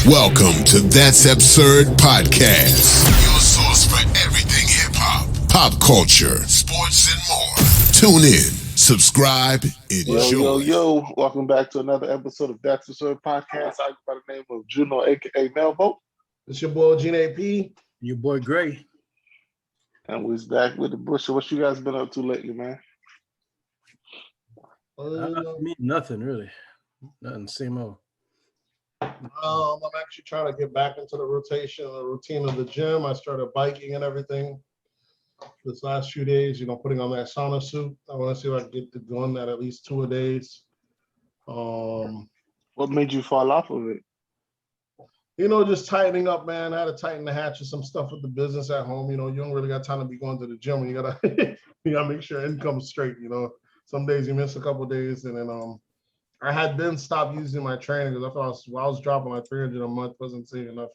Welcome to That's Absurd Podcast, your source for everything hip hop, pop culture, sports, and more. Tune in, subscribe, enjoy. Yo. Welcome back to another episode of That's Absurd Podcast. I go by the name of Juno, aka Melvo. It's your boy Gene AP. Your boy Gray. And we're back with the Bush. What you guys been up to lately, man? Nothing really. Nothing, same old. I'm actually trying to get back into the routine of the gym. I started biking and everything this last few days, putting on that sauna suit. I want to see if I can get doing that at least 2 a days. What made you fall off of it? Just tightening up, man. I had to tighten the hatch of some stuff with the business at home. You don't really got time to be going to the gym. You gotta make sure income's straight. Some days you miss a couple days, and then I had then stopped using my training because I thought I was dropping like 300 a month, wasn't seeing enough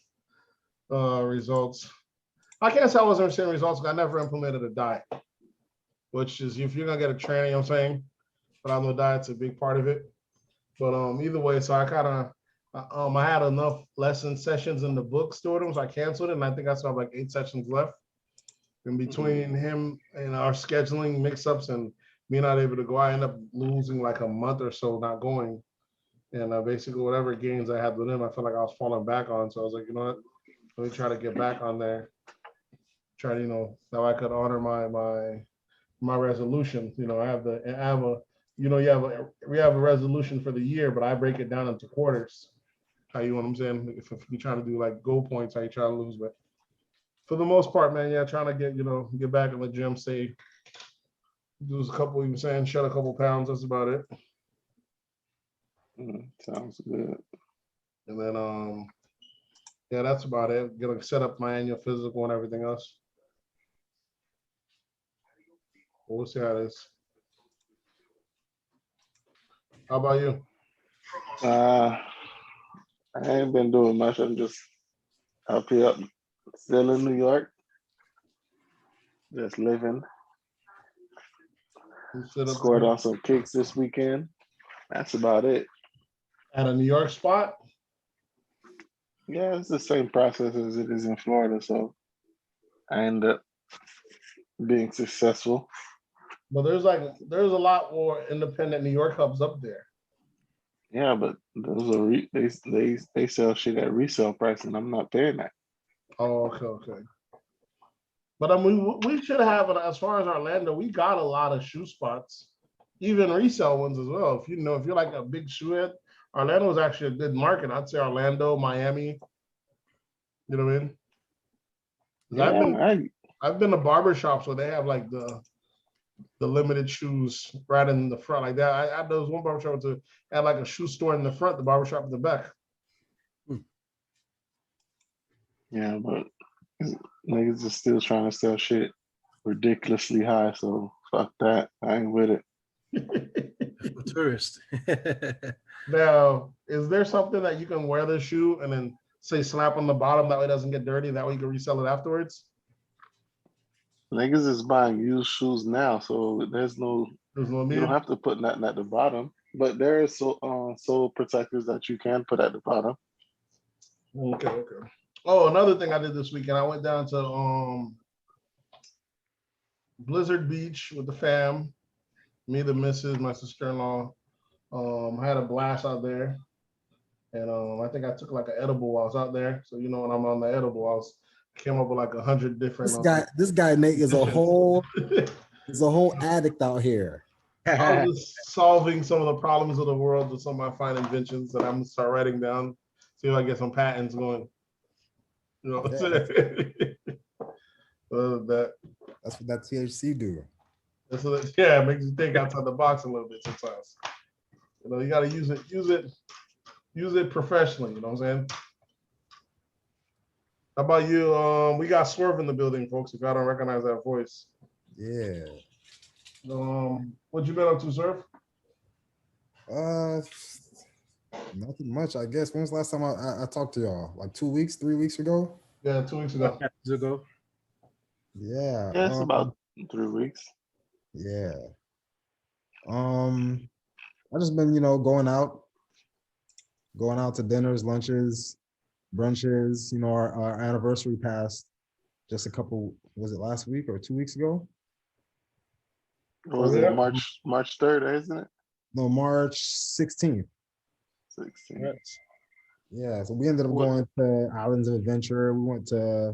results. I can't say I wasn't seeing results because I never implemented a diet, which is if you're gonna get a trainer, you know what I'm saying. But I know diet's a big part of it. But either way, so I kind of I had enough lesson sessions in the book stored, so I canceled it, and I think I still have like 8 sessions left. In between him and our scheduling mix-ups and me not able to go, I end up losing like a month or so not going. And basically whatever gains I had with him, I felt like I was falling back on. So I was like, you know what, let me try to get back on there. Try to, now I could honor my resolution. We have a resolution for the year, but I break it down into quarters. How you know what I'm saying? If you're trying to do like goal points, how you try to lose, but for the most part, man, trying to get back in the gym, say, do a couple, shed a couple pounds. That's about it. Sounds good. And then, that's about it. Gonna set up my annual physical and everything else. We'll see how it is. How about you? I ain't been doing much. I'm just up here, still in New York, just living. Scored on some kicks this weekend. That's about it. At a New York spot? Yeah, it's the same process as it is in Florida, so I end up being successful. But there's a lot more independent New York hubs up there. Yeah, but those are they sell shit at resale price, and I'm not paying that. Oh, okay. But we should have it as far as Orlando. We got a lot of shoe spots, even resale ones as well. If you're like a big shoe head, Orlando is actually a good market. I'd say Orlando, Miami. You know what I mean? Yeah, I've been to barber shops where they have like the limited shoes right in the front like that. I there was one barber shop to had like a shoe store in the front, the barber shop in the back. Yeah, but niggas are still trying to sell shit ridiculously high, so fuck that. I ain't with it. For tourists. Now, is there something that you can wear the shoe and then say slap on the bottom that way it doesn't get dirty, that way you can resell it afterwards? Niggas is buying used shoes now, so there's no need. You don't have to put nothing at the bottom, but there is sole protectors that you can put at the bottom. Okay. Oh, another thing I did this weekend, I went down to Blizzard Beach with the fam, me, the missus, my sister-in-law. I had a blast out there, and I think I took like an edible while I was out there. So when I'm on the edible, came up with like 100 different. This guy Nate is a whole addict out here. I was just solving some of the problems of the world with some of my fine inventions that I'm gonna start writing down. See if I get some patents going. That's what that THC do. It makes you think outside the box a little bit sometimes. You got to use it professionally. You know what I'm saying? How about you? We got Swerve in the building, folks. If y'all don't recognize that voice. Yeah. What you been up to, Swerve? Nothing much, I guess. When was the last time I talked to y'all? Like 2 weeks, 3 weeks ago? Yeah, 2 weeks ago. Yeah. Yeah, it's about 3 weeks. Yeah. I just been, going out to dinners, lunches, brunches. You know, our anniversary passed just a couple. Was it last week or 2 weeks ago? What was it March 3rd, isn't it? No, March 16th. 16. Yeah, so we ended up going to Islands of Adventure. We went to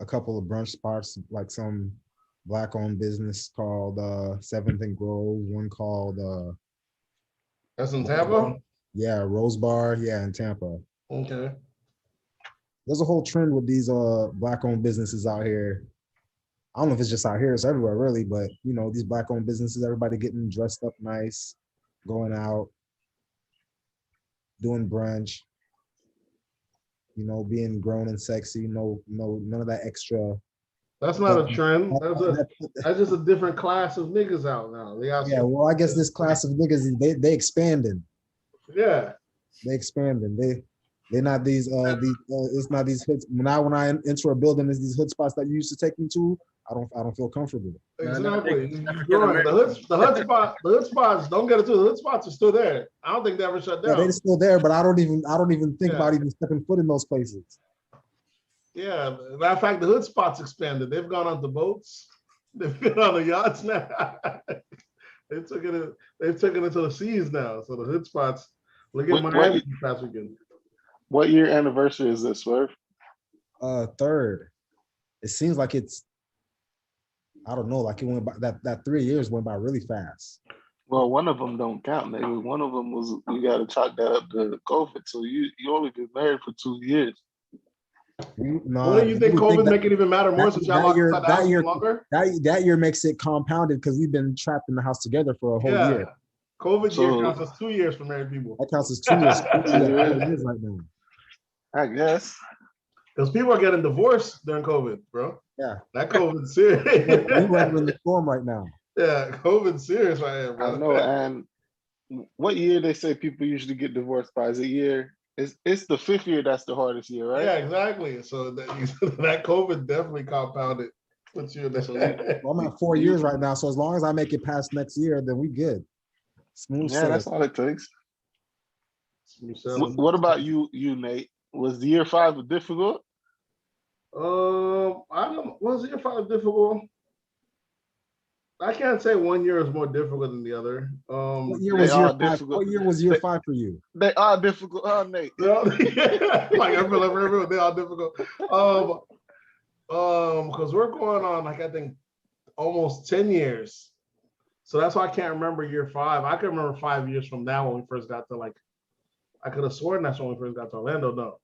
a couple of brunch spots, like some Black-owned business called Seventh and Grove. One called That's in Tampa. Yeah, Rose Bar. Yeah, in Tampa. Okay. There's a whole trend with these Black-owned businesses out here. I don't know if it's just out here, it's everywhere really, but you know, these Black-owned businesses, everybody getting dressed up nice, going out, doing brunch, you know, being grown and sexy, none of that extra. That's not a trend. That's just a different class of niggas out now. Yeah, well, I guess this class of niggas, they expanding. Yeah. They expanding. They're not these it's not these hoods. Now when I enter a building, it's these hood spots that you used to take me to. I don't feel comfortable. Exactly. The hood spots, don't get it too. The hood spots are still there. I don't think they ever shut down. Yeah, they're still there, but I don't even think about even stepping foot in those places. Yeah, matter of fact, the hood spots expanded. They've gone on the boats. They've been on the yachts now. They've taken it to the seas now. So the hood spots. Look at Miami past weekend. What year anniversary is this, Swerve? Third. It seems like it's, I don't know, like it went by, that 3 years went by really fast. Well, one of them don't count, nigga. One of them was, you got to chalk that up to COVID. So you only been married for 2 years. What do you think COVID make it even matter more since y'all locked inside the house longer? That year makes it compounded because we've been trapped in the house together for a whole year. COVID year counts as 2 years for married people. That counts as 2 years. 4 years right now. I guess. Because people are getting divorced during COVID, bro. Yeah. That COVID's serious. We're in the storm right now. Yeah, COVID's serious right here, bro. I know. And what year they say people usually get divorced by? Is it year? It's the 5th year that's the hardest year, right? Yeah, exactly. So that COVID definitely compounded. Puts you in the I'm at 4 years right now. So as long as I make it past next year, then we good. Smooth. Yeah, that's all it takes. What about you, Nate? Was year 5 difficult? Was year 5 difficult? I can't say 1 year is more difficult than the other. What year was year 5? What year was year 5 for you? They are difficult, Nate. Like I feel like everyone, they are difficult. Because we're going on like I think almost 10 years. So that's why I can't remember year 5. I can remember 5 years from now when we first got to I could have sworn that's when we first got to Orlando. No.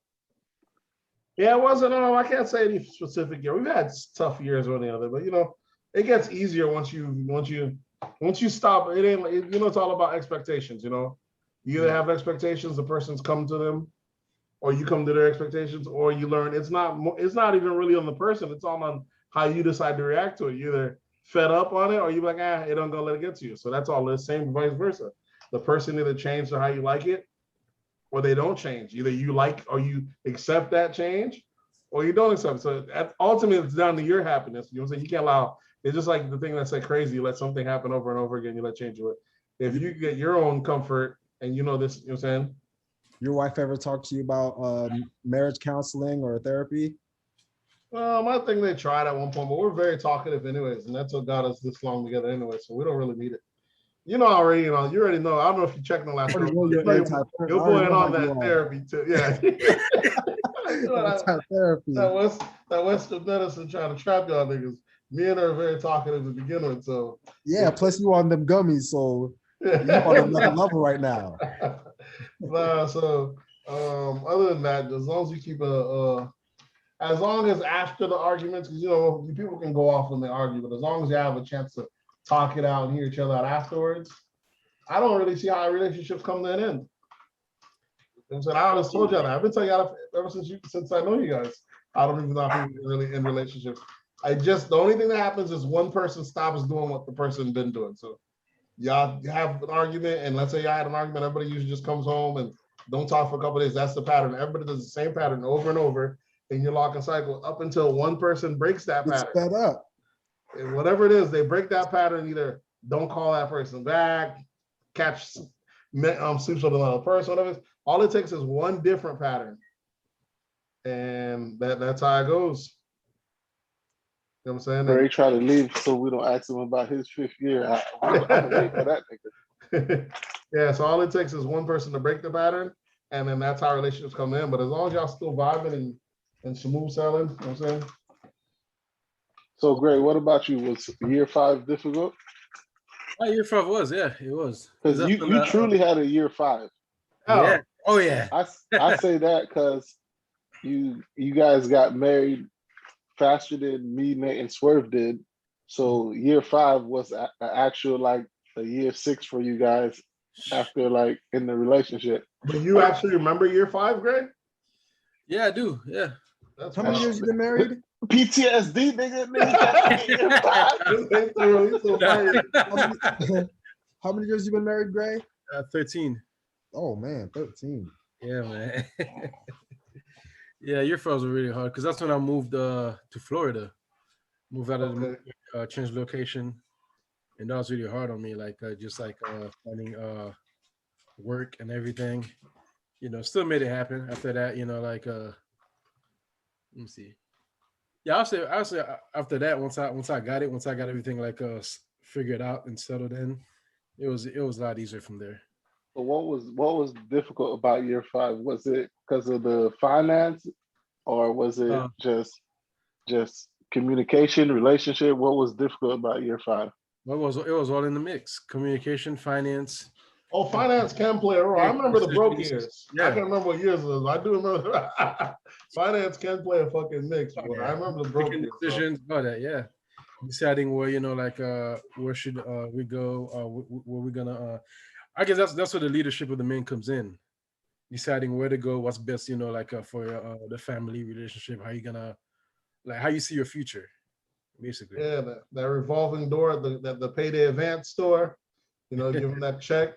Yeah, it wasn't. I can't say any specific year. We've had tough years one or the other, but it gets easier once you stop. It ain't. It's all about expectations. You either have expectations, the person's come to them, or you come to their expectations, or you learn. It's not even really on the person. It's all on how you decide to react to it. You either fed up on it, or you're like, it don't go let it get to you. So that's all the same, vice versa. The person either changed to how you like it, or they don't change. Either you like or you accept that change, or you don't accept it. So ultimately, it's down to your happiness. You know what I'm saying? You can't allow. It's just like the thing that's like crazy. You let something happen over and over again. You let change it. If you get your own comfort and this, you know what I'm saying? Your wife ever talked to you about marriage counseling or therapy? I think they tried at one point, but we're very talkative anyways, and that's what got us this long together anyway. So we don't really need it. You already know. I don't know if you checked the last one. Your boy and on that therapy too. Yeah. Therapy. That Western medicine trying to trap y'all niggas. Me and her are very talkative to begin with. So plus you on them gummies, so you're on another level right now. So other than that, as long as you keep as long as after the arguments, because people can go off when they argue, but as long as you have a chance to talk it out and hear each other out afterwards, I don't really see how relationships come to an end. I always told y'all that. I've been telling y'all ever since I know you guys. I don't even know if we're really in relationships. The only thing that happens is one person stops doing what the person been doing. So y'all have an argument, and let's say y'all had an argument, everybody usually just comes home and don't talk for a couple of days. That's the pattern. Everybody does the same pattern over and over, and you lock and cycle up until one person breaks that pattern. Set up. And whatever it is, they break that pattern. Either don't call that person back, catch sleeps with another person, whatever. All it takes is one different pattern. and that's how it goes. You know what I'm saying? Ray try to leave so we don't ask him about his 5th year. I'm waiting for that nigga. Yeah, so all it takes is one person to break the pattern, and then that's how relationships come in. But as long as y'all still vibing and smooth sailing, you know what I'm saying? So, Gray, what about you? Was year 5 difficult? Year 5 was, yeah, it was. Because you truly had a year 5. Yeah. Oh yeah. I say that because you guys got married faster than me, Nate, and Swerve did. So year 5 was an actual like a year 6 for you guys after like in the relationship. But you actually remember year 5, Greg? Yeah, I do. Yeah. That's How many years you been married? PTSD, nigga. How many years you been married, Gray? 13. Oh man, 13. Yeah, man. Yeah, year 5 was really hard because that's when I moved to Florida. Moved out of the changed location, and that was really hard on me. Like just like finding work and everything. You know, still made it happen after that. You know, like let me see. Yeah, I'll say after that, once I got everything like figured out and settled in, it was a lot easier from there. So what was difficult about year 5? Was it because of the finance, or was it just communication, relationship? What was difficult about year 5? It was all in the mix: communication, finance. Oh, finance can play a role. I remember the broke years. Yeah. I can't remember what years it was. I do remember finance can play a fucking mix. But I remember the broke years. Decisions about that, yeah. Deciding where, you know, like where should we go? Where we gonna? I guess that's where the leadership of the men comes in. Deciding where to go, what's best, you know, like for the family relationship. How you gonna, like, how you see your future, basically. Yeah, that revolving door at the payday advance store. You know, give them that check.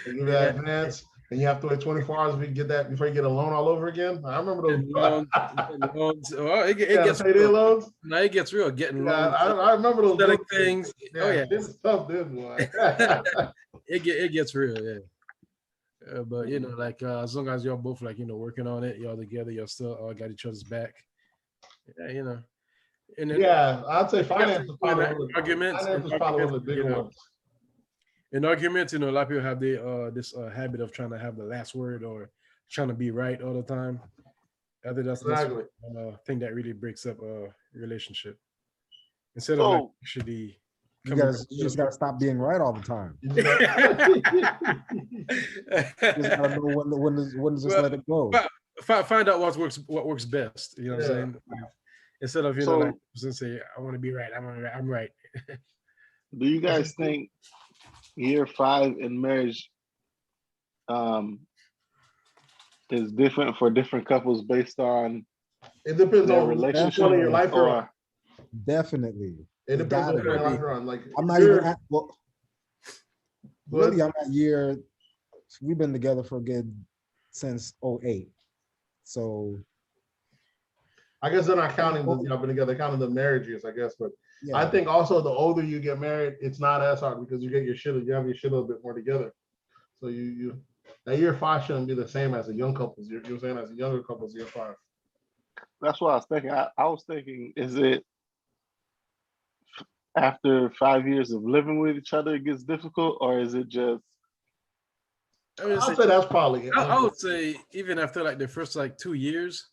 They give that advance, and you have to wait 24 hours before you get a loan all over again. I remember those loans. Well, it gets payday real. loans. No, it gets real. Getting loans. I remember those selling things. Yeah, oh yeah, it's tough, this one. it gets real, yeah. But you know, like as long as y'all both like, you know, working on it, y'all together, y'all still all got each other's back. Yeah, you know. And then, I'd say finance is probably arguments. Finance is probably one of the bigger ones. In arguments, you know, a lot of people have this habit of trying to have the last word or trying to be right all the time. I think that's the thing that really breaks up a relationship. Instead of like actually, you just gotta stop being right all the time. You just gotta know when to just let it go. Find out what works best. You know what I'm saying? Instead of, you know, like say, I want to be right. I'm right. Do you guys think year 5 in marriage is different for different couples based on it depends their on relationship in your life or definitely it depends on your life on. Like I'm not even at really I'm at year we've been together for a good since 2008. So I guess they're not counting y'all been together, counting the marriage years, I guess. But I think also the older you get married, it's not as hard because you have your shit a little bit more together. So you that year 5 shouldn't be the same as a young couple's year. You're saying as a younger couple's year 5. That's what I was thinking. I was thinking, is it after 5 years of living with each other it gets difficult, or is it just? I'd say that's probably it. I would say even after like the first like 2 years,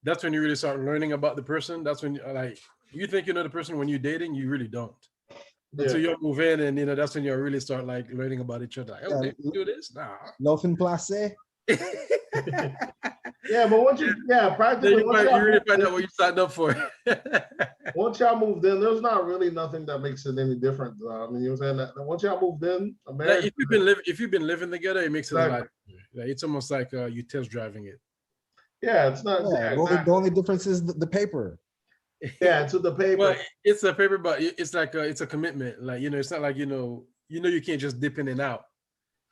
that's when you really start learning about the person. That's when like you think you know the person when you're dating, you really don't. Until you move in, and you know that's when you really start like learning about each other. Like, oh, they do this? Nah. L'offre place. Yeah, but once practically you really find out what you signed up for. Once y'all moved in, there's not really nothing that makes it any different. I mean, you know what I'm saying? Once y'all moved in, like if you've been living together, it makes it a lot. Like it's almost like you test driving it. Yeah, it's not. The only difference is the paper. Yeah, to the paper. Well, it's a paper, but it's like it's a commitment. Like, you know, it's not like you know you can't just dip in and out.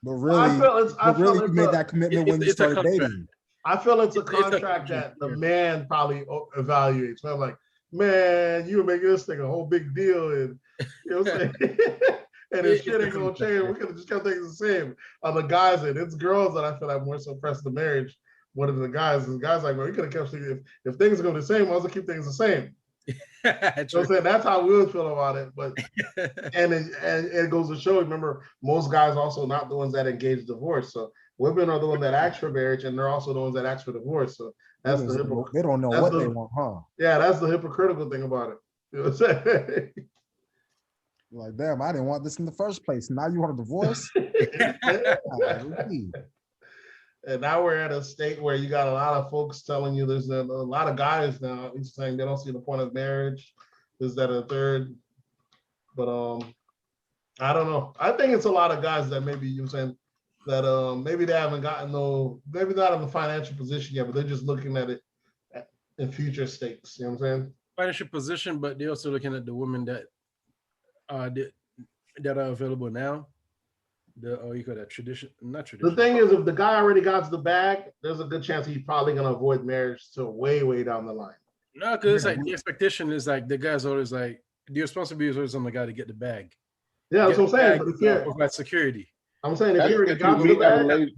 But really, you made that commitment when you started dating. I feel it's a contract that the man probably evaluates. I'm like, man, you were making this thing a whole big deal, and you know what I'm saying. And this shit ain't gonna change. We could have just kept things the same. The guys and it's girls that I feel like more so press the marriage one of the guys. The guy's like, well, you could have kept if things are going to be the same, I was gonna keep things the same. You know what I'm saying? That's how we would feel about it. But and it goes to show, remember, most guys also not the ones that engage divorce. So women are the ones that ask for marriage, and they're also the ones that ask for divorce. So that's they don't know what they want, huh? Yeah, that's the hypocritical thing about it. You know what I'm saying? Like, damn, I didn't want this in the first place. Now you want a divorce? And now we're at a state where you got a lot of folks telling you there's a lot of guys now saying they don't see the point of marriage. Is that a third? But I don't know. I think it's a lot of guys that maybe you're saying that maybe they haven't gotten maybe not in the financial position yet, but they're just looking at it in future stakes. You know what I'm saying? Financial position, but they're also looking at the women that are available now. You call that tradition? Not tradition. The thing is, if the guy already got the bag, there's a good chance he's probably gonna avoid marriage till way, way down the line. No, because it's like the expectation is like the guy's always like the responsibility is always on the guy to get the bag. Yeah, that's what I'm saying. But provide security. I'm saying if he already got the bag,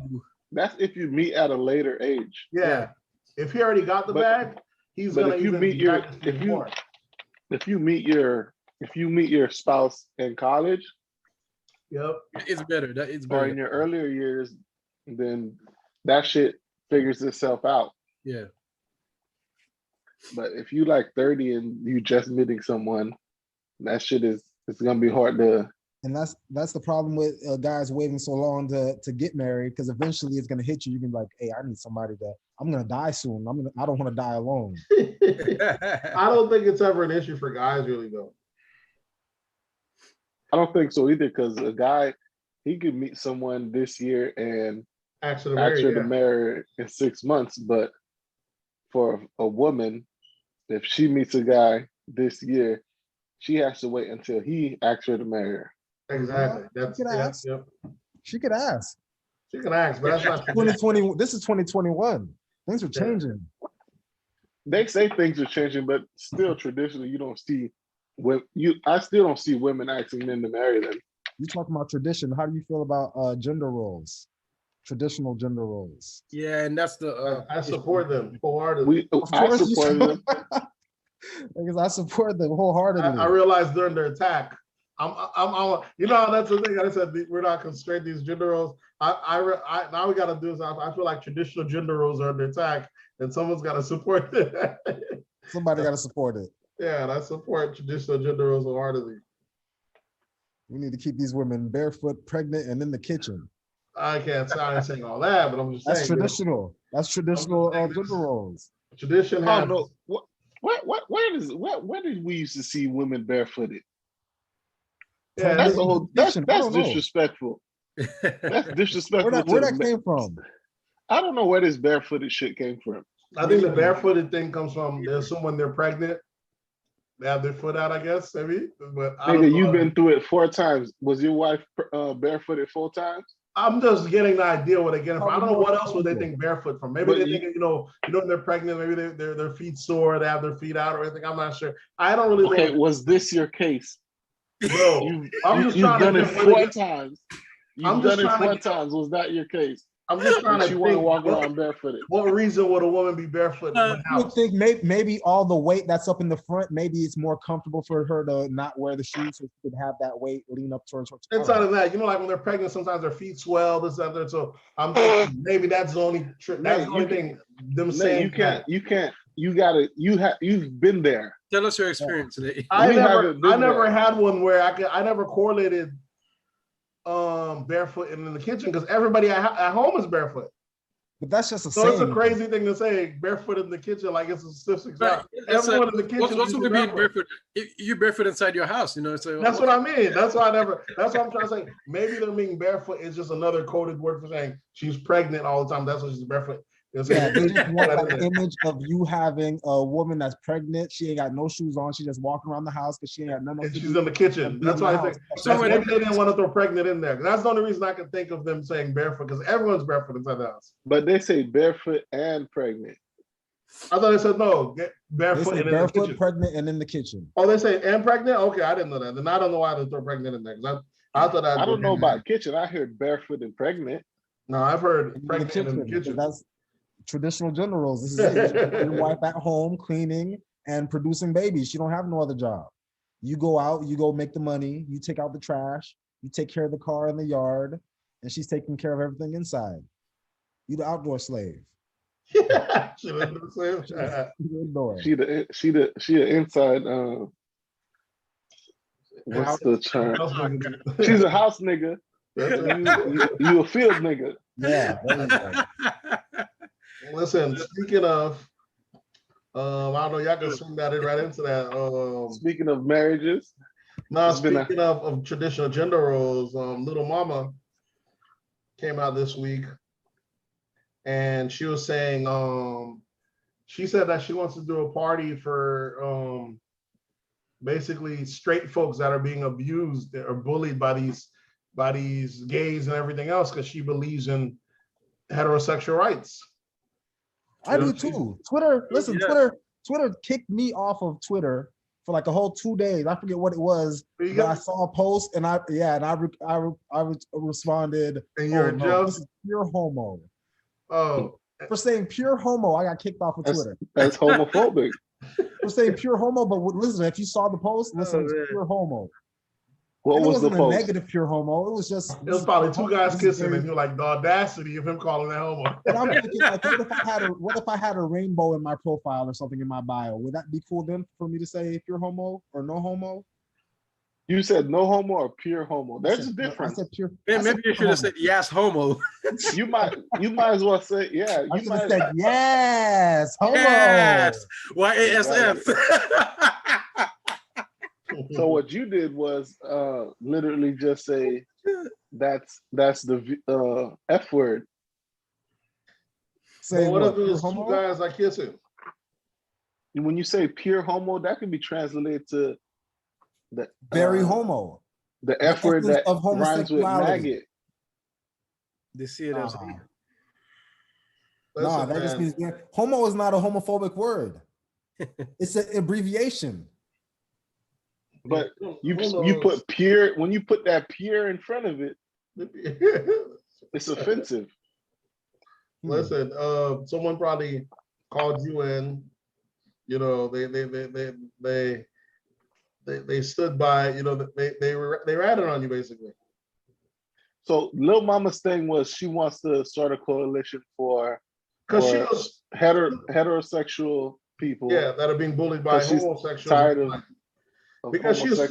that's if you meet at a later age. Yeah, if he already got the bag, he's gonna. If you meet your spouse in college. Yep, it's better. It's better. Or in your earlier years, then that shit figures itself out. Yeah. But if you like 30 and you just meeting someone, that shit it's gonna be hard to. And that's the problem with guys waiting so long to get married, because eventually it's gonna hit you. You can be like, hey, I need somebody I'm gonna die soon. I don't want to die alone. I don't think it's ever an issue for guys, really, though. I don't think so either, because a guy, he could meet someone this year and actually marry in 6 months. But for a woman, if she meets a guy this year, she has to wait until he asks her to marry her. Exactly. She could ask. She can ask, but that's not 2020. This is 2021. Things are changing. They say things are changing, but still, traditionally, you don't see. I still don't see women asking men to marry them. You talking about tradition? How do you feel about gender roles, traditional gender roles? Yeah, and that's the. I support them wholeheartedly. I support them. Because I support them wholeheartedly. I realized during their attack, I'm you know, that's the thing. I said we're not constrained these gender roles. I now we got to do is I feel like traditional gender roles are under attack, and someone's got to support it. Somebody got to support it. Yeah, and I support traditional gender roles wholeheartedly. We need to keep these women barefoot, pregnant, and in the kitchen. I can't saying all that, but I'm just saying. That's traditional. That's traditional gender roles. Tradition. I don't know. Where did we used to see women barefooted? Yeah, that's disrespectful. That's disrespectful. Where that came from? I don't know where this barefooted shit came from. I think the barefooted thing comes from they assume when they're pregnant, they have their foot out, I guess, maybe. But Nigga, you've been through it 4 times. Was your wife barefooted 4 times? I'm just getting the idea where they're getting from. I don't know what else would they think barefoot from. Maybe they think, you know, when they're pregnant, maybe their feet sore, they have their feet out or anything. I'm not sure. I don't really know. Okay, was this your case? Bro, you've done it 4 times. You've done it 4 times. Was that your case? I'm just trying to want to walk around barefooted. What reason would a woman be barefoot? I would think maybe all the weight that's up in the front, maybe it's more comfortable for her to not wear the shoes, so she could have that weight lean up towards her. Inside of that, you know, like when they're pregnant, sometimes their feet swell, this, that, that. So I'm thinking maybe that's the only thing. Them saying you've been there. Tell us your experience today. I never had one where I never correlated barefoot in the kitchen because everybody at home is barefoot. But that's just so it's a crazy thing to say, barefoot in the kitchen, like it's a specific. Right. Everyone in the kitchen. What's being barefoot? You're barefoot inside your house, you know. So that's what I mean. That's why that's what I'm trying to say. Maybe them being barefoot is just another coded word for saying she's pregnant all the time. That's why she's barefoot. Yeah, they just want that image of you having a woman that's pregnant. She ain't got no shoes on. She just walking around the house because she ain't got none. She's in the kitchen. That's why I think. So maybe they didn't want to throw pregnant in there. That's the only reason I can think of them saying barefoot because everyone's barefoot inside the house. But they say barefoot and pregnant. I thought they said no, barefoot and barefoot, in the kitchen. Pregnant, and in the kitchen. Oh, they say and pregnant. Okay, I didn't know that. Then I don't know why they throw pregnant in there. I thought I don't know about kitchen. I heard barefoot and pregnant. No, I've heard pregnant in the kitchen. That's traditional gender roles. This is it. Your wife at home cleaning and producing babies. She don't have no other job. You go out, you go make the money, you take out the trash, you take care of the car in the yard, and she's taking care of everything inside. You the outdoor slave. She the Indoor. She the inside. What's the term? She's a house nigga. You a field nigga. Yeah. Listen, speaking of, I don't know, y'all can swing that in right into that. Speaking of marriages, speaking of traditional gender roles, Little Mama came out this week, and she was saying, she said that she wants to do a party for basically straight folks that are being abused or bullied by these gays and everything else, because she believes in heterosexual rights. I do too. Twitter, listen, Twitter kicked me off of Twitter for like a whole 2 days. I forget what it was. But I saw a post and I responded. And you're this is pure homo. Oh, for saying pure homo, I got kicked off of Twitter. That's homophobic. For saying pure homo, but listen, if you saw the post, listen, it's pure homo. What was the post? A negative pure homo. It was just. It was probably two guys kissing, and you're like the audacity of him calling that homo. And I'm thinking, like, what if I had a rainbow in my profile or something in my bio? Would that be cool then for me to say pure homo or no homo? You said no homo or pure homo. There's a difference. I said pure. Maybe you should have said yes homo. You might as well say yeah. I should have said yes homo. Yes. YASF. So what you did was literally just say that's the F word. Say what if it was two guys like kissing? When you say pure homo, that can be translated to the very homo. The F word that of rhymes with maggot. They see it as no, that just means homo is not a homophobic word. It's an abbreviation. But you put pure, when you put that pure in front of it, it's offensive. Listen, someone probably called you in. You know, they stood by. You know, they ratted on you basically. So Lil Mama's thing was she wants to start a coalition for because she was heterosexual people. Yeah, that are being bullied by homosexuals. Tired of because she was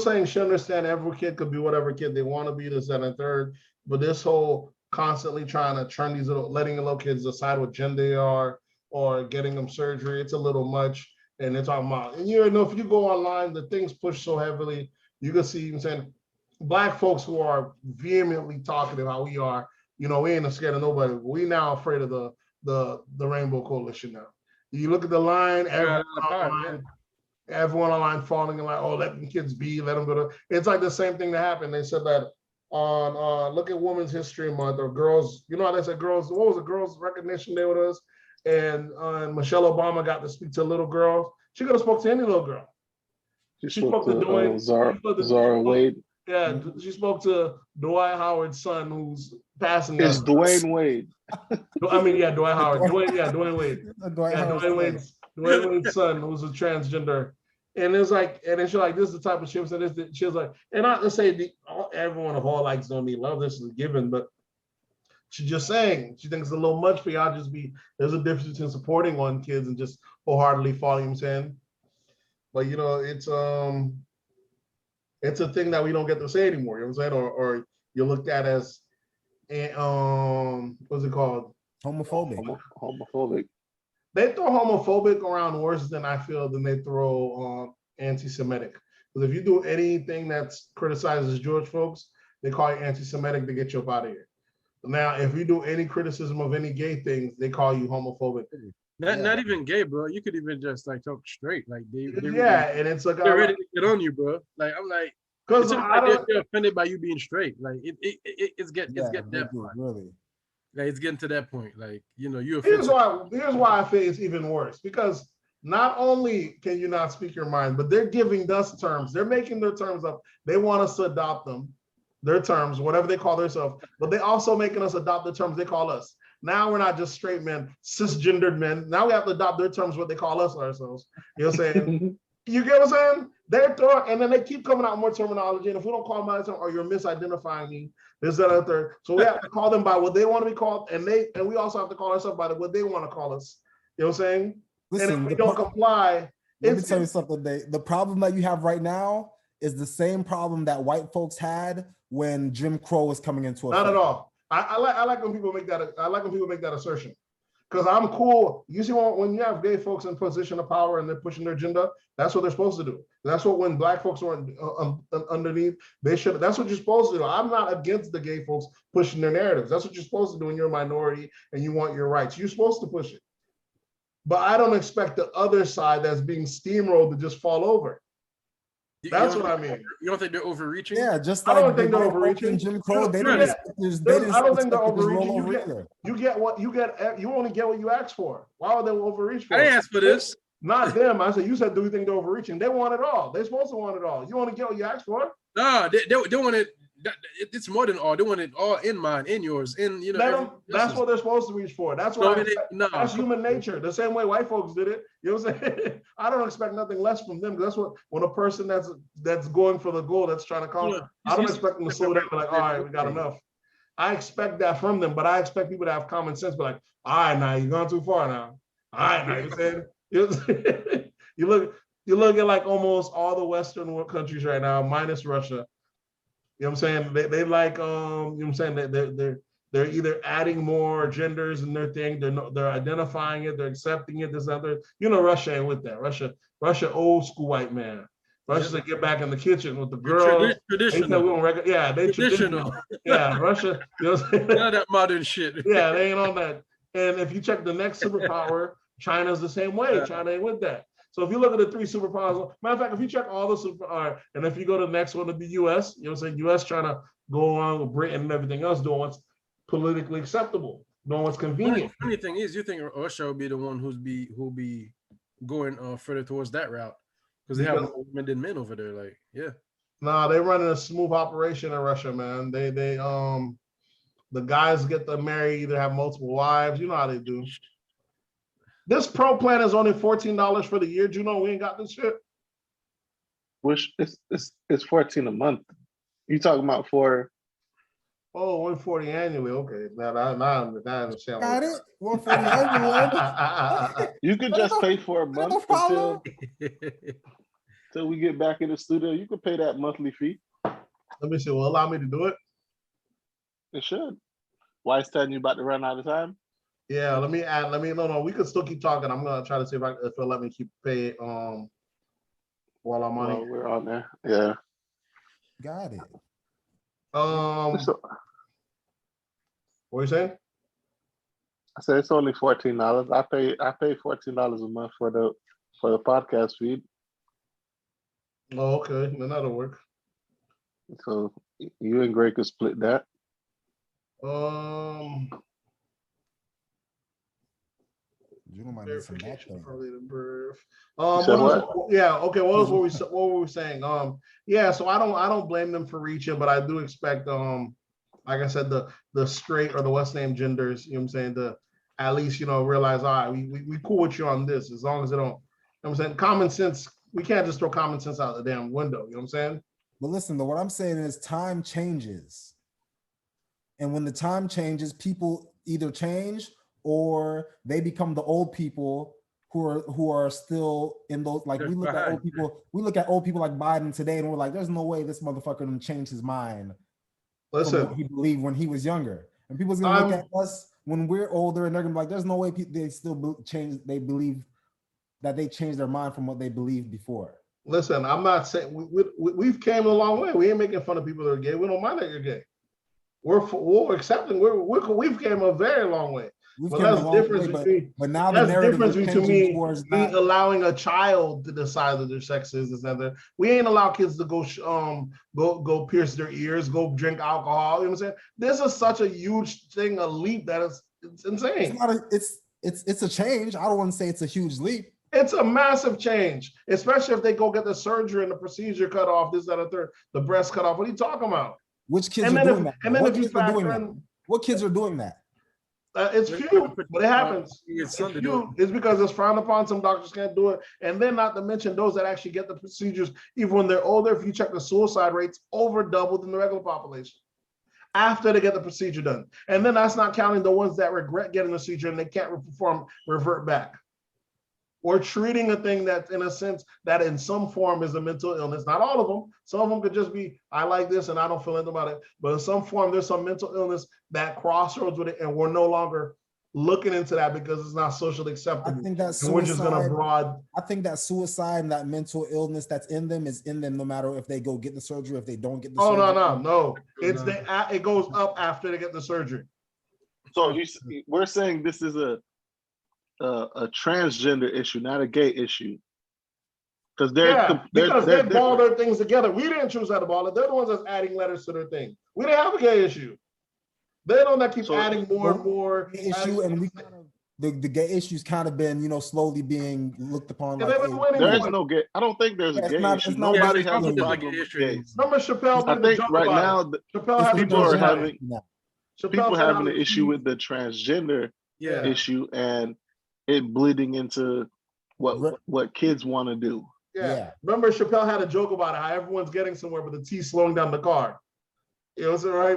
saying she understand every kid could be whatever kid they want to be, this, that, and third. But this whole constantly trying to turn these letting the little kids decide what gender they are or getting them surgery, it's a little much. And they're talking about, and you know, if you go online, the things push so heavily, you can see even saying Black folks who are vehemently talking about how we are, you know, we ain't scared of nobody. We now afraid of the Rainbow Coalition now. You look at the line, everyone online falling and like, oh, let them kids be, let them go to. It's like the same thing that happened. They said that on look at Women's History Month or girls, you know how they said girls, what was it, Girls Recognition Day with us? And Michelle Obama got to speak to little girls. She could have spoke to any little girl. She spoke to Dwayne Zara Wade. Yeah, she spoke to Dwight Howard's son, who's passing. It's Dwayne Wade. I mean, yeah, Dwight Howard. Dwayne Wade. Dwayne Wade's son, who's a transgender. And it's like, and then she's like, this is the type of shit. So she was like, and not to say everyone of all likes don't need love. This is a given, but she's just saying she thinks it's a little much for y'all. Just be there's a difference between supporting one kids and just wholeheartedly following him saying. But you know, it's a thing that we don't get to say anymore. You know what I'm saying? Or you're looked at as what's it called? Homophobic. They throw homophobic around worse than I feel than they throw anti-Semitic. Because if you do anything that criticizes Jewish folks, they call you anti-Semitic to get you up out of here. Now, if you do any criticism of any gay things, they call you homophobic. Not even gay, bro. You could even just like talk straight, like and it's like they're ready to get on you, bro. Like I'm like, because they're offended by you being straight. Like it's getting that point. Really. Like it's getting to that point. Like, you know, here's why I think it's even worse, because not only can you not speak your mind, but they're giving us terms. They're making their terms up. They want us to adopt them, their terms, whatever they call themselves, but they also making us adopt the terms they call us. Now we're not just straight men, cisgendered men. Now we have to adopt their terms, what they call us ourselves. You know what I'm saying? You get what I'm saying? They're throwing, and then they keep coming out with more terminology. And if we don't call them by that term, or you're misidentifying me, this, that, and third. So we have to call them by what they want to be called, and we also have to call ourselves by what they want to call us. You know what I'm saying? Listen, and if we don't comply, let me tell you something. The problem that you have right now is the same problem that white folks had when Jim Crow was coming into effect. Not at all. I like when people make that. I like when people make that assertion, because I'm cool. You see, when you have gay folks in position of power and they're pushing their agenda, that's what they're supposed to do. That's what when black folks are underneath, they should. That's what you're supposed to do. I'm not against the gay folks pushing their narratives. That's what you're supposed to do when you're a minority and you want your rights. You're supposed to push it. But I don't expect the other side that's being steamrolled to just fall over. That's what I mean. You don't think they're overreaching? Yeah, just like I don't think they're overreaching. Jim Crow, I don't think they're overreaching. You get what you get. You only get what you ask for. Why would they overreach for? I didn't ask for this. Not them. I said, you said, do you think they're overreaching? They want it all. They're supposed to want it all. You only get what you ask for. No, they want it. It's more than all. They want it all in mine, in yours, in That's what they're supposed to reach for. That's what that's human nature. The same way white folks did it. You know what I'm saying? I don't expect nothing less from them. That's what when a person that's going for the goal, that's trying to conquer. I don't expect them to slow down and be like, all right, we got enough. I expect that from them, but I expect people to have common sense. Be like, all right, now you've gone too far now. All right, now you said you look at like almost all the Western world countries right now, minus Russia. You know what I'm saying? They like you know what I'm saying? They're either adding more genders in their thing, they're identifying it, they're accepting it, this other. You know, Russia ain't with that. Russia old school white man. Russia's like get back in the kitchen with the girls. Traditional. They traditional. Yeah, Russia. You know what I'm saying? None of that modern shit. Yeah, they ain't on that. And if you check the next superpower, China's the same way. Yeah. China ain't with that. So if you look at the three superpowers, matter of fact, if you check all the superpowers, and if you go to the next one, it'd be US, you know what I'm saying? US trying to go along with Britain and everything else, doing what's politically acceptable, doing what's convenient. Funny thing is, you think Russia will be the one who'll be going further towards that route because they have more women than men over there. Like, yeah. Nah, they running a smooth operation in Russia, man. They the guys get to marry, either have multiple wives. You know how they do. This pro plan is only $14 for the year. Do you know we ain't got this shit? Which it's $14 a month. You talking about for? Oh, $140 annually. Okay, now I understand. Got it. $140 annually. You could just pay for a month until we get back in the studio. You could pay that monthly fee. Let me see. Will allow me to do it? It should. Why is telling you about to run out of time? Yeah, no, we could still keep talking. I'm gonna try to see if it'll let me keep pay while I'm on it. We're on there. Yeah. Got it. What are you saying? I said it's only $14. I pay $14 a month for the podcast feed. Oh, okay. Then that'll work. So you and Greg could split that. You don't mind missing that thing. Yeah. Okay. What were we saying? Yeah. So I don't blame them for reaching, but I do expect like I said, the straight or the West name genders. You know what I'm saying? To at least realize, all right, we cool with you on this as long as they don't. You know what I'm saying? Common sense. We can't just throw common sense out the damn window. You know what I'm saying? But listen, though, what I'm saying is time changes, and when the time changes, people either change or they become the old people who are still in those, like, we look at old people like Biden today and we're like, there's no way this motherfucker gonna change his mind. Listen, what he believed when he was younger, and people's gonna look at us when we're older and they're gonna be like, there's no way they still change. They believe that they changed their mind from what they believed before. Listen, I'm not saying we've came a long way. We ain't making fun of people that are gay. We don't mind that you're gay. We're accepting. We've came a very long way. But that's the difference but now the narrative is changing me towards ain't allowing a child to decide that their sex is another. We ain't allow kids to go pierce their ears, go drink alcohol. You know what I'm saying? This is such a huge thing, a leap that it's insane. It's a change. I don't want to say it's a huge leap. It's a massive change, especially if they go get the surgery and the procedure cut off, this, that, or third, the breast cut off. What are you talking about? Which kids are doing that? And then if you factor in, what kids are doing that? It's few, but it happens. It's few. It's because it's frowned upon. Some doctors can't do it. And then not to mention those that actually get the procedures, even when they're older, if you check the suicide rates, over doubled in the regular population after they get the procedure done. And then that's not counting the ones that regret getting the procedure and they can't revert back. Or treating a thing that, in a sense, that in some form is a mental illness. Not all of them. Some of them could just be, I like this and I don't feel anything about it. But in some form, there's some mental illness that crossroads with it, and we're no longer looking into that because it's not socially acceptable. I think that we're just gonna I think that suicide and that mental illness that's in them is in them, no matter if they go get the surgery, if they don't get the surgery. No. It goes up after they get the surgery. So we're saying this is a transgender issue, not a gay issue. Because they ball their things together. We didn't choose how to ball it. They're the ones that's adding letters to their thing. We didn't have a gay issue. They're the one that keeps adding more and more issue, and we the gay issues kind of been slowly being looked upon. Like, there is no gay. I don't think there's a gay issue. Nobody has a problem with gays. Remember Chappelle? I think right now people are having an issue with the transgender issue and it bleeding into what kids want to do. Yeah. Remember Chappelle had a joke about it, how everyone's getting somewhere, but the T's slowing down the car. You know what I'm saying, right?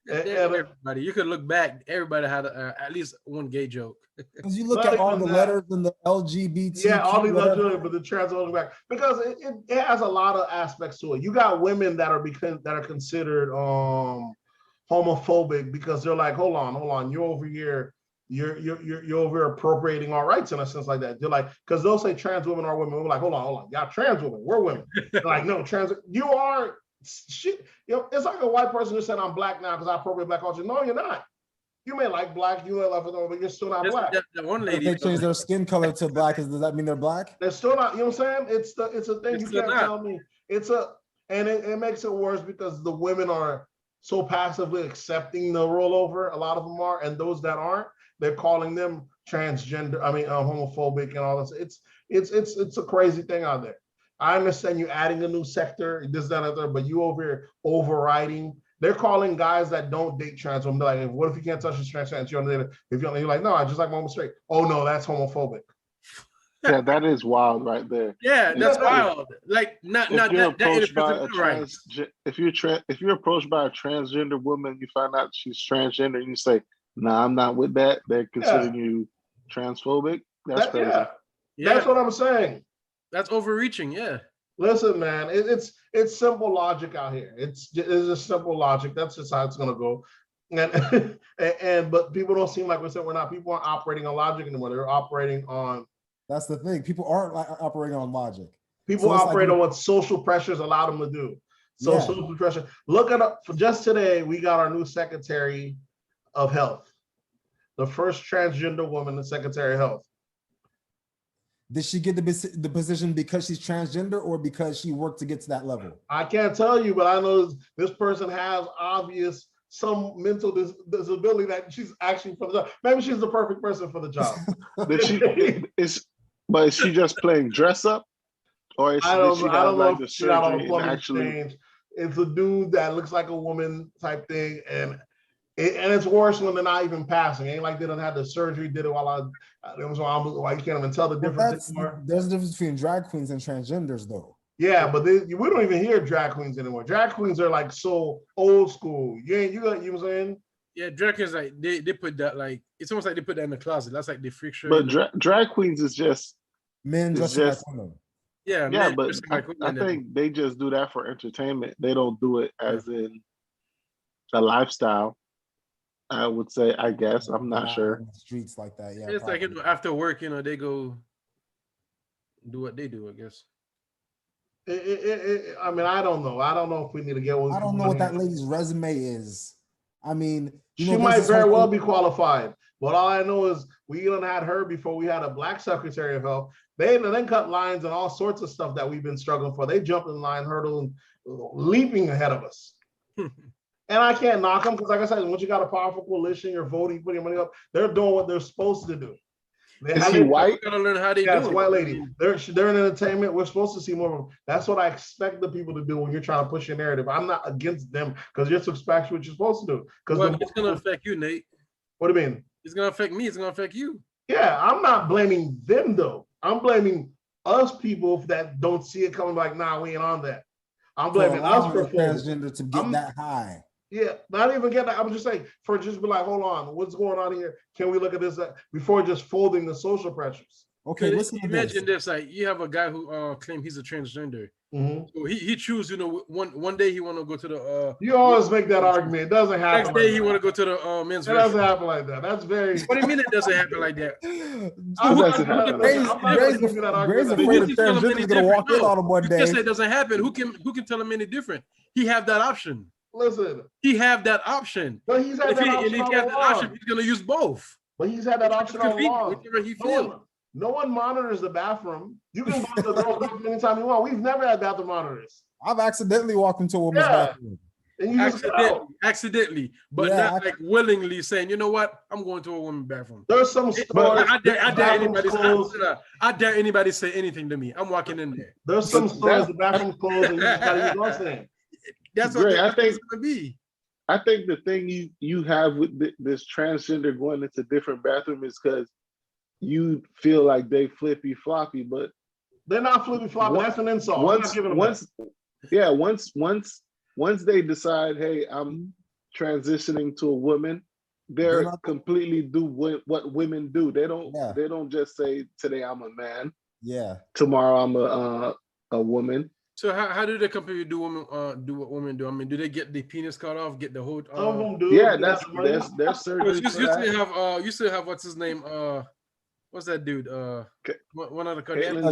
Everybody, you could look back. Everybody had at least one gay joke. Because you look at all the letters in the LGBT. Yeah, all these letters, but the trans holding back because it has a lot of aspects to it. You got women that are considered homophobic because they're like, hold on, you're over here. You're over appropriating our rights in a sense like that. They're like, because they'll say trans women are women. We're like, hold on, y'all trans women, we're women. They're like, no, you are shit. It's like a white person just saying I'm black now because I appropriate black culture. No, you're not. You may like black, you may love it, but you're still not black. That one lady, if they change their skin color to black, does that mean they're black? They're still not. You know what I'm saying? It's a thing. You can't tell me. And it makes it worse because the women are so passively accepting the rollover. A lot of them are, and those that aren't, they're calling them transgender. I mean, homophobic and all this. It's a crazy thing out there. I understand you adding a new sector, this, that, and that, but you over here overriding. They're calling guys that don't date trans women. They're like, what if you can't touch this trans? You're like, no, I just like women straight. Oh no, that's homophobic. Yeah, that is wild right there. Yeah, that's wild. Like if you're approached by a transgender woman, you find out she's transgender, and you say, "Nah, I'm not with that." They're considering you transphobic. That's crazy. Yeah. That's what I'm saying. That's overreaching. Yeah. Listen, man, it's simple logic out here. It's just simple logic. That's just how it's gonna go. And but people don't seem like we're not. People aren't operating on logic anymore. They're operating on. That's the thing. People aren't operating on logic. People operate on what social pressures allow them to do. So social pressure. Look at just today, we got our new Secretary of Health, the first transgender woman, the Secretary of Health. Did she get the position because she's transgender or because she worked to get to that level? I can't tell you, but I know this person has some mental disability that she's actually for the job. Maybe she's the perfect person for the job. But is she just playing dress up? Or is I don't know if she got on a plumbing exchange. It's a dude that looks like a woman type thing. And it's worse when they're not even passing. It ain't like they don't have the surgery, did it while you can't even tell the difference anymore. There's a difference between drag queens and transgenders though. Yeah, but we don't even hear drag queens anymore. Drag queens are like so old school. You know what I'm saying? Yeah, drag queens like they put that like it's almost like they put that in the closet. That's like the freak show. But drag queens is just men dressing like women. Yeah, but I think they just do that for entertainment. They don't do it as in a lifestyle. I would say, I guess. I'm not sure. Streets like that, yeah. It's probably. Like after work, they go do what they do, I guess. I mean, I don't know. I don't know if we need to get one. I don't know what that lady's resume is. I mean, she might very well be qualified. But all I know is we done had her before we had a black Secretary of Health. They then cut lines and all sorts of stuff that we've been struggling for. They jumped in line, hurdling, leaping ahead of us. And I can't knock them because, like I said, once you got a powerful coalition, you're voting, putting your money up, they're doing what they're supposed to do. Is he white? We gotta learn how they Yeah, do it's it. a white lady. They're in entertainment. We're supposed to see more of them. That's what I expect the people to do when you're trying to push your narrative. I'm not against them because you're supposed to what you're supposed to do. Well, it's gonna affect you, Nate. What do you mean? It's gonna affect me. It's gonna affect you. Yeah, I'm not blaming them though. I'm blaming us people that don't see it coming. Like, nah, we ain't on that. I'm blaming us for transgender to get that high. Yeah, not even get that. I'm just saying for just be like, hold on, what's going on here? Can we look at this before just folding the social pressures? Okay, listen. Imagine this: like you have a guy who claims he's a transgender. Mm-hmm. So he choose, one day he want to go to the. You always make that argument. It doesn't happen. Next day he want to go to the men's. It doesn't happen like that. That's very. What do you mean it doesn't happen like that? Gray's afraid of transgender is gonna walk in on him one day. Just say it doesn't happen. Who can tell him any different? He have that option. Listen, he have that option. But he's had that option. He's gonna use both. But he's had that option all along. Whatever he feels. No one monitors the bathroom. You can go to the girls' bathroom anytime you want. We've never had bathroom monitors. I've accidentally walked into a woman's bathroom. And you accidentally, but not like willingly saying, you know what, I'm going to a woman's bathroom. There's some stores. I dare anybody say anything to me. I'm walking in there. There's some stores the bathroom closed and you just gotta use one thing. That's what I think it's gonna be. I think the thing you have with this transgender going into different bathroom is because you feel like they flippy floppy, but they're not flippy floppy. That's an insult. Once they decide, hey, I'm transitioning to a woman, they're completely do what women do. They don't just say today I'm a man. Yeah. Tomorrow I'm a woman. So how do the company do what women do? I mean, do they get the penis cut off, get the whole? Some of them do. Yeah, that's surgery. You still have what's his name? What's that dude? One of the Caitlyn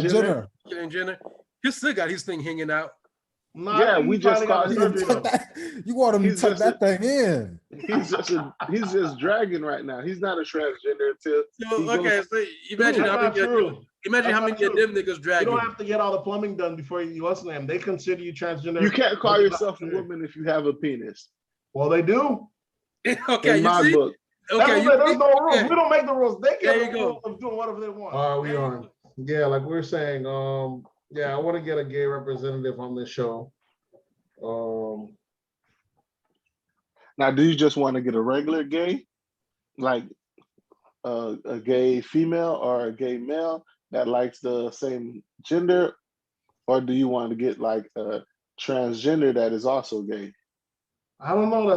Jenner. He still got his thing hanging out. We just caught him. You want him to tuck that thing in. He's just dragging right now. He's not a transgender until. So imagine how many of them niggas dragging. You don't have to get all the plumbing done before you listen to them. They consider you transgender. You can't call yourself a woman if you have a penis. Well, they do. Okay, in my book. Okay, there's no rules. Yeah. We don't make the rules. They get the rules of doing whatever they want. We on. Yeah, like we were saying. I want to get a gay representative on this show. Now, do you just want to get a regular gay, like a gay female or a gay male that likes the same gender, or do you want to get like a transgender that is also gay? I don't know.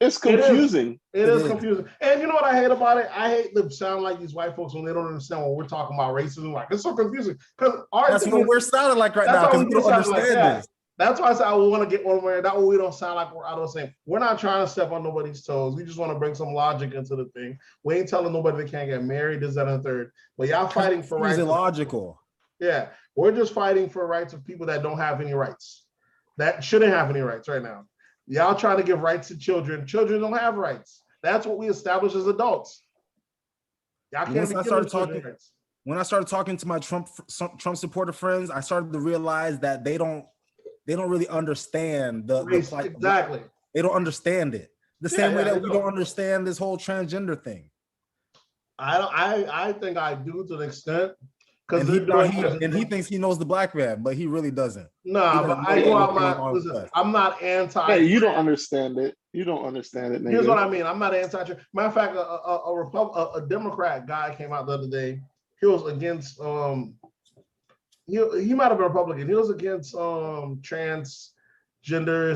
It's confusing. It is confusing. And you know what I hate about it? I hate them sound like these white folks when they don't understand when we're talking about racism. Like, it's so confusing. Because that's what we're sounding like right now. Because we don't understand this. That's why I said I want to get one where that way we don't sound like we're out of the same. We're not trying to step on nobody's toes. We just want to bring some logic into the thing. We ain't telling nobody they can't get married, this, that, and the third. But y'all fighting for rights. It's illogical. Yeah. We're just fighting for rights of people that don't have any rights. That shouldn't have any rights right now. Y'all trying to give rights to children. Children don't have rights. That's what we establish as adults. Y'all can't be giving children rights. When I started talking to my Trump supporter friends, I started to realize that they don't really understand the exactly. They don't understand it the same way that we don't understand this whole transgender thing. I think I do to an extent. And he thinks he knows the black man, but he really doesn't. Nah, but I go out listen, I'm not anti. Hey, you don't understand it. You don't understand it. Nigga. Here's what I mean. I'm not anti. Matter of fact, a Democrat guy came out the other day. He was against he might have been Republican. He was against transgenders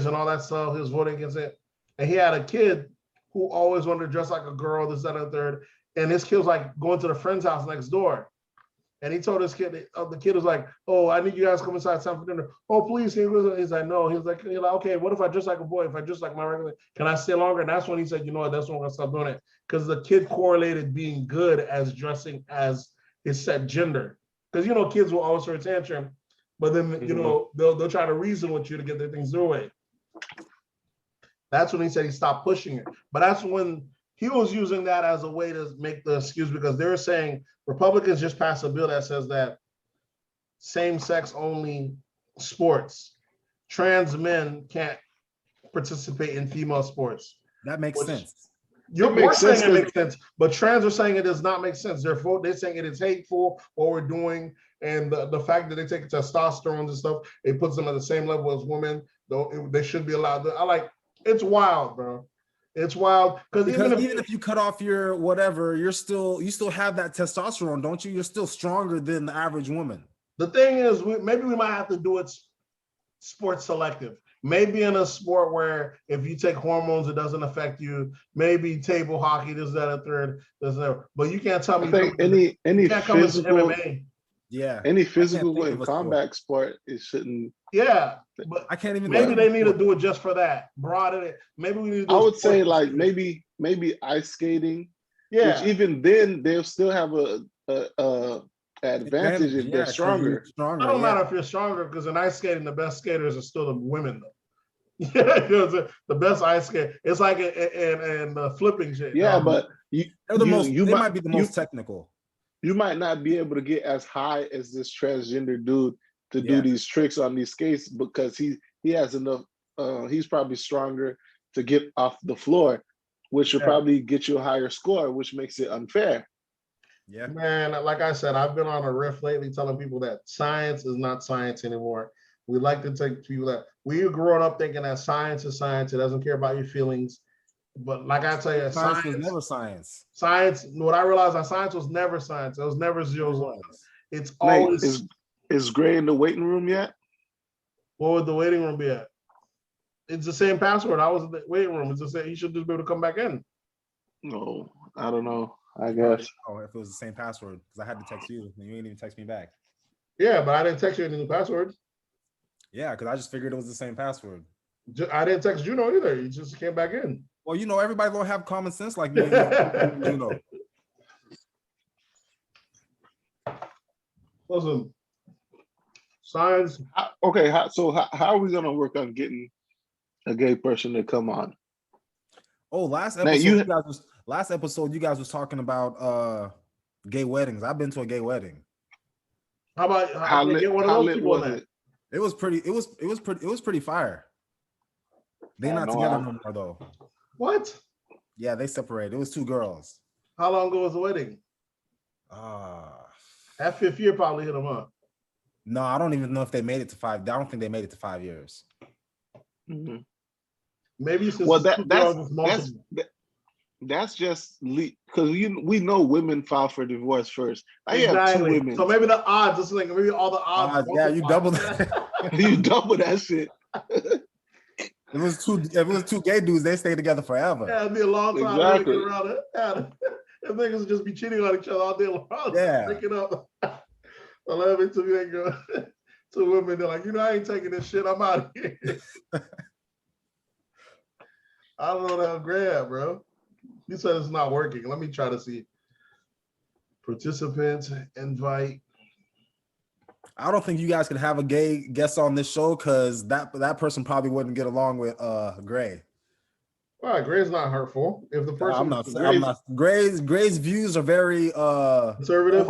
and all that stuff. He was voting against it. And he had a kid who always wanted to dress like a girl, this, that, and the third. And this kid was like going to the friend's house next door. And he told his kid, the kid was like, "Oh, I need you guys to come inside time for dinner." "Oh, please." He's like, "No." He's like, "Okay, what if I dress like a boy? If I dress like my regular, can I stay longer?" And that's when he said, "You know what? That's when I'm gonna stop doing it." Because the kid correlated being good as dressing as his set gender. Because kids will always throw a tantrum, but then they'll try to reason with you to get their things their way. That's when he said he stopped pushing it. But that's when he was using that as a way to make the excuse, because they were saying Republicans just passed a bill that says that same-sex only sports, trans men can't participate in female sports. That makes sense. You're saying it makes sense, but trans are saying it does not make sense. They're saying it is hateful what we're doing, and the fact that they take testosterone and stuff, it puts them at the same level as women. Though they should be allowed to. It's wild, bro. It's wild because even if you cut off your whatever, you still have that testosterone, don't you? You're still stronger than the average woman. The thing is, maybe we might have to do it sports selective. Maybe in a sport where if you take hormones, it doesn't affect you. Maybe table hockey, this, that, and third. But you can't tell me. I think any physical, yeah, any physical in combat sport, it shouldn't. Yeah, but I can't even. Maybe they need to do it just for that. Broaden it. Maybe we need to do I would say like maybe ice skating. Yeah. Which even then they'll still have a advantage if they're stronger. It don't matter if you're stronger because in ice skating, the best skaters are still the women though. Yeah, because the best ice skate. It's like in the flipping shit. Yeah, but they might be the most technical. You might not be able to get as high as this transgender dude to do these tricks on these skates because he has enough. He's probably stronger to get off the floor, which will probably get you a higher score, which makes it unfair. Yeah, man. Like I said, I've been on a riff lately, telling people that science is not science anymore. We like to take people that we grew up thinking that science is science. It doesn't care about your feelings. But like I tell you, science was never science. Science. What I realized, that science was never science. It was never zeros. It's always. Is Gray in the waiting room yet? What would the waiting room be at? It's the same password. I was in the waiting room. It's the same. He should just be able to come back in. No, I don't know. I guess. Oh, if it was the same password, because I had to text you, and you didn't even text me back. Yeah, but I didn't text you any new password. Yeah, because I just figured it was the same password. I didn't text Juno either. He just came back in. Well, everybody don't have common sense like me. Listen, science. Okay, so how are we gonna work on getting a gay person to come on? Oh, last episode, you guys was talking about gay weddings. I've been to a gay wedding. How about how lit was it? It was pretty fire. They're not together no more though. What? Yeah, they separated. It was 2 girls. How long ago was the wedding? That 5th year probably hit them up. No, I don't even know if they made it to 5. I don't think they made it to 5 years. Mm-hmm. Maybe since that's just because we know women file for divorce first. I have 2 women. So maybe the odds, it's like maybe all the odds. Yeah, you double that. You double that shit. If it was 2 gay dudes, they stay together forever. Yeah, it'd be a long time. Exactly. Around it. Yeah. Them niggas would just be cheating on each other all day long. Yeah. Breaking up. I love it to me. They go to women. They're like, I ain't taking this shit. I'm out of here. I don't know that grab, bro. You said it's not working. Let me try to see. Participants, invite. I don't think you guys can have a gay guest on this show because that person probably wouldn't get along with Gray. All right, Gray's not hurtful. If the person I'm not. Gray's views are very conservative.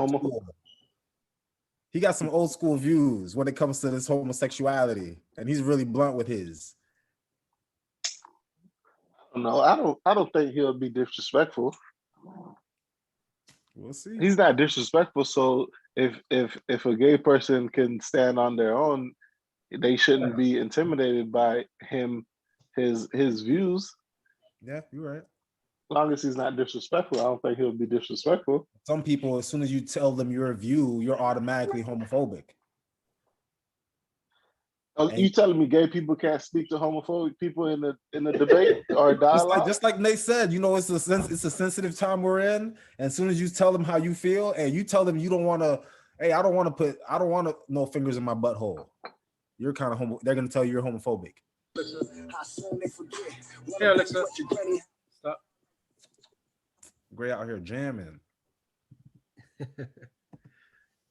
He got some old school views when it comes to this homosexuality, and he's really blunt with his. No, I don't think he'll be disrespectful. We'll see. He's not disrespectful, so if a gay person can stand on their own, they shouldn't be intimidated by his views. Yeah, you're right. As long as he's not disrespectful, I don't think he'll be disrespectful. Some people, as soon as you tell them your view, you're automatically homophobic. You telling me gay people can't speak to homophobic people in the debate or dialogue? Just like Nate said, it's a sensitive time we're in. And as soon as you tell them how you feel, and you tell them you don't want to, hey, I don't want to no fingers in my butthole. You're kind of homo. They're gonna tell you you're homophobic. Yeah, Alexa. Stop. Gray out here jamming.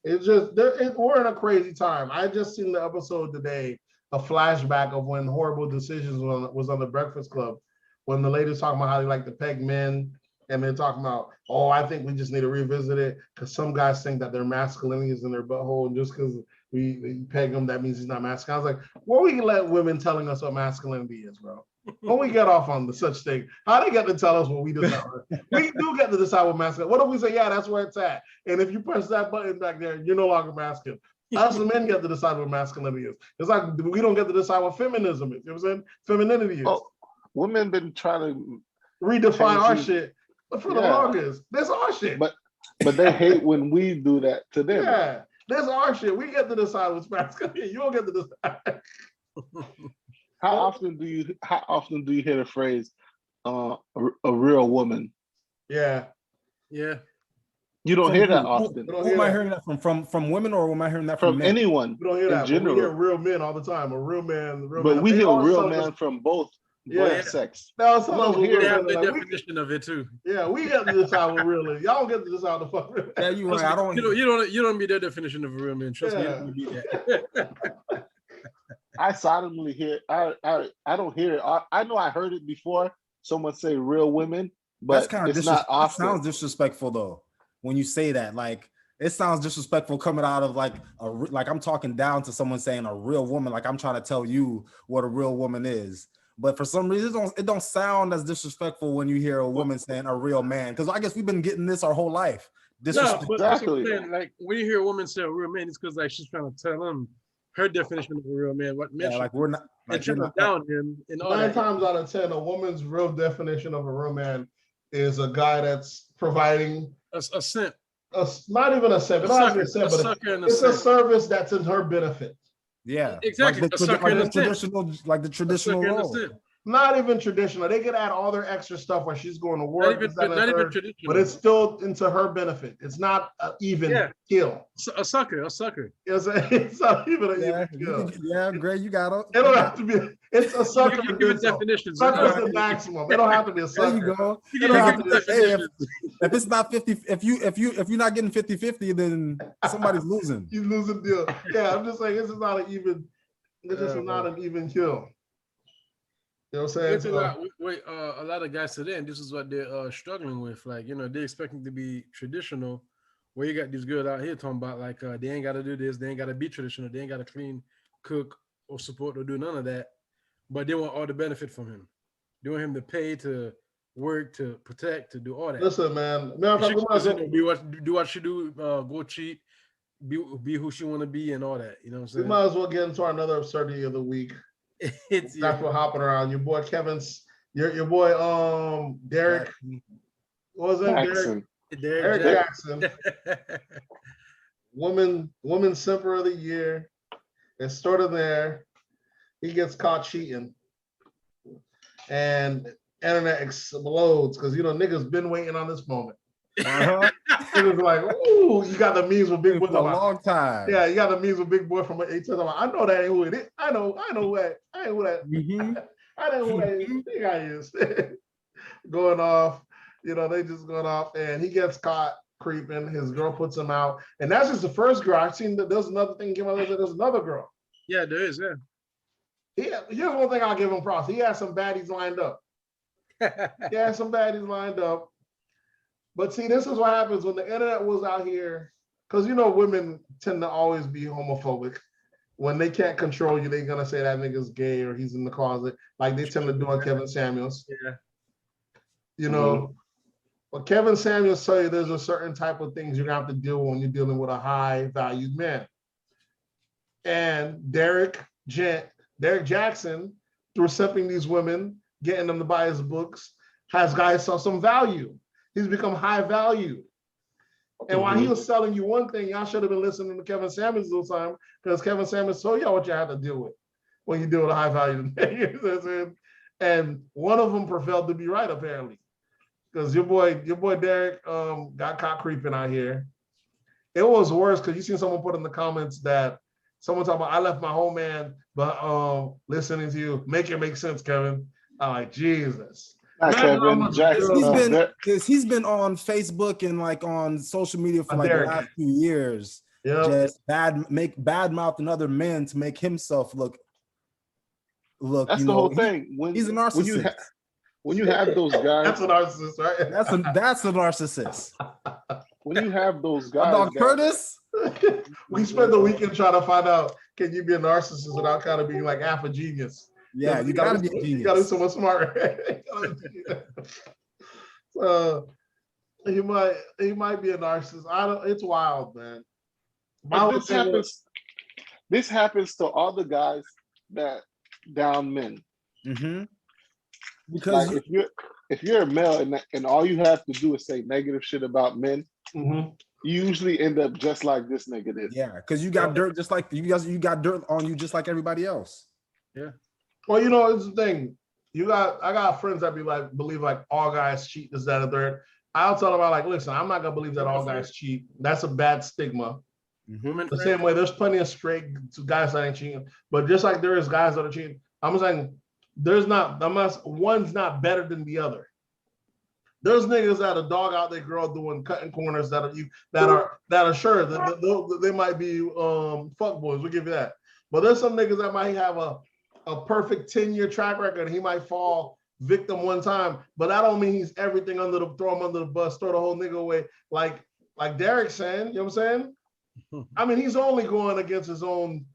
It's just we're in a crazy time. I just seen the episode today, a flashback of when Horrible Decisions was on the Breakfast Club, when the ladies talking about how they like to peg men, and they're talking about, I think we just need to revisit it because some guys think that their masculinity is in their butthole, and just because we peg him, that means he's not masculine. I was like, what we can let women telling us what masculinity is, bro? When we get off on the such thing, how they get to tell us what we decide? We do get to decide what masculine. What if we say, yeah, that's where it's at? And if you press that button back there, you're no longer masculine. Us the men get to decide what masculinity is. It's like we don't get to decide what feminism is. You know what I'm saying? Femininity is. Oh, women been trying to redefine our change- shit, but for the longest, that's our shit. But they hate when we do that to them. Yeah, that's our shit. We get to decide what's masculine. You don't get to decide. How often do you hear the phrase a real woman? Yeah. Yeah. You don't hear that often. Who am I hearing that from women, or am I hearing that From men? anyone We don't hear in that. general. We hear real men all the time. A real man. But we They hear always real tell man us- from both Yeah. sex. No, We don't hear They it. have the like, definition of it too. yeah, we get to decide what real is. Y'all don't get to decide the fuck real. Yeah, you're right. I don't. You don't be their definition of a real man. Trust me, you don't be that. I solemnly hear. I don't hear it. I know I heard it before. Someone say real women, That's but kind of it's not That often. sounds disrespectful though. When you say that, like it sounds disrespectful coming out of like I'm talking down to someone saying a real woman. Like I'm trying to tell you what a real woman is. But for some reason, it don't sound as disrespectful when you hear a woman saying a real man. Because I guess we've been getting this our whole life. No, Disrespect. but that's Exactly. what I'm saying. Like when you hear a woman say a real man, it's because like she's trying to tell him her definition of a real man. What men Yeah, like we're not. and Like you're trying to not. down him and all 9 that. times out of 10, a woman's real definition of a real man is a guy that's providing A simp. not even a simp. It don't have to be a simp, but sucker and a it's a simp. service that's in her benefit. Yeah, Exactly. Like A sucker and a simp. the traditional Sucker and a role. simp. Not even traditional. They can add all their extra stuff where she's going to work, Not even traditional. but it's still into her benefit. It's not an even kill. A sucker. It's not even an Yeah, even kill. yeah, Greg, you got it. It don't have to be. It's a sucker. You give it definitions. Sucker is the maximum. It don't have to be a There sucker. you go. You It don't have give to it be a Hey, definitions. if it's not 50, if you're not getting 50-50, then somebody's losing. You lose a deal. Yeah, I'm just saying this is not an even. This is not an even kill. You know what I'm saying? A lot of guys today, and this is what they're struggling with. Like, they're expecting to be traditional. Where you got these girls out here talking about like they ain't got to do this, they ain't got to be traditional, they ain't got to clean, cook, or support or do none of that. But they want all the benefit from him. They want him to pay, to work, to protect, to do all that. Listen, man. Matter of fact, we might as well- do what she do, go cheat, be who she want to be, and all that. You know what I'm we saying? might as well get into our another absurdity of the week. It's That's what hopping around. Your boy Kevin's, your boy Derrick. What was it? Jackson. Derrick Jackson. Woman simper of the year. It started there. He gets caught cheating. And internet explodes because niggas been waiting on this moment. It was like, ooh, you got the memes with Big Boy. For a long time. Yeah, you got the memes with Big Boy from 8 I know that ain't who it is. I know who that. I ain't who that. I know who that guy is. Going off. They just going off, and he gets caught creeping. His girl puts him out, and that's just the first girl. I've seen that there's another thing came out. There's another girl. Yeah, there is. Yeah. Here's one thing I'll give him props. He has some baddies lined up. But see, this is what happens when the internet was out here, because women tend to always be homophobic. When they can't control you, they're gonna say that nigga's gay or he's in the closet, like they tend to do on Kevin Samuels. Yeah. But Kevin Samuels tell you there's a certain type of things you're gonna have to deal with when you're dealing with a high valued man. And Derrick Jackson, through simping these women, getting them to buy his books, has guys some value. He's become high value. And while he was selling you one thing, y'all should have been listening to Kevin Samuels all the time, because Kevin Samuels told y'all what you have to deal with when you deal with a high value man. And one of them prevailed to be right, apparently. Because your boy Derrick got caught creeping out here. It was worse because you seen someone put in the comments that someone talking about, I left my whole man, but listening to you, make it make sense, Kevin. I'm like, Jesus. Kevin Jackson. He's been on Facebook and like on social media for like the last few years. Yep. Just bad mouthing other men to make himself look. That's the whole thing. He's a narcissist. When you have those guys, that's a narcissist, right? That's a narcissist. When you have those guys, Dog Curtis. We spent the weekend trying to find out, can you be a narcissist without kind of being like half a genius? Yeah, you gotta be a You gotta be genius. someone smarter. So he might be a narcissist. I don't. It's wild, man. But this happens to all the guys that down men. Mm-hmm. Like Because if you're a male and all you have to do is say negative shit about men, Mm-hmm. you usually end up just like this nigga did. yeah, because you got dirt just like you guys. You got dirt on you just like everybody else. Yeah. Well, it's the thing. I got friends that believe like all guys cheat, this, that, and third. I'll tell them like, listen, I'm not gonna believe that all guys cheat. That's a bad stigma. Women The same way, there's plenty of straight guys that ain't cheating, but just like there is guys that are cheating, I'm saying one's not better than the other. There's niggas that are dog out their girl doing cutting corners that are sure that they might be fuck boys. We'll give you that. But there's some niggas that might have a perfect 10-year track record. He might fall victim one time, but that don't mean he's everything throw him under the bus, throw the whole nigga away. Like Derrick saying, you know what I'm saying? I mean, he's only going against his own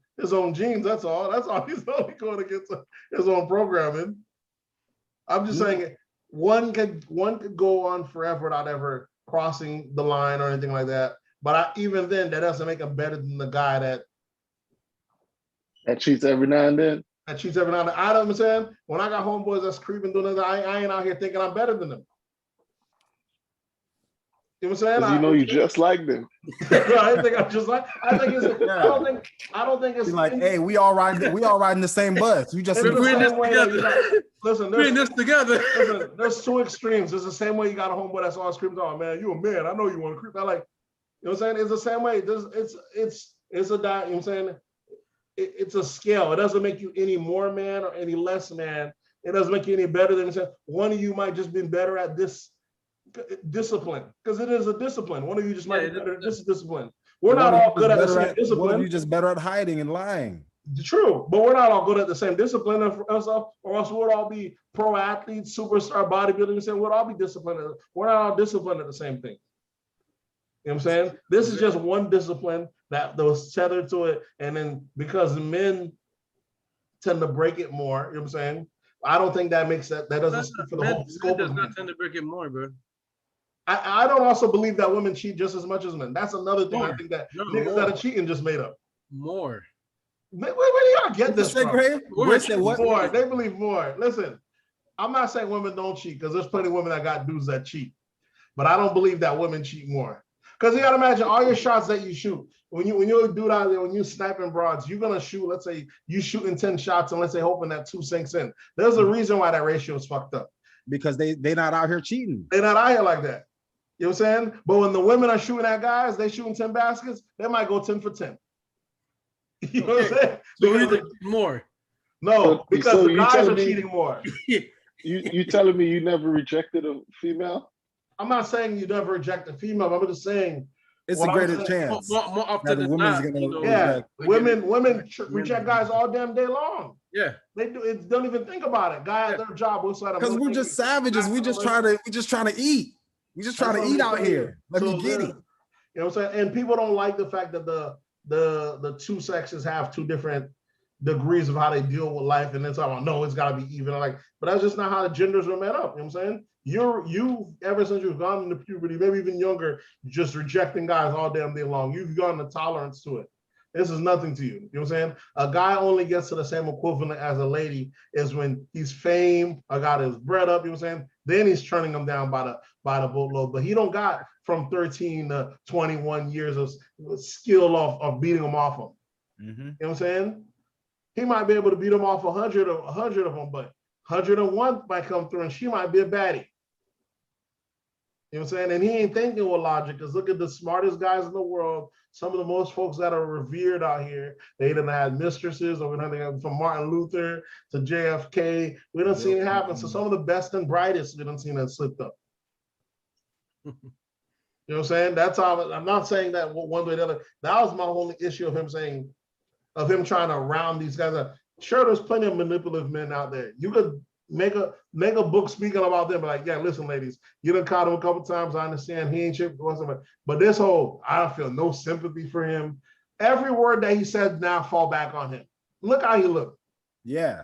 genes. That's all. He's only going against his own programming. I'm just saying one could go on forever without ever crossing the line or anything like that. But even then, that doesn't make him better than the guy that cheats every now and then. I know what I'm saying? When I got homeboys that's creeping doing this, I ain't out here thinking I'm better than them. You know what I'm saying? You know you just like them. I think I'm just like. I think it's. I don't think it's like, hey, we all riding the same bus. You just we're in this together. Listen, we're in this together. Listen, there's two extremes. It's the same way you got a homeboy that's all screaming, "Oh man, you a man. I know you want to creep." I like, you know what I'm saying? It's the same way. It's a diet. You know what I'm saying? It's a scale. It doesn't make you any more man or any less man. It doesn't make you any better than one of you might just be better at this discipline, because it is a discipline. One of you just might be better at this discipline. We're not all good at the same discipline. One of you just better at hiding and lying. True, but we're not all good at the same discipline, or else we'd all be pro athletes, superstar bodybuilding. And we'd all be disciplined. We're not all disciplined at the same thing. You know what I'm saying? This is just one discipline that was tethered to it, and then because men tend to break it more, you know what I'm saying? I don't think that makes that doesn't speak for the whole scope. Does not tend to break it more, bro. I don't also believe that women cheat just as much as men. That's another thing I think that niggas that are cheating just made up. More. Where do y'all get this from? More. They believe more. Listen, I'm not saying women don't cheat, because there's plenty of women that got dudes that cheat. But I don't believe that women cheat more. Because you got to imagine all your shots that you shoot. When you're a dude out there, when you sniping broads, you're going to shoot, let's say you shooting 10 shots and let's say hoping that 2 sinks in. There's a reason why that ratio is fucked up. Because they're not out here cheating. They're not out here like that. You know what I'm saying? But when the women are shooting at guys, they shooting 10 baskets, they might go 10 for 10. You know what I'm saying? So we think more. No, because the guys are cheating more. You telling me you never rejected a female? I'm not saying you never reject a female. I'm just saying it's a greater chance. More often than not. Women reject guys all damn day long. Yeah, they do. Don't even think about it. Guys, their job was because we're just savages. We just trying to eat. We just trying to eat out here. Let me get it. You know what I'm saying? And people don't like the fact that the two sexes have two different degrees of how they deal with life, and then talking about no, it's got to be even. But that's just not how the genders were met up. You know what I'm saying? You ever since you've gone into puberty, maybe even younger, just rejecting guys all damn day long. You've gotten a tolerance to it. This is nothing to you. You know what I'm saying? A guy only gets to the same equivalent as a lady is when he's fame, or got his bread up, you know what I'm saying? Then he's turning them down by the boatload. But he don't got from 13 to 21 years of skill of beating them off him. Mm-hmm. You know what I'm saying? He might be able to beat them off 100 of them, but 101 might come through and she might be a baddie. You know what I'm saying? And he ain't thinking with logic, because look at the smartest guys in the world. Some of the most folks that are revered out here, they done had mistresses, or from Martin Luther to JFK. We don't see it happen. So some of the best and brightest, we don't see that slipped up. You know what I'm saying? That's how. I'm not saying that one way or the other. That was my only issue of him trying to round these guys up. Sure, there's plenty of manipulative men out there. You could make a book speaking about them, like, yeah, listen, ladies, you done caught him a couple times. I understand he ain't shit, but this whole, I don't feel no sympathy for him. Every word that he said now fall back on him. Look how he look. Yeah.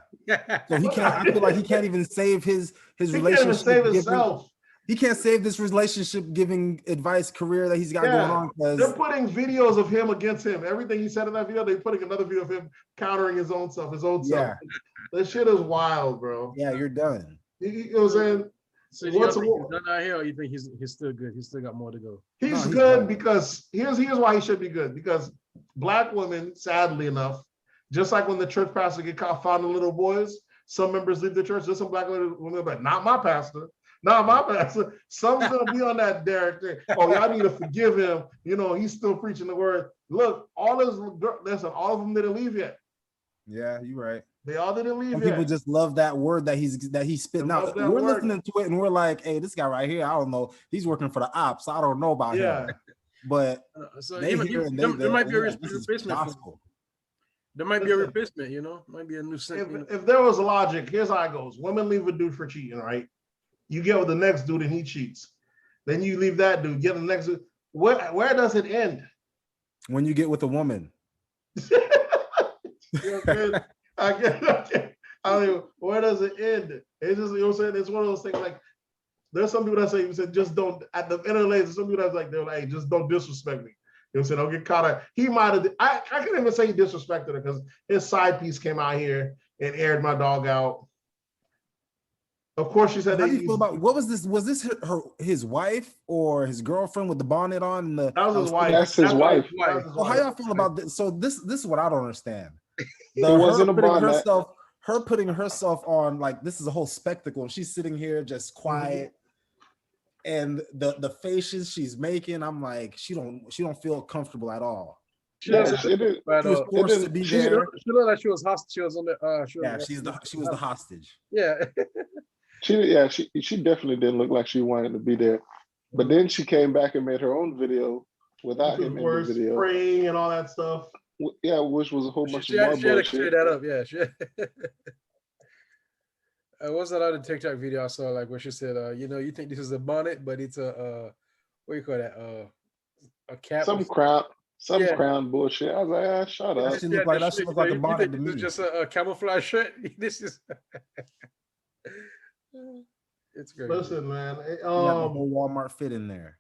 So he can't. I feel like he can't even save his He can't relationship. even save giving- himself. He can't save this relationship giving advice career that he's got going on. They're Because putting videos of him against him. Everything he said in that video, they're putting another video of him countering his own self. That shit is wild, bro. yeah, you're done. You know what I'm saying? So do you think he's done out here, or you think he's still good? He's still got more to go. He's he's good done. because here's why he should be good. Because black women, sadly enough, just like when the church pastor get caught fondling little boys, some members leave the church. There's some black women like, not my pastor. Not my pastor. Some's gonna be on that Derrick J. Oh, y'all need to forgive him. You know, he's still preaching the word. Look, all of them didn't leave yet. Yeah, you're right. They all didn't leave And yet. people just love that word that he's spitting out. that We're word. listening to it and we're like, hey, this guy right here, I don't know. He's working for the ops. I don't know about him. But So they there hear and there might be a this is replacement. gospel. There might be a replacement, you know, might be a new thing. If there was logic, here's how it goes. Women leave a dude for cheating, right? You get with the next dude and he cheats. Then you leave that dude, get the next dude. Where does it end? When you get with a woman. You know what I'm saying? I mean, where does it end? It's just, you know what I'm saying? It's one of those things like, there's some people that say, just don't, at the end of the day, there's some people that's like, they're like, hey, just don't disrespect me. You know what I'm saying? Don't get caught up. He might have, I can't even say he disrespected her because his side piece came out here and aired my dog out. Of course, she said How do you feel about what was this? Was this his wife or his girlfriend with the bonnet on? That was his wife. That's his wife. Well, how y'all feel about this? So this is what I don't understand. It wasn't a bonnet. Her putting herself on like this is a whole spectacle. She's sitting here just quiet, and the faces she's making, I'm like, she don't feel comfortable at all. She was forced to be there. She looked like she was hostage. She was on the. She was the hostage. Yeah. She definitely didn't look like she wanted to be there. But then she came back and made her own video without him in the video. Praying and all that stuff. Yeah, which was a whole bunch She of had to clear that up. Yeah. What's that other TikTok video I saw? Like where she said, you know, you think this is a bonnet, but it's a what do you call that? A cap. Some crown bullshit. I was like, shut up. That shit look like a bonnet to me. It's just a camouflage shirt. This is. It's great. Listen, man. The whole Walmart fit in there.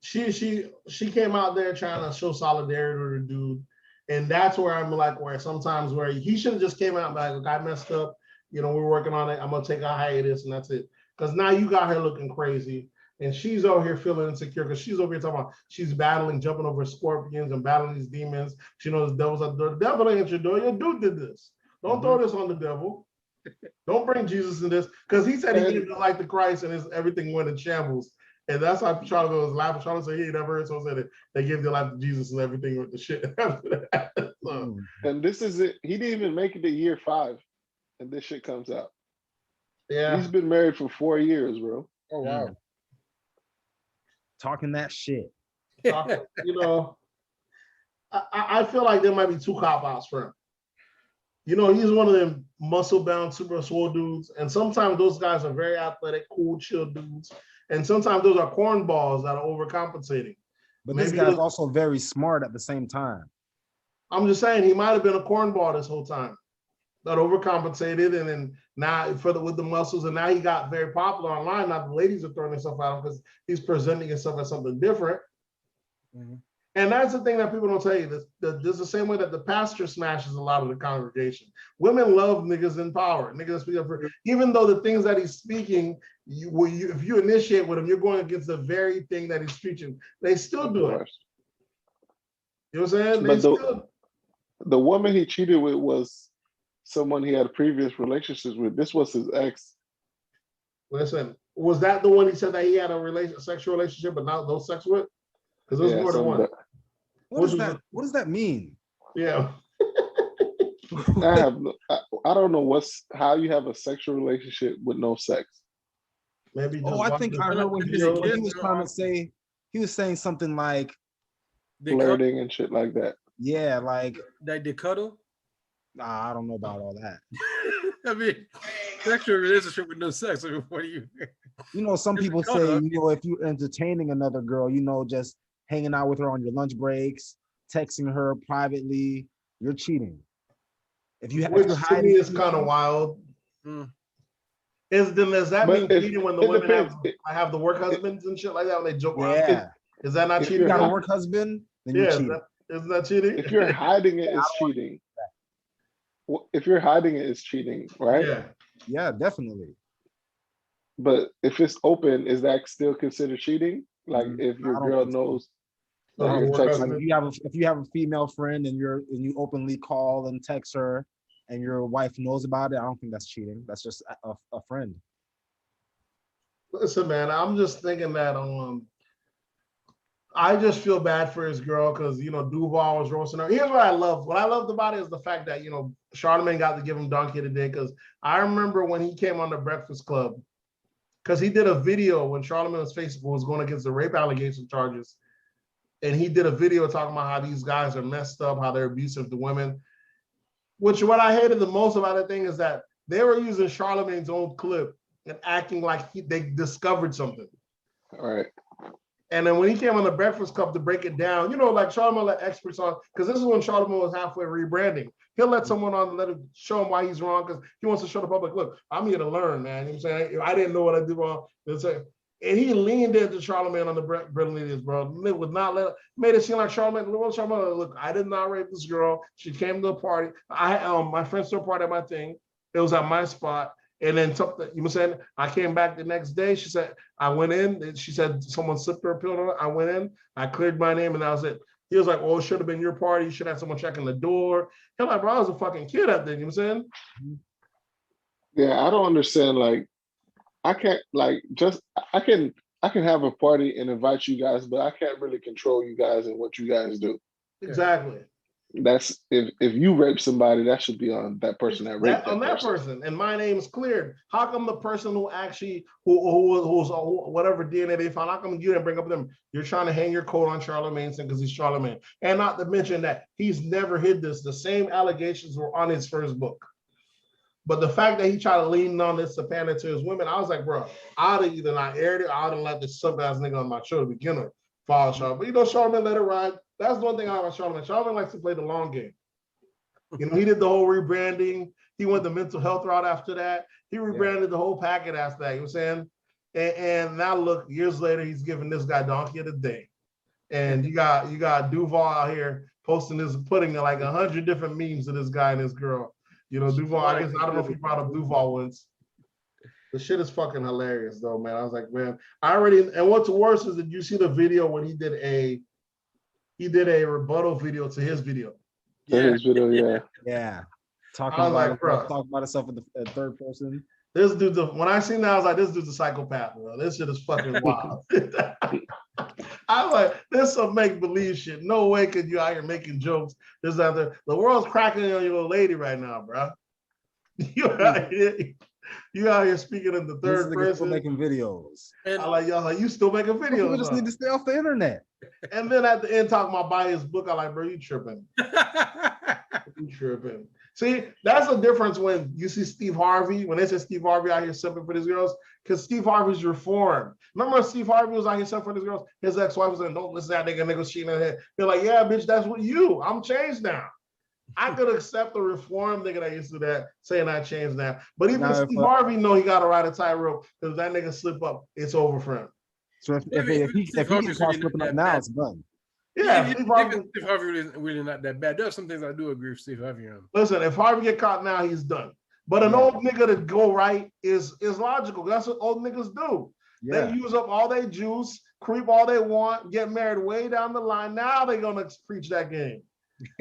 She came out there trying to show solidarity with the dude, and that's where I'm like, where sometimes where he should have just came out and like, look, I messed up. You know, we're working on it. I'm gonna take a hiatus, and that's it. Because now you got her looking crazy, and she's over here feeling insecure because she's over here talking about she's battling, jumping over scorpions and battling these demons. She knows the devil's at the door. The devil ain't at your door. Your dude did this. Don't throw this on the devil. Don't bring Jesus in this, because he said he gave the life to Christ and everything went in shambles. And that's how Charlie was laughing. Charlie said he never heard someone say that they gave their life to Jesus and everything went to shit. So. And this is it. He didn't even make it to year 5, and this shit comes out. Yeah, he's been married for 4 years, bro. Oh wow, talking that shit. You know, I feel like there might be 2 cop-outs for him. You know, he's one of them muscle-bound, super swole dudes. And sometimes those guys are very athletic, cool, chill dudes. And sometimes those are cornballs that are overcompensating. But this guy's also very smart at the same time. I'm just saying, he might have been a cornball this whole time. That overcompensated, and then now with the muscles, and now he got very popular online. Now the ladies are throwing themselves at him because he's presenting himself as something different. Mm-hmm. And that's the thing that people don't tell you. This the same way that the pastor smashes a lot of the congregation. Women love niggas in power. Niggas speak up for, even though the things that he's speaking, if you initiate with him, you're going against the very thing that he's preaching. They still do it. You know what I'm saying? The woman he cheated with was someone he had previous relationships with. This was his ex. Listen, was that the one he said that he had a sexual relationship but not no sex with? Because there's more than one. What does that mean? Yeah. I don't know how you have a sexual relationship with no sex. Maybe. I think I heard what he was trying to say. He was saying something like flirting and shit like that. Yeah, like they cuddle. Nah, I don't know about all that. I mean, sexual relationship with no sex. What do you? You know, some people say, you know, if you're entertaining another girl, you know, just hanging out with her on your lunch breaks, texting her privately, you're cheating. Which to me is kind of wild. Does that mean cheating when the women have the work husbands and shit like that when they joke around? Yeah. Is that not cheating? If you got a work husband, then you cheat. Isn't that cheating? If you're hiding it, it's cheating. If you're hiding it, it's cheating, right? Yeah, definitely. But if it's open, is that still considered cheating? Like if your girl knows. Like if you have a female friend and you openly call and text her and your wife knows about it, I don't think that's cheating. That's just a friend. Listen, man, I'm just thinking that I just feel bad for his girl because Duval was roasting her. Here's what I love. What I loved about it is the fact that Charlamagne got to give him donkey today, because I remember when he came on the Breakfast Club, because he did a video when Charlamagne's Facebook was going against the rape allegation charges. And he did a video talking about how these guys are messed up, how they're abusive to women. Which what I hated the most about the thing is that they were using Charlamagne's own clip and acting like they discovered something. All right. And then when he came on the Breakfast Club to break it down, like Charlamagne let experts on, because this is when Charlamagne was halfway rebranding. He'll let someone on and let him show him why he's wrong, because he wants to show the public, look, I'm here to learn, man. You know what I'm saying? I didn't know what I did wrong. And he leaned into Charlamagne on the brilliance, bro. It would not made it seem like Charlamagne, look, I did not rape this girl. She came to a party. My friends threw a party at my thing. It was at my spot. And then something, you know what I'm saying? I came back the next day. She said, I went in. And she said, someone slipped her a pill on her. I went in. I cleared my name, and that was it. He was like, well, it should have been your party. You should have someone checking the door. He's like, bro, I was a fucking kid at then. You know what I'm saying? Yeah, I don't understand. Like, I can't, I can have a party and invite you guys, but I can't really control you guys and what you guys do. Exactly. That's if you rape somebody, that should be on that person that raped that person. And my name is cleared. How come the person who actually who's whatever DNA they found, how come you didn't bring up them? You're trying to hang your coat on Charlamagne because he's Charlamagne, and not to mention that he's never hid this. The same allegations were on his first book. But the fact that he tried to lean on this to pander to his women, I was like, bro, I'd have either not aired it, I'd have let this sub-ass nigga on my show to begin with follow Charlamagne. But Charlamagne let it ride. That's one thing I like about Charlamagne. Charlamagne likes to play the long game. He did the whole rebranding. He went the mental health route after that. He rebranded the whole packet after that. You know what I'm saying? And now look, years later, he's giving this guy donkey of the day. And you got Duval out here putting like 100 different memes of this guy and this girl. Duval, I don't know if he brought up Duval once. The shit is fucking hilarious though, man. I was like, man, and what's worse is that you see the video when he did a rebuttal video to his video. His video, yeah. Yeah. Talking about himself in the third person. This dude, when I seen that, I was like, this dude's a psychopath, bro. This shit is fucking wild. I was like, this is some make-believe shit. No way could you out here making jokes. This other, the world's cracking on your little lady right now, bro. You out here speaking in the third person. Still making videos. And I like, y'all like, you still making videos. People just need to stay off the internet. And then at the end, talking about buying his book, I like, bro, you tripping. You tripping. See, that's the difference when you see Steve Harvey, when they say Steve Harvey out here simping for these girls, because Steve Harvey's reformed. Remember when Steve Harvey was out here simping for these girls? His ex-wife was like, don't listen to that nigga cheating on her. They're like, yeah, bitch, that's what I'm changed now. I could accept the reform nigga that used to do that, saying I changed now. But even Steve Harvey know he got to ride a tightrope, because that nigga slip up, it's over for him. So if he can start slipping up now, it's done. Yeah, Steve Harvey is really not that bad. There are some things I do agree with Steve Harvey on. Listen, if Harvey get caught now, he's done. But an old nigga to go right is logical. That's what old niggas do. Yeah. They use up all their juice, creep all they want, get married way down the line. Now they're gonna preach that game.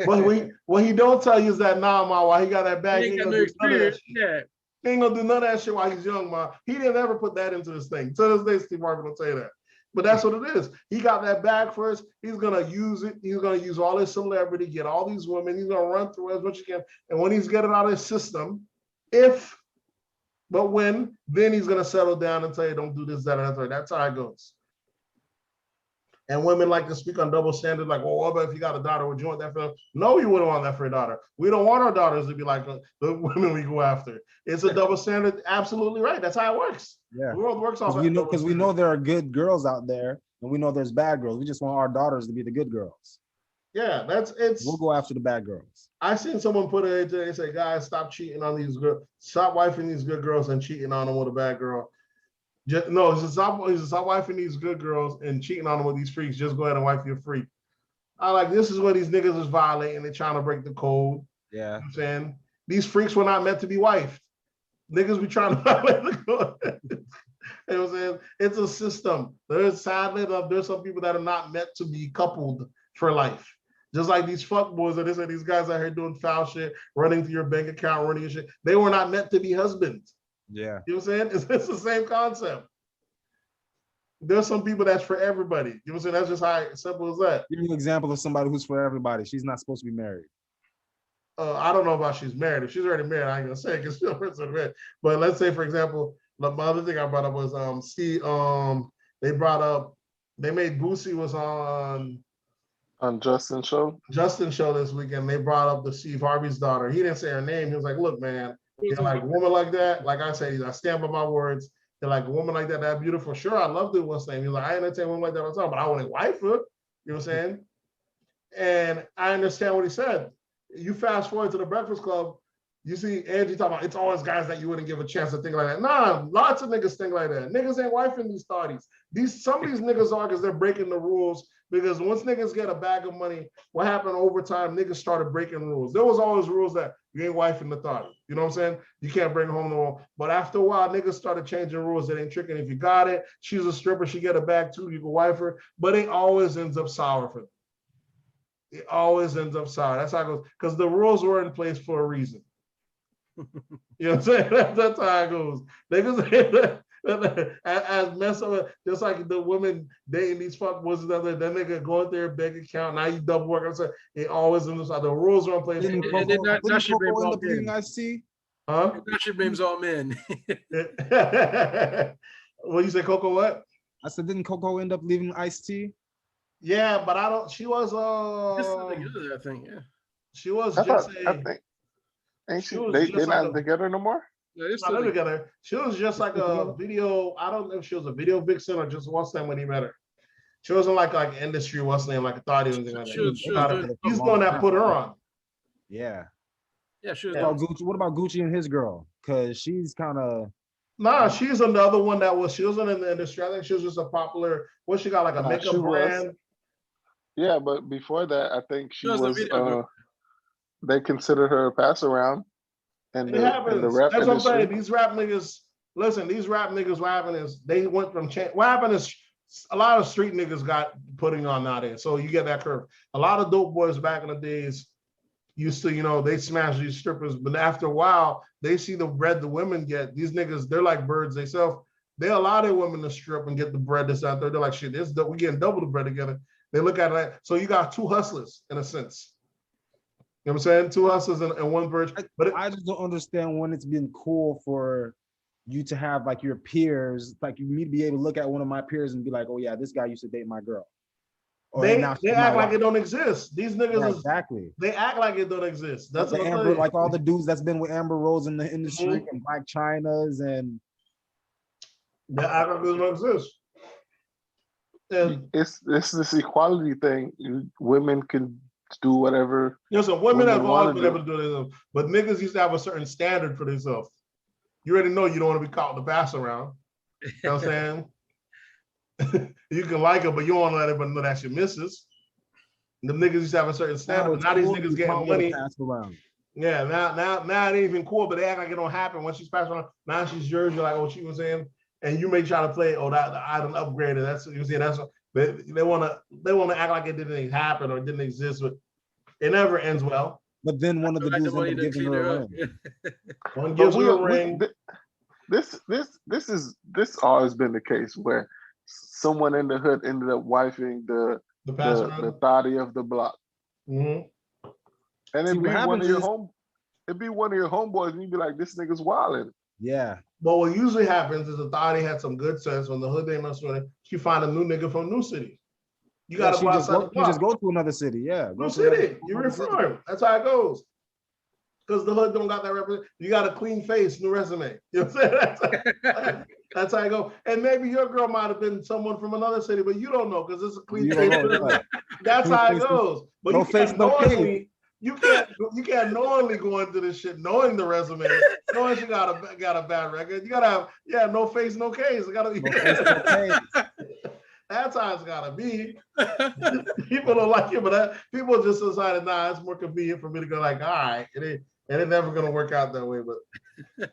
But what he don't tell you is that while he got that bag, he ain't gonna do none of that shit. He ain't gonna do none of that shit while he's young, ma. He didn't ever put that into this thing. To this day, Steve Harvey don't say that. But that's what it is. He got that bag first. He's gonna use it. He's gonna use all his celebrity, get all these women. He's gonna run through as much as he can. And when he's getting out of his system, then he's gonna settle down and tell you, don't do this, that, and that. That's how it goes. And women like to speak on double standards, like, well, what about if you got a daughter? Would you want that for them? No, you wouldn't want that for a daughter. We don't want our daughters to be like the women we go after. It's a double standard. Absolutely right. That's how it works. Yeah. The world works off because we know there are good girls out there, and we know there's bad girls. We just want our daughters to be the good girls. Yeah, We'll go after the bad girls. I seen someone put it today. They say, guys, stop cheating on these girls, stop wifing these good girls and cheating on them with a bad girl. Stop wifing these good girls and cheating on them with these freaks. Just go ahead and wife your freak. I like this is what these niggas is violating. They're trying to break the code. Yeah. You know what I'm saying? These freaks were not meant to be wifed. Niggas be trying to violate the code. You know what I'm saying? It's a system. Sadly enough, there's some people that are not meant to be coupled for life. Just like these fuckboys that they say these guys out here doing foul shit, running through your bank account, running your shit. They were not meant to be husbands. Yeah. You know what I'm saying? It's the same concept. There's some people that's for everybody. You know what I'm saying? That's just how simple as that. Give me an example of somebody who's for everybody. She's not supposed to be married. I don't know about she's married. If she's already married, I ain't gonna say because she's a person married. But let's say, for example, my other thing I brought up was they made Boosie was on Justin's show this weekend. They brought up the Steve Harvey's daughter. He didn't say her name. He was like, look, man, they're like a woman like that. Like I said, I stand by my words. They're like a woman like that beautiful. Sure, I love the what's name. He's like, I entertain women like that all the time, but I wouldn't wife her. You know what I'm saying? And I understand what he said. You fast forward to the Breakfast Club, you see Angie talking about it's always guys that you wouldn't give a chance to think like that. Nah, lots of niggas think like that. Niggas ain't wifing these thotties. Some of these niggas are because they're breaking the rules. Because once niggas get a bag of money, what happened over time, niggas started breaking rules. There was always rules that you ain't wifing the thotty. You know what I'm saying? You can't bring home the wall. But after a while, niggas started changing rules. That ain't tricking. If you got it, she's a stripper, she get a bag too, you can wife her. But it always ends up sour for them. It always ends up sour. That's how it goes. Because the rules were in place for a reason. You know what I'm saying? That's how it goes. Niggas as mess up, just like the women dating these fuckboys and other, that nigga go out there bank account. Now you double work. I'm saying it always ends up. The rules are in place. Didn't Coco end up leaving Ice-T? Huh? That shit blames all men. What you say, Coco? What? I said, didn't Coco end up leaving Ice-T? Yeah, but I don't. She was I think. Yeah. She was I just. think. Ain't she? They're not together no more. Yeah, they're Not still together. She was just like a video. I don't know if she was a video vixen or just what's name when he met her. She wasn't like industry what's name like a thotty or anything like that. He's the one that put her on. Yeah. Yeah, she was. What about Gucci and his girl? Because she's kind of. Nah, she's another one that was. She wasn't in the industry. I think she was just a popular. What she got like a makeup brand. Yeah, but before that, I think she was. They considered her a pass around. And the rap That's industry. what I'm saying. These rap niggas, listen, these rap niggas, what happened is they went from, what happened is a lot of street niggas got putting on nowadays. So you get that curve. A lot of dope boys back in the days used to, they smash these strippers, but after a while, they see the bread the women get. These niggas, they're like birds themselves. They allow their women to strip and get the bread that's out there. They're like, shit, we getting double the bread together. They look at it like, so you got two hustlers in a sense. You know what I'm saying? Two hustlers and one bird. But I just don't understand when it's been cool for you to have like your peers, like you need to be able to look at one of my peers and be like, oh yeah, this guy used to date my girl. They act like it don't exist. These niggas exactly. They act like it don't exist. That's what Amber, like all the dudes that's been with Amber Rose in the industry and Black Chynas and they act like it don't exist. And it's this equality thing. Women can do whatever. So women have always been able to do this, but niggas used to have a certain standard for themselves. You already know you don't want to be caught with the pass around. You know what I'm saying? You can like her, but you don't want to let everybody know that's your missus. The niggas used to have a certain standard. Now these niggas getting money. Yeah, now it ain't even cool, but they act like it don't happen when she's passed around. Now she's yours. You're like, oh, she was in, and you may try to play. Oh, that I done upgraded. That's you see. That's they want to act like it didn't happen or it didn't exist, but it never ends well. But then one of the dudes ended up giving her a ring. One gives her a ring. This always been the case where someone in the hood ended up wifing the thotty of the block. Mm-hmm. And it'd be one of your homeboys, and you'd be like, this nigga's wilding. Yeah. But what usually happens is the thotty had some good sense when the hood ain't messing with it. She find a new nigga from new city. You gotta go outside the block. You just go to another city, yeah. New city. You reform. That's how it goes. Because the hood don't got that represent. You got a clean face, new resume. You know what I'm saying? That's how I go. And maybe your girl might have been someone from another city, but you don't know because it's a clean You face. don't know, right. That's Clean how it face, goes. But no you face, can't no case. knowingly, you can't knowingly go into this shit knowing the resume, knowing she got a bad record. You gotta have no face, no case. It gotta be No face, no case. That's how it's gotta be. People don't like it, but people just decided, nah, it's more convenient for me to go like, all right, it ain't never gonna work out that way. But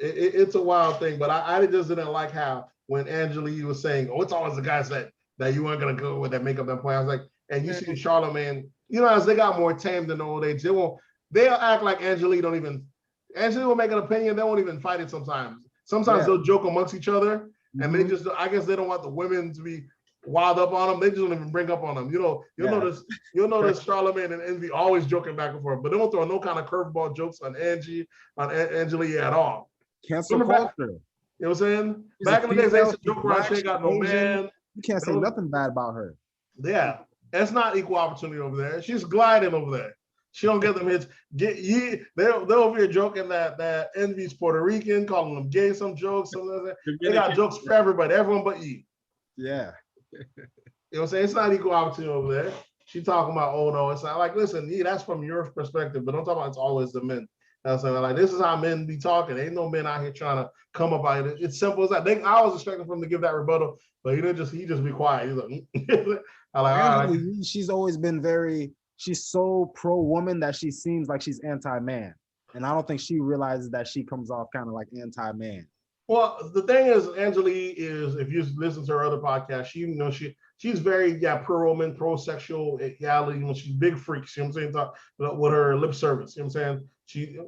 it's a wild thing. But I just didn't like how when Angela was saying, oh, it's always the guys that you weren't gonna go with that make up that point. I was like, and you see Charlemagne, as they got more tame than the old age, they'll act like Angela will make an opinion, they won't even fight it sometimes. Sometimes they'll joke amongst each other, and they just, I guess they don't want the women to be wild up on them. They just don't even bring up on them. You'll notice Charlemagne and Envy always joking back and forth, but they won't throw no kind of curveball jokes on Angela at all. Cancel culture. You know what I'm saying? Back in the days, they used to joke around, she ain't got no man. You can't say nothing bad about her. Yeah, that's not equal opportunity over there. She's gliding over there. She don't get them hits. They're over here joking that Envy's Puerto Rican, calling them gay, some jokes. They got jokes for everybody, everyone but you. Yeah. You know what I'm saying? It's not equal opportunity over there. She talking about, oh no, it's not like, listen, that's from your perspective, but don't talk about it's always the men. That's like, this is how men be talking. Ain't no men out here trying to come up out it. It's simple as that. I was expecting for him to give that rebuttal, but he just be quiet. He's like, she's always been she's so pro-woman that she seems like she's anti-man. And I don't think she realizes that she comes off kind of like anti-man. Well, the thing is, Angela is, if you listen to her other podcast, she's very pro-woman, pro-sexuality. She's big freaks. You know what I'm saying? With her lip service. You know what I'm saying?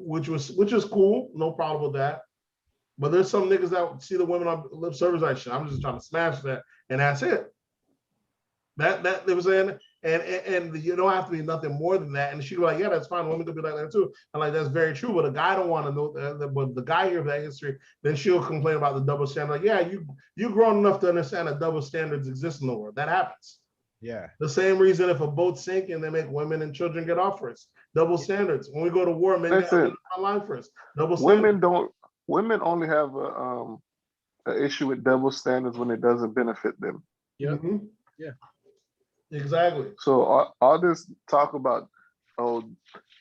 Which is cool, no problem with that. But there's some niggas that see the women on lip service like shit. I'm just trying to smash that, and that's it. That they were saying, and you don't have to be nothing more than that. And she was like, yeah, that's fine. Women could be like that too. I'm like, that's very true. But the guy don't want to know that. But the guy here of that history, then she'll complain about the double standard. Like, yeah, you grown enough to understand that double standards exist in the world. That happens. Yeah. The same reason if a boat sinks and they make women and children get off first. Double standards. When we go to war, men get online first. Double standards. Women only have an issue with double standards when it doesn't benefit them. Yeah. Mm-hmm. Yeah. Exactly. So all this talk about,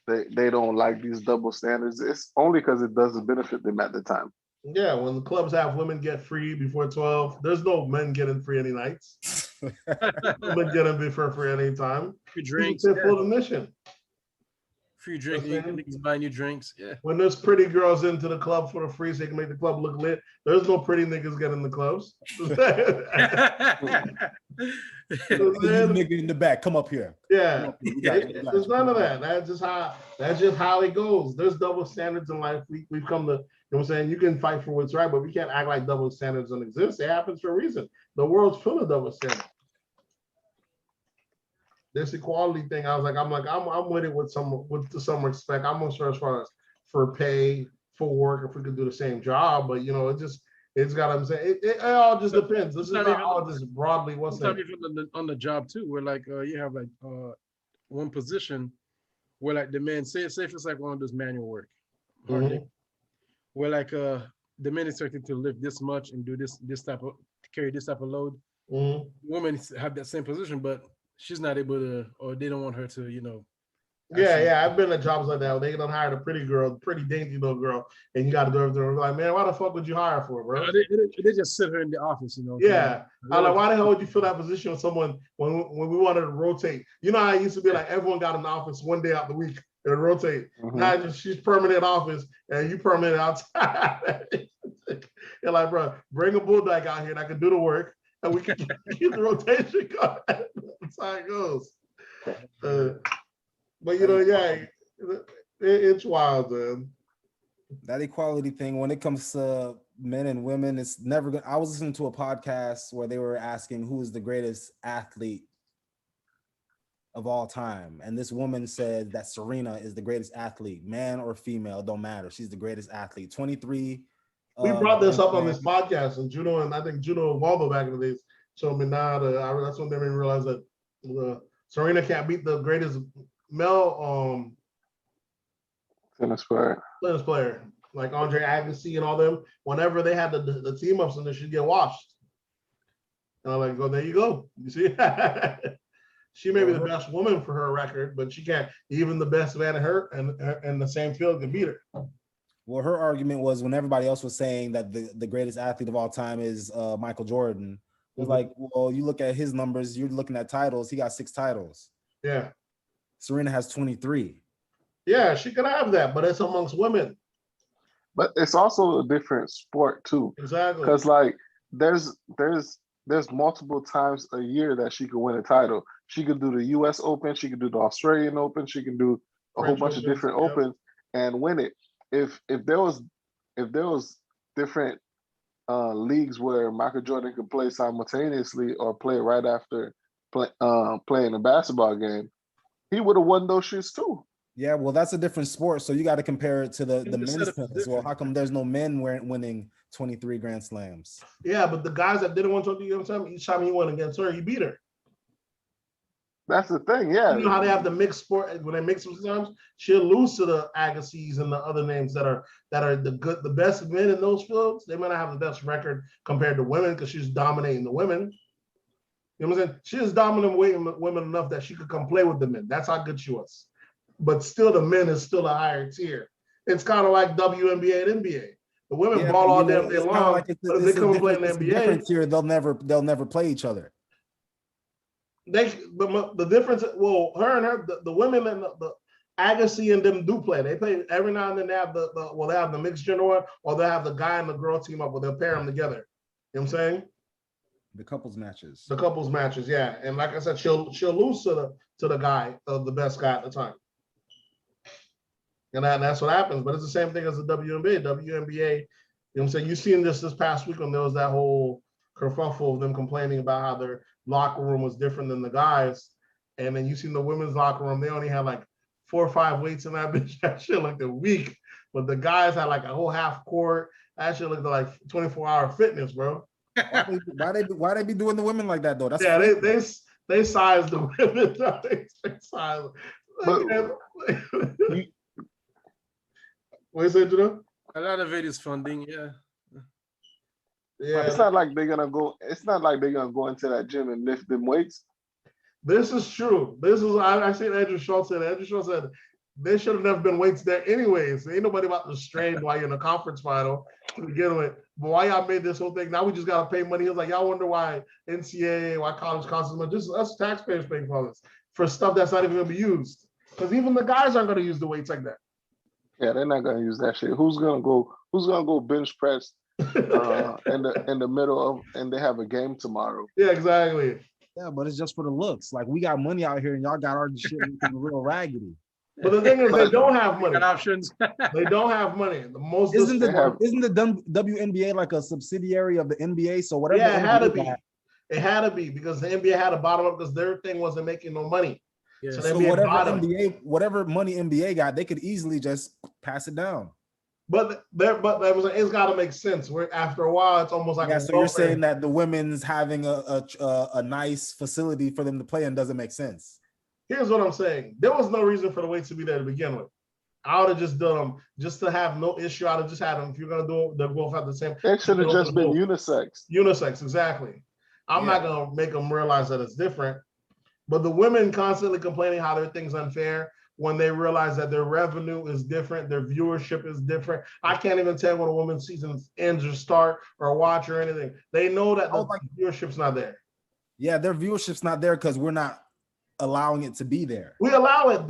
they don't like these double standards, it's only because it doesn't benefit them at the time. Yeah, when the clubs have women get free before 12, there's no men getting free any nights. Women getting before free any time. Free drinks. Full admission. Free drinks, niggas buying you drinks. Yeah. When there's pretty girls into the club for the free, so they can make the club look lit. There's no pretty niggas getting in the clubs. You nigga in the back, come up here. Yeah, there's none of that. That's just how it goes. There's double standards in life. We've come to, you know what I'm saying? You can fight for what's right, but we can't act like double standards don't exist. It happens for a reason. The world's full of double standards. This equality thing, I'm with it with some respect. I'm not sure as far as for pay for work if we could do the same job, but it's got. I'm saying it all just depends. This is not all just broadly what's that. On the job too, where like you have like one position where like the man say if it's like one of those manual work, where like the man is expected to lift this much and do carry this type of load. Women have that same position, but she's not able to, or they don't want her to, Yeah, I've been at jobs like that. They don't hire a pretty dainty little girl, and you got to do everything. Like, man, why the fuck would you hire for, bro? They just sit her in the office, Yeah, I'm like, why the hell would you fill that position with someone when we wanted to rotate? You know how it used to be like everyone got in the office one day out the week and rotate. Now she's permanent office and you permanent outside. You're like, bro, bring a bulldog out here that can do the work, and we can keep the rotation going. That's how it goes. But it's wild, man. That equality thing, when it comes to men and women, it's never good. I was listening to a podcast where they were asking who is the greatest athlete of all time, and this woman said that Serena is the greatest athlete, man or female, don't matter. She's the greatest athlete. 23. We brought this up on this podcast, and Juno and Waldo back in the days showed me that's when they made me realize that Serena can't beat the greatest male tennis player. like Andre Agassi and all them, whenever they had the team ups and they should get washed. And I'm like, go, there you go. You see? She may be the best woman for her record, but she can't. Even the best man in her and the same field can beat her. Well, her argument was when everybody else was saying that the greatest athlete of all time is Michael Jordan. It was like, well, you look at his numbers, you're looking at titles. He got 6 titles. Yeah. Serena has 23. Yeah, she could have that, but it's amongst women. But it's also a different sport too. Exactly. Because like there's multiple times a year that she could win a title. She could do the US Open, she could do the Australian Open, she can do a whole bunch of different opens and win it. If there was different leagues where Michael Jordan could play simultaneously or play right after playing a basketball game, he would have won those shits too. Yeah, well, that's a different sport, so you got to compare it to the men's tennis. Well, how come there's no men winning 23 Grand Slams? Yeah, but the guys that didn't want to, you know what I'm saying? Each time he went against her, he beat her. That's the thing, yeah. You know how they have the mixed sport when they mix them sometimes? She'll lose to the Agassiz and the other names that are the best men in those fields. They might not have the best record compared to women because she's dominating the women. You know what I'm saying? She is dominant women enough that she could come play with the men. That's how good she was. But still, the men is still a higher tier. It's kind of like WNBA and NBA. The women ball all damn day long, like but if they come and play in the NBA, tier, they'll never play each other. But the difference, well, the women and the Agassi and them do play. They play every now and then. They have they have the mixed gender one, or they have the guy and the girl team up, or they'll pair them together. You know what I'm saying? The couples matches. The couples matches, yeah. And like I said, she'll lose to the guy, the best guy at the time. And that's what happens. But it's the same thing as the WNBA. WNBA, you know what I'm saying? You've seen this past week when there was that whole kerfuffle of them complaining about how their locker room was different than the guys. And then you seen the women's locker room, they only had like 4 or 5 weights in that bitch. That shit looked a week. But the guys had like a whole half court. That shit looked like 24-hour fitness, bro. Why they be doing the women like that though? That's they size the women. They size. What is it, Janelle? A lot of it is funding, yeah. Yeah, it's not like they're gonna go into that gym and lift them weights. This is true. I seen Andrew Schultz said. Andrew Schultz said there should have never been weights there anyways. Ain't nobody about to strain while you're in a conference final to begin with. But why y'all made this whole thing? Now we just gotta pay money. He was like, y'all wonder why NCAA, why college costs as much. This is us taxpayers paying for this for stuff that's not even gonna be used. Because even the guys aren't gonna use the weights like that. Yeah, they're not gonna use that shit. Who's gonna go bench press in the middle of, and they have a game tomorrow? Yeah, exactly. Yeah, but it's just for the looks. Like we got money out here, and y'all got our shit looking real raggedy. But the thing is, they don't have money. Options. They don't have money. The most isn't the WNBA like a subsidiary of the NBA? So whatever. Yeah, it had to be. It had to be because the NBA had to bottom up because their thing wasn't making no money. Yeah. So whatever money NBA got, they could easily just pass it down. But it's got to make sense. Where after a while, it's almost like so you're saying that the women's having a nice facility for them to play in doesn't make sense. Here's what I'm saying: there was no reason for the weights to be there to begin with. I would have just done them just to have no issue. I'd have just had them. If you're gonna do it, they'll both have the same. It should have just been unisex. Unisex, exactly. I'm not gonna make them realize that it's different. But the women constantly complaining how their thing's unfair when they realize that their revenue is different, their viewership is different. I can't even tell when a woman's season ends or start or watch or anything. They know that the viewership's not there. Yeah, their viewership's not there because we're not allowing it to be there. We allow it.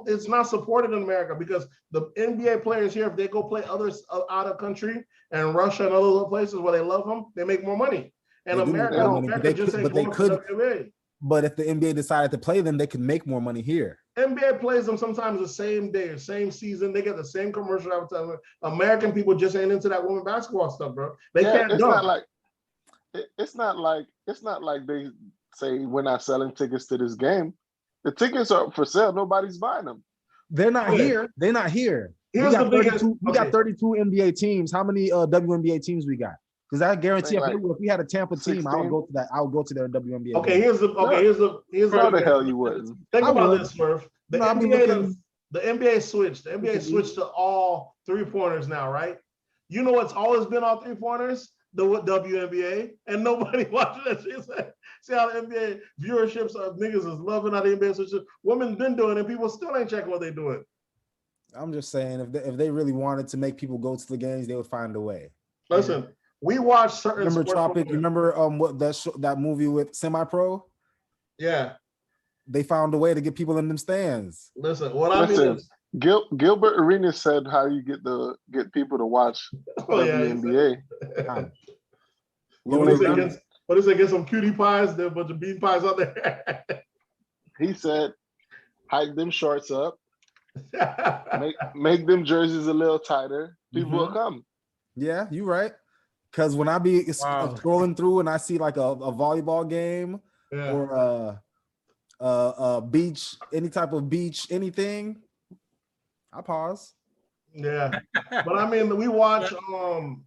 It's not supported in America because the NBA players here, if they go play others out of country and Russia and other places where they love them, they make more money. And America just ain't going to the WNBA. But if the NBA decided to play them, they could make more money here. NBA plays them sometimes the same day or same season. They get the same commercial advertisement. American people just ain't into that women basketball stuff, bro. They can't. It's not like they say we're not selling tickets to this game. The tickets are for sale. Nobody's buying them. They're not here. They're not here. We got 32 NBA teams. How many WNBA teams we got? Because I guarantee if we had a Tampa team, I would go to that. I would go to their WNBA. Here's how the hell you wouldn't. Think about this, Swerve. The NBA The NBA switched. The NBA switched to all 3-pointers now, right? You know what's always been all 3-pointers? The WNBA, and nobody watching that shit. See how the NBA viewerships of niggas is loving how the NBA switches. Women been doing it, and people still ain't checking what they doing. I'm just saying, if they really wanted to make people go to the games, they would find a way. Listen, we watch certain. Remember Tropic? You remember what that movie with Semi Pro? Yeah, they found a way to get people in them stands. Listen, I mean is Gilbert Arenas said how you get people to watch WNBA. What is it? Get some cutie pies, there a bunch of bean pies out there. He said, hike them shorts up, make them jerseys a little tighter. People will come. Yeah, you're right. Because when I be scrolling through and I see like a volleyball game or a beach, any type of beach, anything, I pause. Yeah, but I mean, we watch the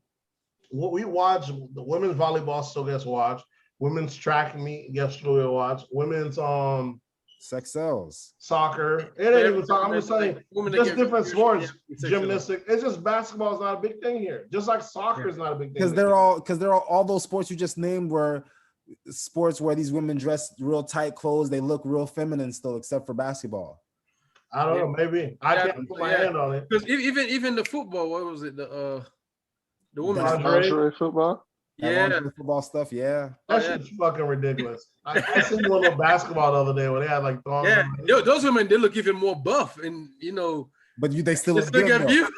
women's volleyball still gets watched. Women's track meet gets still watched. Women's sex sells. Soccer. It ain't even soccer. I'm just saying, just different sports. Gymnastics. It's just basketball is not a big thing here. Just like soccer is not a big thing. Because they're all those sports you just named were sports where these women dress real tight clothes. They look real feminine still, except for basketball. I don't know. Maybe I can't put my hand on it. Because even the football, what was it? The women's football. Yeah, football stuff. Yeah, that shit's fucking ridiculous. I seen one of basketball the other day where they had like thongs. Yeah, those women they look even more buff, and but they still look good.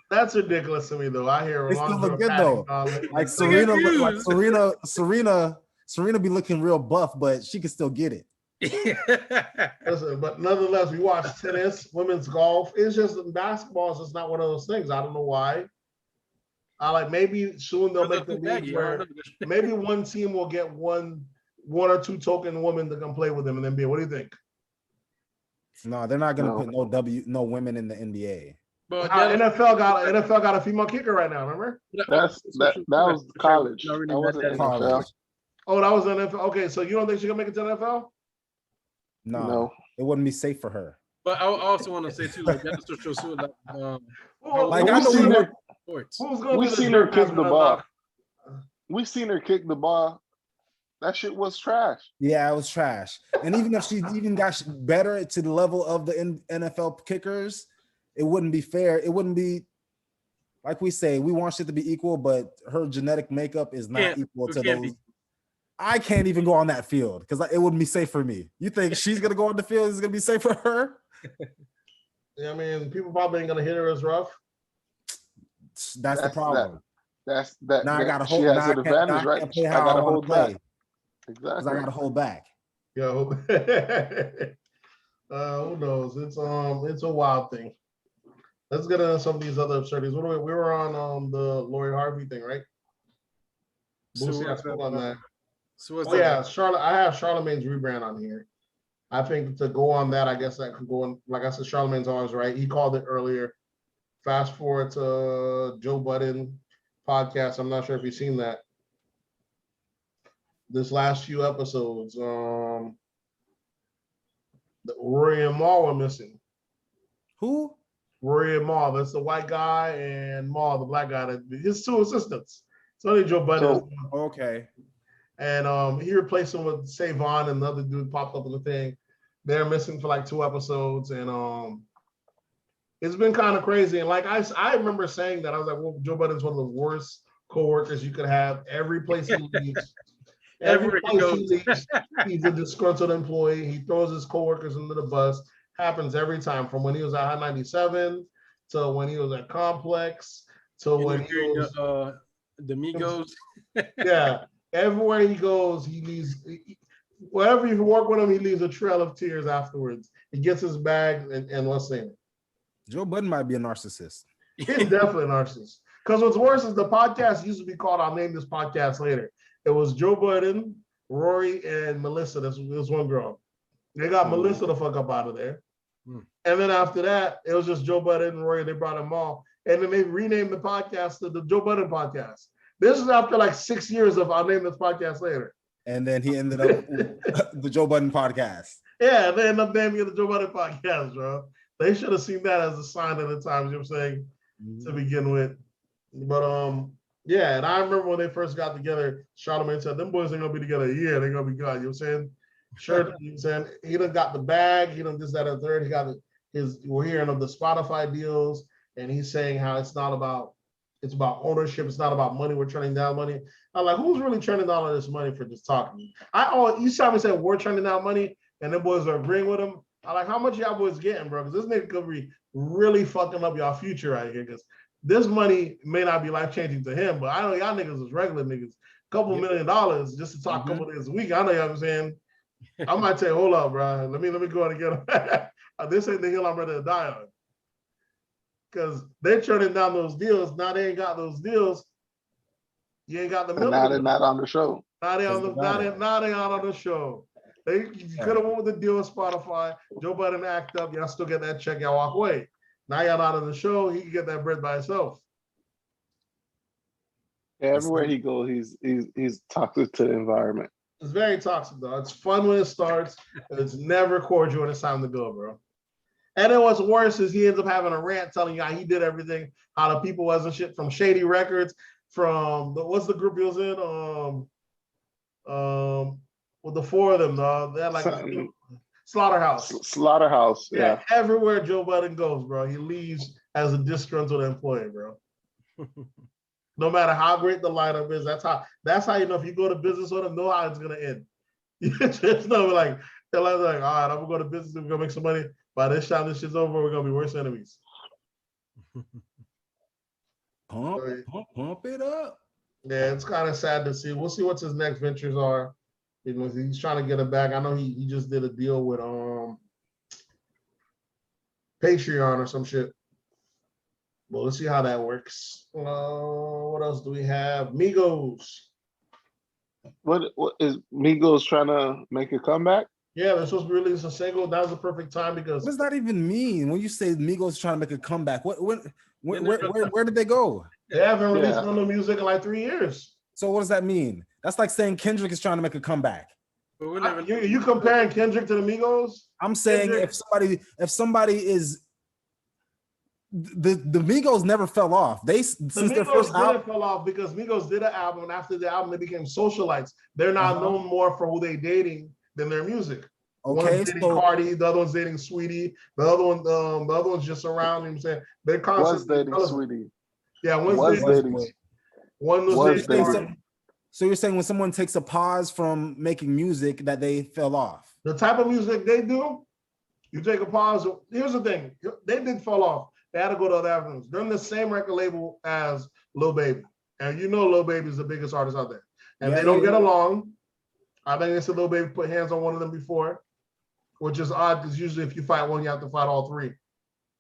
That's ridiculous to me though. I hear they still look good though. Like Serena be looking real buff, but she can still get it. Listen, but nonetheless, we watch tennis, women's golf. It's just basketball is just not one of those things. I don't know why. I like maybe soon they'll make the league where maybe one team will get one or two token women to come play with them in the NBA. What do you think? No, they're not gonna put no women in the NBA. But NFL got a female kicker right now. Remember? That was college. That wasn't NFL. Oh, that was NFL. Okay, so you don't think she's gonna make it to the NFL? No, it wouldn't be safe for her. But I also want to say too, like that's just true. Like I know we seen her kick the ball. We seen her kick the ball. That shit was trash. Yeah, it was trash. And even if she even got better to the level of the NFL kickers, it wouldn't be fair. It wouldn't be like we say. We want shit to be equal, but her genetic makeup is not equal to those. I can't even go on that field because it wouldn't be safe for me. You think she's gonna go on the field? Is it gonna be safe for her? Yeah, I mean, people probably ain't gonna hit her as rough. That's the problem. That. Now I gotta hold. She has an advantage, right? I gotta hold back. Exactly. I gotta hold back. Yo, who knows? It's a wild thing. Let's get into some of these other absurdities. We were on the Lori Harvey thing, right? Boosie, I spoke on that. Charlotte. I have Charlamagne's rebrand on here. I think to go on that, I guess that could go on. Like I said, Charlamagne's always right. He called it earlier. Fast forward to Joe Budden podcast. I'm not sure if you've seen that. This last few episodes, Rory and Mal were missing. Who? Rory and Mal. That's the white guy, and Mal, the black guy. His two assistants. It's only Joe Budden. Okay. And he replaced him with Savon, and another dude popped up in the thing. They're missing for like 2 episodes, and it's been kind of crazy. And like I remember saying that I was like, well, Joe Budden's one of the worst co-workers you could have. Every place he leaves, he's a disgruntled employee. He throws his co-workers under the bus. Happens every time, from when he was at High 97 to when he was at Complex to when he was the Migos. Yeah, everywhere he goes, he leaves. Wherever you work with him, he leaves a trail of tears afterwards. He gets his bag and let's see. Joe Budden might be a narcissist. He's definitely a narcissist. Because what's worse is the podcast used to be called, I'll name this podcast later. It was Joe Budden, Rory, and Melissa. This one girl. They got Melissa the fuck up out of there. And then after that, it was just Joe Budden and Rory. They brought them all. And then they renamed the podcast to the Joe Budden podcast. This is after like 6 years of I'll name this podcast later. And then he ended up with the Joe Budden podcast. Yeah, they ended up naming it the Joe Budden podcast, bro. They should have seen that as a sign of the times, you know what I'm saying, to begin with. But yeah, and I remember when they first got together, Charlamagne said, them boys ain't gonna be together a year, they're gonna be gone. You know what I'm saying? Sure, you know what I'm saying? He done got the bag, he done this, that, and third. He got we're hearing of the Spotify deals, and he's saying how it's about ownership, it's not about money, we're turning down money. I'm like, who's really turning down all this money for just talking? Each time we say we're turning down money, and them boys are agreeing with him, I'm like, how much y'all boys getting, bro? Because this nigga could be really fucking up y'all future right here. Because this money may not be life-changing to him, but I know y'all niggas is regular niggas. Couple $1 million just to talk a couple days a week. I know y'all I'm saying. I might say, hold up, bro. Let me go and get him. This ain't the hill I'm ready to die on. Because they're turning down those deals. Now they ain't got those deals. You ain't got the million. Now they're not on the show. Now they not on the show. You could have went with the deal with Spotify. Joe Budden act up. Y'all still get that check. Y'all walk away. Now y'all not on the show. He can get that bread by himself. Yeah, everywhere he goes, he's toxic to the environment. It's very toxic, though. It's fun when it starts, and it's never cordial when it's time to go, bro. And then what's worse is he ends up having a rant telling you how he did everything, how the people wasn't shit from Shady Records, from what's the group he was in? With the four of them, dog. They had like Slaughterhouse. Slaughterhouse, yeah. Everywhere Joe Budden goes, bro, he leaves as a disgruntled employee, bro. No matter how great the lineup is, that's how you know if you go to business with them, know how it's gonna end. You just know, like they're like, all right, I'm gonna go to business, we're gonna make some money. By this time this shit's over, we're gonna be worse enemies. Pump it up. Yeah, it's kind of sad to see. We'll see what his next ventures are. You know, he's trying to get it back. I know he just did a deal with Patreon or some shit. Well, let's see how that works. What else do we have? Migos. What is Migos trying to make a comeback? Yeah, they're supposed to be releasing a single. That was the perfect time because. What does that even mean? When you say Migos trying to make a comeback, where did they go? They haven't released no new music in like 3 years. So what does that mean? That's like saying Kendrick is trying to make a comeback. You comparing Kendrick to the Migos? I'm saying Kendrick, if somebody is the Migos never fell off. Since their first album fell off because Migos did an album, and after the album they became socialites. They're now known more for who they dating than their music. Okay, one's dating Cardi, the other one's dating Sweetie, the other one's just around. You know what I'm saying? They're constantly dating Sweetie. Yeah, one was dating Cardi. So you're saying when someone takes a pause from making music that they fell off? The type of music they do, you take a pause. Here's the thing: they did fall off. They had to go to other avenues. They're in the same record label as Lil Baby, and you know Lil Baby is the biggest artist out there. And they don't get along. I think they said Lil Baby put hands on one of them before, which is odd because usually if you fight one, you have to fight all three.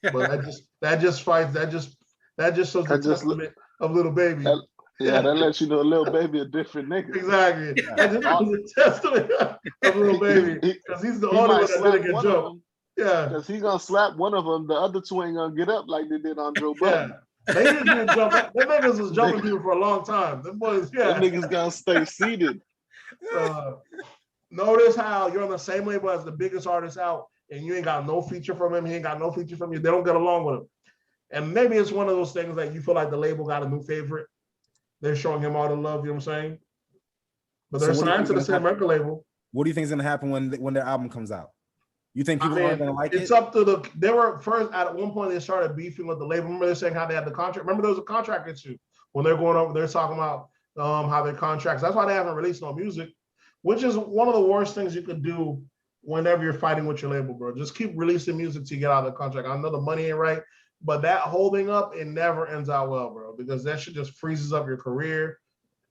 But that just shows the testament of Lil Baby. That lets you know Lil Baby a different nigga. Exactly. That just shows the testament of Lil Baby because he's the only one that did a good job. Yeah, because he's gonna slap one of them. The other two ain't gonna get up like they did on Joe Budden. Yeah. They didn't jump. Them niggas was jumping people for a long time. Them boys, them niggas gonna stay seated. Notice how you're on the same label as the biggest artist out, and you ain't got no feature from him. He ain't got no feature from you. They don't get along with him. And maybe it's one of those things that you feel like the label got a new favorite. They're showing him all the love. You know what I'm saying? But they're signed to the same record label. What do you think is gonna happen when their album comes out? You think people aren't gonna like it? It's up to they were first at one point they started beefing with the label. Remember they're saying how they had the contract. Remember there was a contract issue when they're going over. They're talking about how their contracts. That's why they haven't released no music, which is one of the worst things you could do whenever you're fighting with your label, bro. Just keep releasing music to get out of the contract. I know the money ain't right, but that holding up it never ends out well, bro, because that shit just freezes up your career.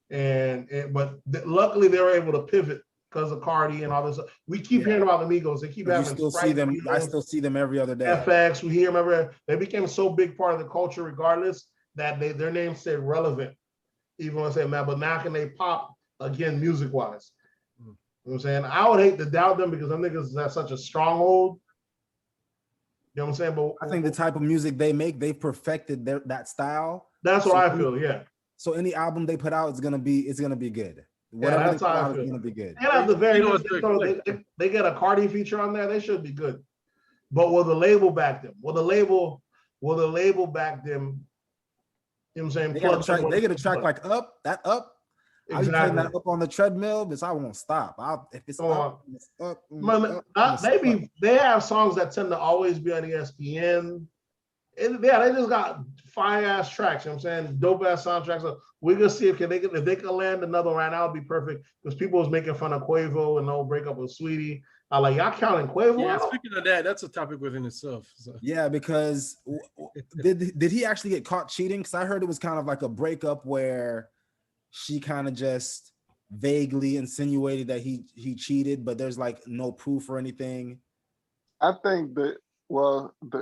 But luckily they were able to pivot. Because of Cardi and all this, we keep hearing about the Migos. They keep having. You still see them. I still see them every other day. FX, we hear them they became so big part of the culture, regardless that their names stayed relevant. Even when I say, man, but now can they pop again, music wise? You know what I'm saying? I would hate to doubt them because them niggas have such a stronghold. You know what I'm saying? But I think the type of music they make, they've perfected that style. That's what I feel. Yeah. So any album they put out, it's gonna be good. Whatever that's how I feel. Gonna be good. And at the very least, they get a Cardi feature on there. They should be good. But will the label back them? Will the label back them? You know what I'm saying? They get a track like Up, that Up. I'll be playing that up on the treadmill, but I won't stop. If it's up, it's up. They have songs that tend to always be on ESPN. And yeah, they just got fire ass tracks. You know what I'm saying? Dope ass soundtracks. So we're gonna see if they can land another one right now, it'd be perfect. Because people was making fun of Quavo and the whole breakup with Sweetie. I like y'all counting Quavo. Yeah, speaking of that, that's a topic within itself. So. Yeah, because did he actually get caught cheating? Because I heard it was kind of like a breakup where she kind of just vaguely insinuated that he cheated, but there's like no proof or anything. I think that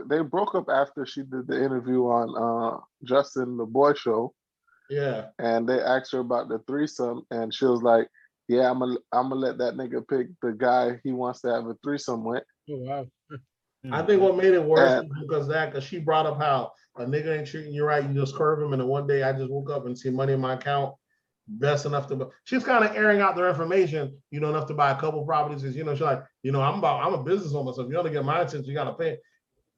they broke up after she did the interview on Justin the Boy Show. Yeah. And they asked her about the threesome, and she was like, "Yeah, I'm gonna let that nigga pick the guy he wants to have a threesome with." Oh wow. I think what made it worse was because she brought up how a nigga ain't treating you right, you just curve him, and then one day I just woke up and see money in my account. Best enough to, she's kind of airing out their information, enough to buy a couple properties. Because she's like, I'm a businesswoman, so if you want to get my attention, you got to pay.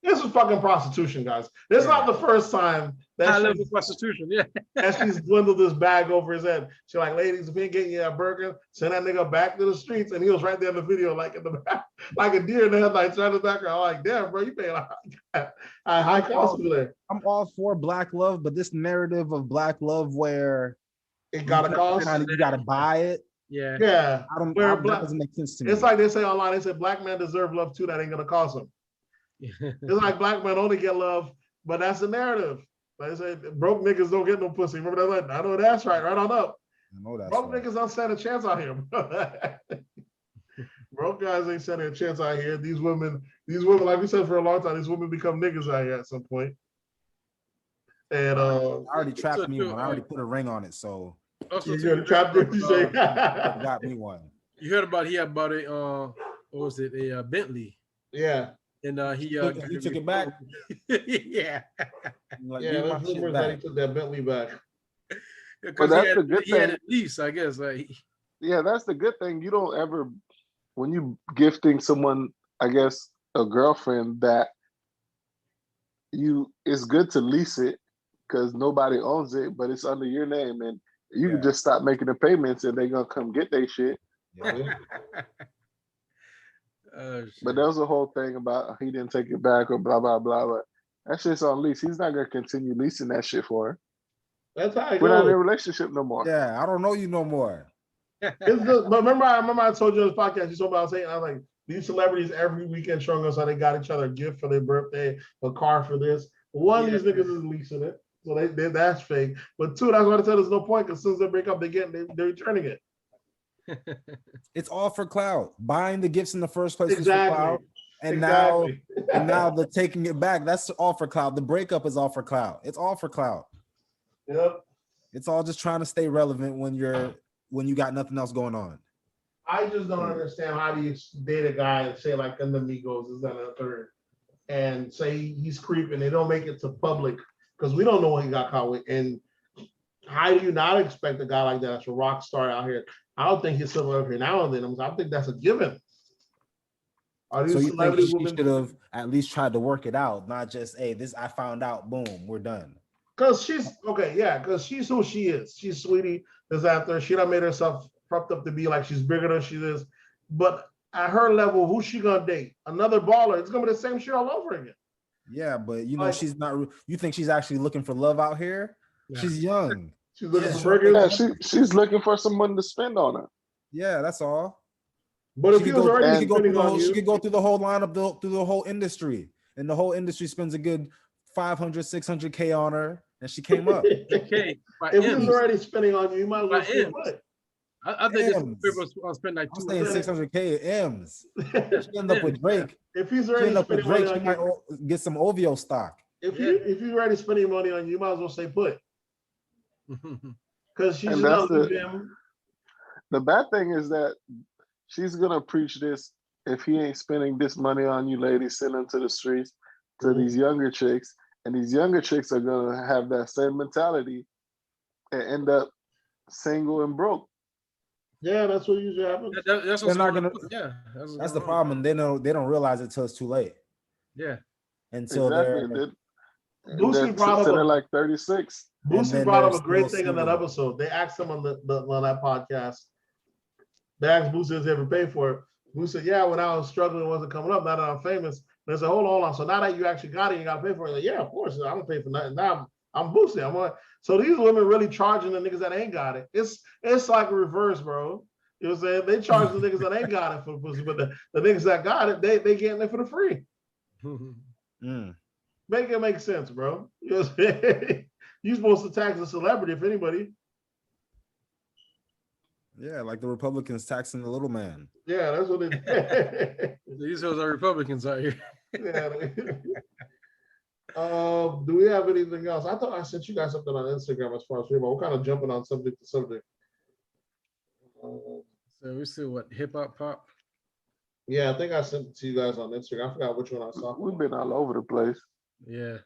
This is fucking prostitution, guys. This is not the first time that prostitution, that she's dwindled this bag over his head. She's like, ladies, if he ain't getting you a burger, send that nigga back to the streets. And he was right there in the video, like in the back, like a deer in the headlights, trying to back. I'm like, damn, bro, you paying a high cost for that. I'm all for black love, but this narrative of black love where it gotta cost, you gotta buy it. Yeah. That doesn't make sense to me. It's like they say online, they say black men deserve love too, that ain't gonna cost them. It's like black men only get love, but that's the narrative. Like I said, broke niggas don't get no pussy. Remember that? I know that's right on up. I know that's broke right. Niggas don't stand a chance out here. Broke guys ain't standing a chance out here. These women, like we said for a long time, these women become niggas out here at some point. And I already trapped me one. I already put a ring on it, so you're gonna trap it. Got me one. You heard about he bought a what was it, a Bentley? Yeah. And he took it back. Yeah. Like, there's rumors that he took that Bentley back. But that's the good thing. He had at least, I guess. Yeah, that's the good thing. You don't ever, when you gifting someone, I guess, a girlfriend, that it's good to lease it because nobody owns it, but it's under your name, and you can just stop making the payments, and they're gonna come get their shit. Yeah. But there was a whole thing about he didn't take it back or blah blah blah. But that shit's on lease. He's not gonna continue leasing that shit for her. That's how we're not in a relationship no more. Yeah, I don't know you no more. But remember I told you on this podcast. You saw what I was saying. I was like, these celebrities every weekend showing us how they got each other a gift for their birthday, a car for this. One of these niggas is leasing it, so that's fake. But two, that's why I said there's no point because as soon as they break up, they're returning it. It's all for clout. Buying the gifts in the first place is for clout, and now the taking it back, that's all for clout. The breakup is all for clout. It's all for clout. Yep. It's all just trying to stay relevant when you got nothing else going on. I just don't understand how do you date a guy and say like in the Migos is that a third and say he's creeping. They don't make it to public because we don't know what he got caught with. And how do you not expect a guy like that that's a rock star out here? I don't think he's still up here now and then. I think that's a given. So you think she should have at least tried to work it out, not just, hey, this I found out, boom, we're done. Because she's because she's who she is. She's Sweetie is after she done made herself prepped up to be like she's bigger than she is. But at her level, who's she gonna date? Another baller. It's gonna be the same shit all over again. Yeah, but she's not. You think she's actually looking for love out here? Yeah. She's young. She's looking for burgers. Yeah, she's looking for someone to spend on her. Yeah, that's all. But if she was already spending on you, she could go through the whole lineup, through the whole industry, and the whole industry spends a good 500, 600K on her, and she came up. Okay. If he was already spending on you, you might as well spend what? I think people spend like I'm saying 600K at M's. She end up with Drake. If he's already spending money on she might get some OVO stock. If he's already spending money on you, you might as well say put. Because she's the bad thing is that she's gonna preach this. If he ain't spending this money on you, ladies, send him to the streets to these younger chicks, and these younger chicks are gonna have that same mentality and end up single and broke. Yeah, that's what usually happens. That's the problem. They don't realize it till it's too late. Yeah. until Exactly. they're And Boosie they're brought up till a they're like 36. and Boosie then brought they're up a still great thing in that single. episode. They asked him on on that podcast. They asked Boosie if he ever paid for it. Boosie said, "Yeah, when I was struggling, it wasn't coming up. Now that I'm famous." They said, "Hold on. So now that you actually got it, you got to pay for it." Like, yeah, of course. I don't pay for nothing. Now I'm Boosie. I'm like, so these women really charging the niggas that ain't got it. It's like a reverse, bro. You know what I'm saying? They charge the niggas that ain't got it for the pussy, but the niggas that got it, they getting it for the free. Mm. Make it make sense, bro. You know what I'm saying? You supposed to tax a celebrity, if anybody. Yeah, like the Republicans taxing the little man. Yeah, that's what it. These hoes are Republicans out here. Yeah. Do we have anything else? I thought I sent you guys something on Instagram as far as we're kind of jumping on subject to subject. So we see what hip hop pop. Yeah, I think I sent it to you guys on Instagram. I forgot which one I saw. We've been all over the place. Yeah.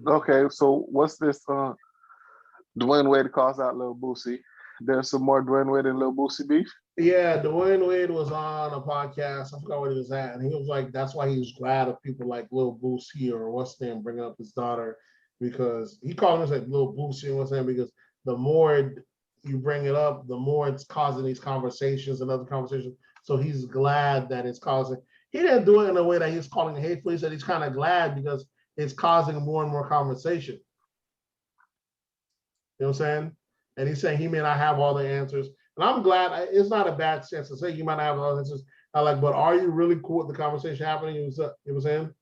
Okay, so what's this? Dwayne Wade calls out Lil Boosie. There's some more Dwayne Wade and Lil Boosie beef. Yeah, Dwayne Wade was on a podcast. I forgot what he was at, and he was like, "That's why he was glad of people like Lil Boosie or what's name bringing up his daughter, because he called him like Lil Boosie and what's name, because the more you bring it up, the more it's causing these conversations and other conversations. So he's glad that it's causing. He didn't do it in a way that he's calling it hateful. He said he's kind of glad because it's causing more and more conversation. You know what I'm saying? And he's saying he may not have all the answers. And I'm glad. It's not a bad sense to say you might not have all the answers. I like, but are you really cool with the conversation happening? You know what I'm saying?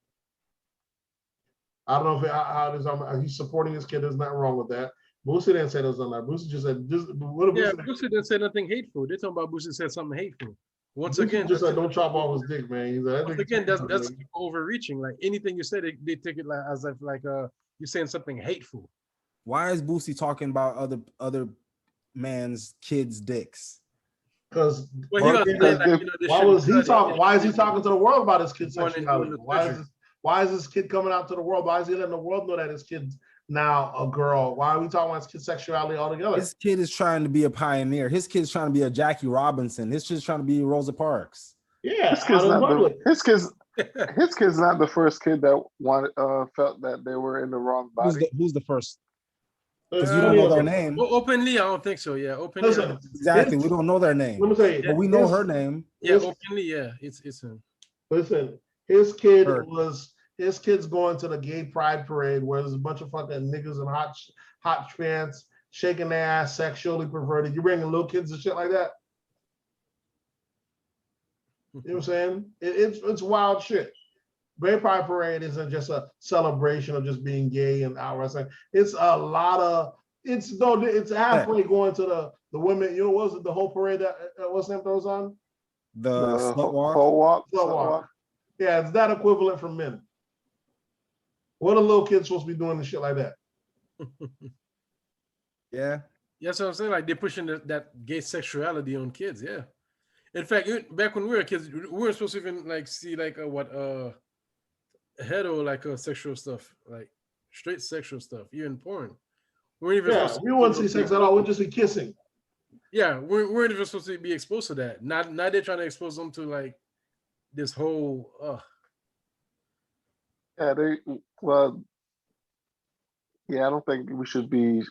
I don't know if how it is. He's supporting his kid. There's nothing wrong with that. Boosie didn't say there's nothing. Boosie just said, Boosie didn't say nothing hateful. They're talking about Boosie said something hateful. Once Boosie again, just said, don't chop off his dick, man. He's like, once again, that's overreaching. Like anything you say, they take it like as if like you're saying something hateful. Why is Boosie talking about other man's kids' dicks? Because why is he talking to the world about his kid's sexuality? Why is this kid coming out to the world? Why is he letting the world know that his kid's now a girl? Why are we talking about his kid's sexuality altogether? His kid is trying to be a pioneer. His kid's trying to be a Jackie Robinson. His kid's trying to be Rosa Parks. Yeah, his kid's not the first kid that felt that they were in the wrong body. Who's the first? Because you don't know their name. Well, openly, I don't think so. Yeah, openly. Listen, exactly. We don't know their name. Let me tell you, but we know her name. Yeah, openly. Yeah, it's him. Listen, his kid's going to the gay pride parade where there's a bunch of fucking niggas in hot pants shaking their ass, sexually perverted. You bringing little kids and shit like that? You know what I'm saying? It's wild shit. Gay Pride Parade isn't just a celebration of just being gay and outright. It's a lot of it's halfway going to the women. You know, what was it the whole parade that what's name those on? The slut walk. Slut walk. Yeah, it's that equivalent for men. What are little kids supposed to be doing and shit like that? Yeah. That's what I'm saying. Like they're pushing that gay sexuality on kids. Yeah. In fact, back when we were kids, we weren't supposed to even like see like hetero like sexual stuff, like straight sexual stuff, even porn. We wouldn't see sex at all. We'd just be kissing. Yeah, we weren't even supposed to be exposed to that. Now they're trying to expose them to like this whole. Yeah, I don't think we should be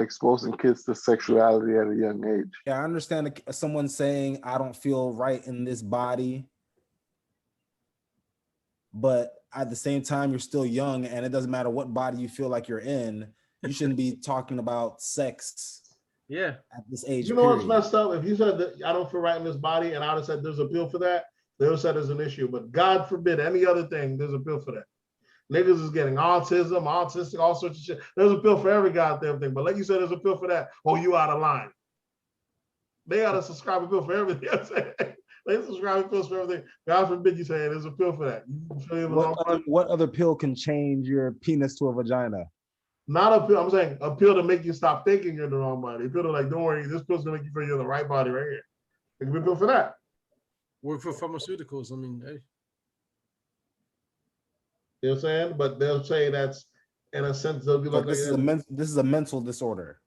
exposing kids to sexuality at a young age. Yeah, I understand someone saying I don't feel right in this body. But at the same time, you're still young, and it doesn't matter what body you feel like you're in. You shouldn't be talking about sex. Yeah, at this age. You know what's messed up? If you said that I don't feel right in this body, and I would have said there's a pill for that, they would have said there's an issue. But God forbid any other thing, there's a pill for that. Niggas is getting autism, autistic, all sorts of shit. There's a pill for every goddamn thing. But like you said, there's a pill for that. Oh, you out of line. They got to subscribe a pill for everything. They subscribe pills for everything. God forbid you say there's a pill for that. What other pill can change your penis to a vagina? Not a pill. I'm saying a pill to make you stop thinking you're in the wrong body. A pill to like, don't worry, this pill's gonna make you feel you're in the right body right here. It can be a pill for that. Work for pharmaceuticals. I mean, hey. You know what I'm saying? But they'll say that's in a sense they'll be like this is a mental disorder.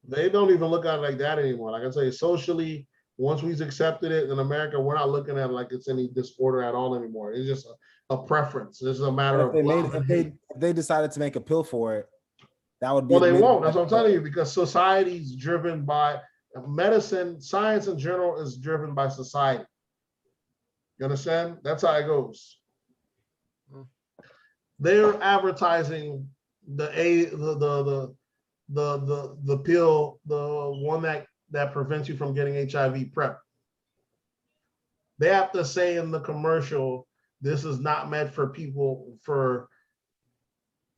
They don't even look at it like that anymore. Like I say, socially, Once we've accepted it in America, we're not looking at it like it's any disorder at all anymore. It's just a preference. It's a matter of love and hate. If they decided to make a pill for it, that would be. Well, they won't. That's what I'm telling you, because society's driven by medicine. Science in general is driven by society. You understand? That's how it goes. They're advertising the pill, the one that prevents you from getting HIV PrEP. They have to say in the commercial, this is not meant for people, for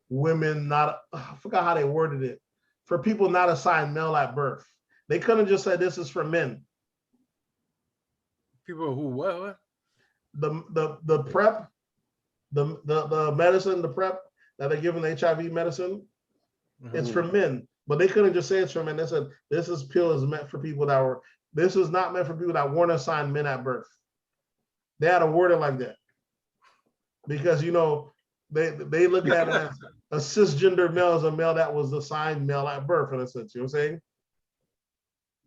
women not, I forgot how they worded it, for people not assigned male at birth. They couldn't just say this is for men. People who what? The PrEP, the medicine, the PrEP that they're giving the HIV medicine, it's for men. But they couldn't just say it's for men. They said this pill is meant for people that were, this is not meant for people that weren't assigned men at birth. They had to word it like that. Because, you know, they look at it as a cisgender male as a male that was assigned male at birth, in a sense, you know what I'm saying?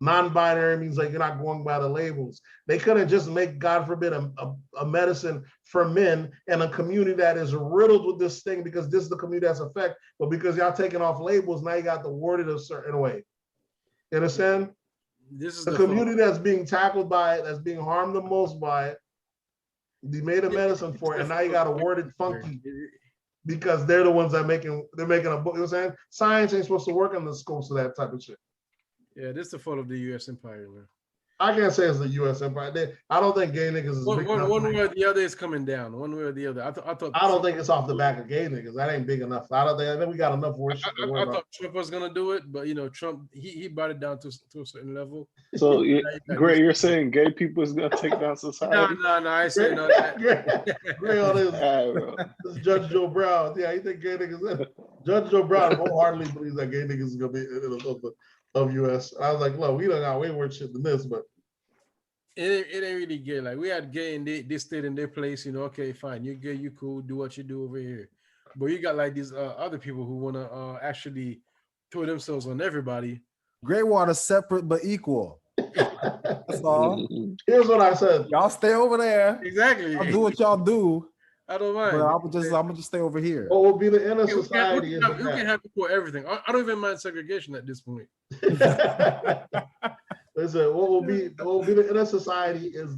Non-binary means like you're not going by the labels. They couldn't just make, God forbid, a medicine for men in a community that is riddled with this thing, because this is the community that's affected, but because y'all taking off labels, now you got to word it a certain way. You understand? This is the community that's being tackled by it, that's being harmed the most by it. They made a medicine for it, and now you got to word it funky because they're the ones that they're making a book. You know what I'm saying? Science ain't supposed to work on the scopes of that type of shit. Yeah, this is the fault of the U.S. empire, man. I can't say it's the U.S. empire. I don't think gay niggas is big enough. One way or the other is coming down. One way or the other. I don't think it's off the back of gay niggas. That ain't big enough. I think we got enough worse. I thought Trump was gonna do it, but you know, Trump he brought it down to a certain level. So Gray, you're saying gay people is gonna take down society? No, I ain't saying that. Gray on this Judge Joe Brown. Yeah, you think gay niggas? Judge Joe Brown wholeheartedly believes that gay niggas is gonna be of U.S. I was like, look, we done got way worse shit than this, but it ain't really gay. Like we had gay and they stayed in their place, you know, okay, fine, you're gay, you cool, do what you do over here. But you got like these other people who want to actually throw themselves on everybody. Gray water separate but equal. That's all. Here's what I said. Y'all stay over there. Exactly. I'll do what y'all do. I don't mind. But I'm gonna just stay over here. What will be the inner society? You can have for everything. I don't even mind segregation at this point. Listen, what will be the inner society is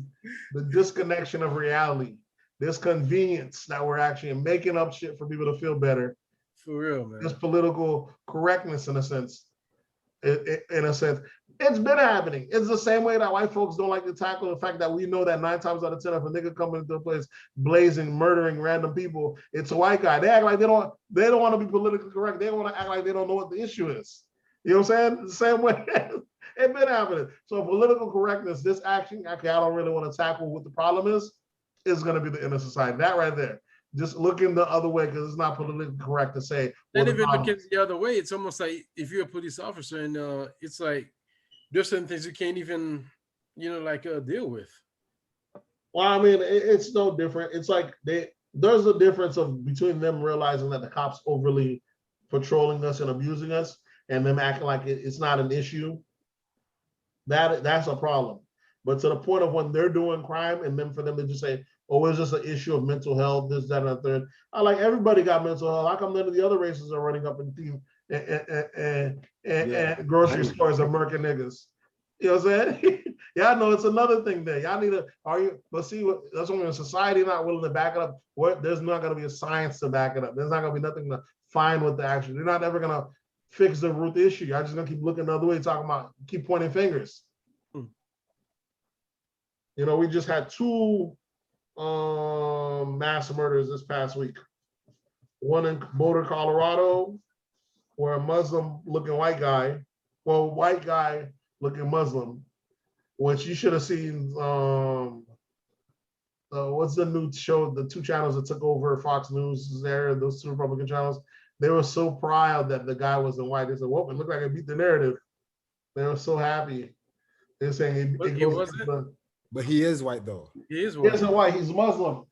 the disconnection of reality. This convenience that we're actually making up shit for people to feel better. For real, man. This political correctness, in a sense. In a sense, it's been happening. It's the same way that white folks don't like to tackle the fact that we know that 9 times out of 10, if a nigga coming into a place blazing, murdering random people, it's a white guy. They act like they don't want to be politically correct. They want to act like they don't know what the issue is. You know what I'm saying? The same way it's been happening. So political correctness, this action, actually, I don't really want to tackle what the problem is going to be the inner society. That right there. Just looking the other way because it's not politically correct to say. Not even looking the other way. It's almost like if you're a police officer and it's like there's certain things you can't even, deal with. Well, I mean, it's no different. It's like there's a difference between them realizing that the cops overly patrolling us and abusing us, and them acting like it's not an issue. That's a problem. But to the point of when they're doing crime, and then for them to just say, "Oh, it's just an issue of mental health, this, that, and the third." I like everybody got mental health. How come none of the other races are running up and grocery stores are murking niggas? You know what I'm saying? Yeah, I know it's another thing there. Y'all need to but see, that's when society not willing to back it up. There's not going to be a science to back it up. There's not going to be nothing to find with the action. They're not ever going to fix the root issue. Y'all just going to keep looking the other way, keep pointing fingers. You know, we just had 2 mass murders this past week. One in Boulder, Colorado, where a Muslim-looking white guy looking Muslim, which you should have seen. What's the new show? The 2 channels that took over Fox News there, those 2 Republican channels. They were so proud that the guy wasn't white. They said, "Whoa, it looked like it beat the narrative." They were so happy. They're saying But he is white though. He is white. He isn't white. He's Muslim.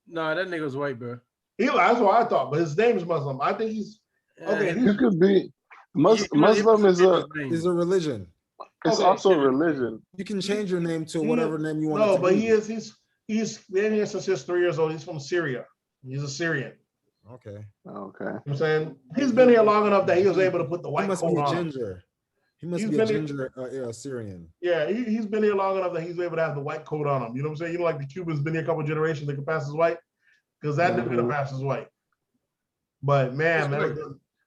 Nah, that nigga's white, bro. That's what I thought. But his name's Muslim. I think he's okay. He could be Muslim is a religion. It's Okay. also religion. You can change your name to He- whatever name you want. No, it to but be. he's been here since he's 3 years old. He's from Syria. He's a Syrian. Okay. Okay. You know what I'm saying? He's been here long enough that he was able to put the He white must coat be a on. ginger. He must He's be a been here- ginger Syrian. Yeah, he's been here long enough that he's able to have the white coat on him. You know what I'm saying? You know, like the Cubans been here a couple generations, they can pass as white, because that nigga gonna pass as white. But man,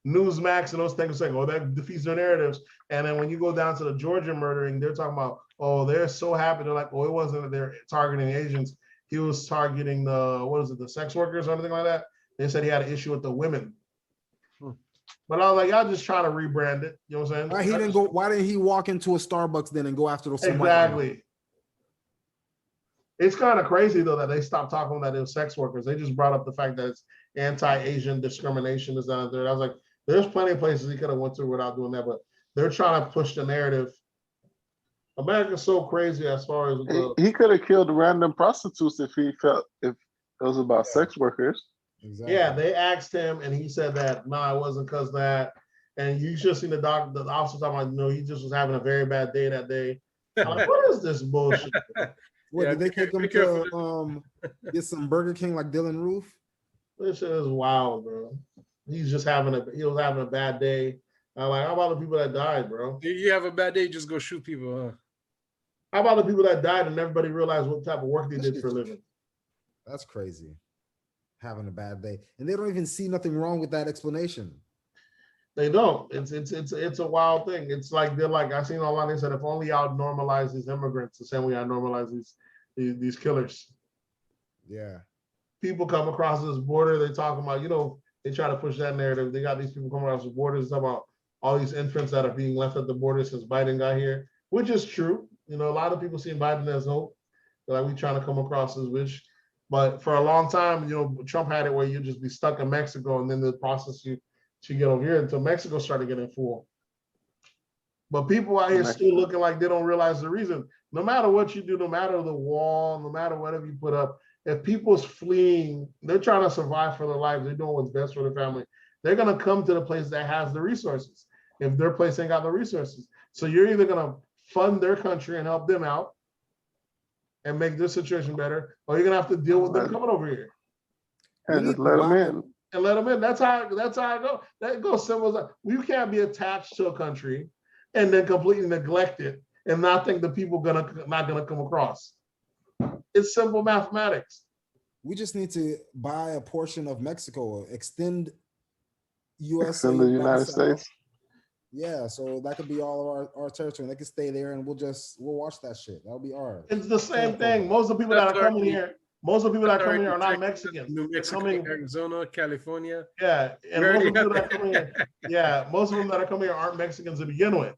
Newsmax and those things saying, oh, that defeats their narratives. And then when you go down to the Georgia murdering, they're talking about, oh, they're so happy. They're like, oh, it wasn't that they're targeting Asians. He was targeting the sex workers or anything like that. They said he had an issue with the women. But I was like, y'all just trying to rebrand it. You know what I'm saying? Why didn't he walk into a Starbucks then and go after those? Exactly. It's kind of crazy though that they stopped talking about it was sex workers. They just brought up the fact that it's anti-Asian discrimination is out there. I was like, there's plenty of places he could have went to without doing that, but they're trying to push the narrative. America's so crazy as far as he could have killed random prostitutes if it was about sex workers. Exactly. Yeah, they asked him and he said that it wasn't because that. And you should see the officer talking about, no, he just was having a very bad day that day. I'm like, what is this bullshit? What, did they take him to get some Burger King like Dylan Roof? This shit is wild, bro. He was having a bad day. I'm like, how about the people that died, bro? You have a bad day, just go shoot people, huh? How about the people that died and everybody realized what type of work they did for a living? That's crazy. Having a bad day. And they don't even see nothing wrong with that explanation. They don't. It's a wild thing. It's like they're like, I seen online, they said if only y'all normalize these immigrants the same way I normalize these killers. Yeah. People come across this border, they talk about, they try to push that narrative. They got these people coming across the borders, talking about all these infants that are being left at the border since Biden got here, which is true. A lot of people see Biden as hope. They're like, we trying to come across as wish. But for a long time, Trump had it where you just be stuck in Mexico and then the process you to get over here until Mexico started getting full. But people out here still looking like they don't realize the reason. No matter what you do, no matter the wall, no matter whatever you put up, if people's fleeing, they're trying to survive for their lives, they're doing what's best for their family, they're going to come to the place that has the resources if their place ain't got the resources. So you're either going to fund their country and help them out and make their situation better, or you're going to have to deal with them coming over here. And just let them in. And let them in. That's how I go. That goes simple as that. You can't be attached to a country and then completely neglect it and not think the people not gonna come across. It's simple mathematics. We just need to buy a portion of Mexico, extend USA. Extend the United States. Yeah, so that could be all of our territory. They can stay there and we'll watch that shit. That'll be ours. It's the same thing. Most of the people that are coming here are not Mexicans. New Mexico, Arizona, California. Yeah, and most of the people that come here, most of them that are coming here aren't Mexicans to begin with.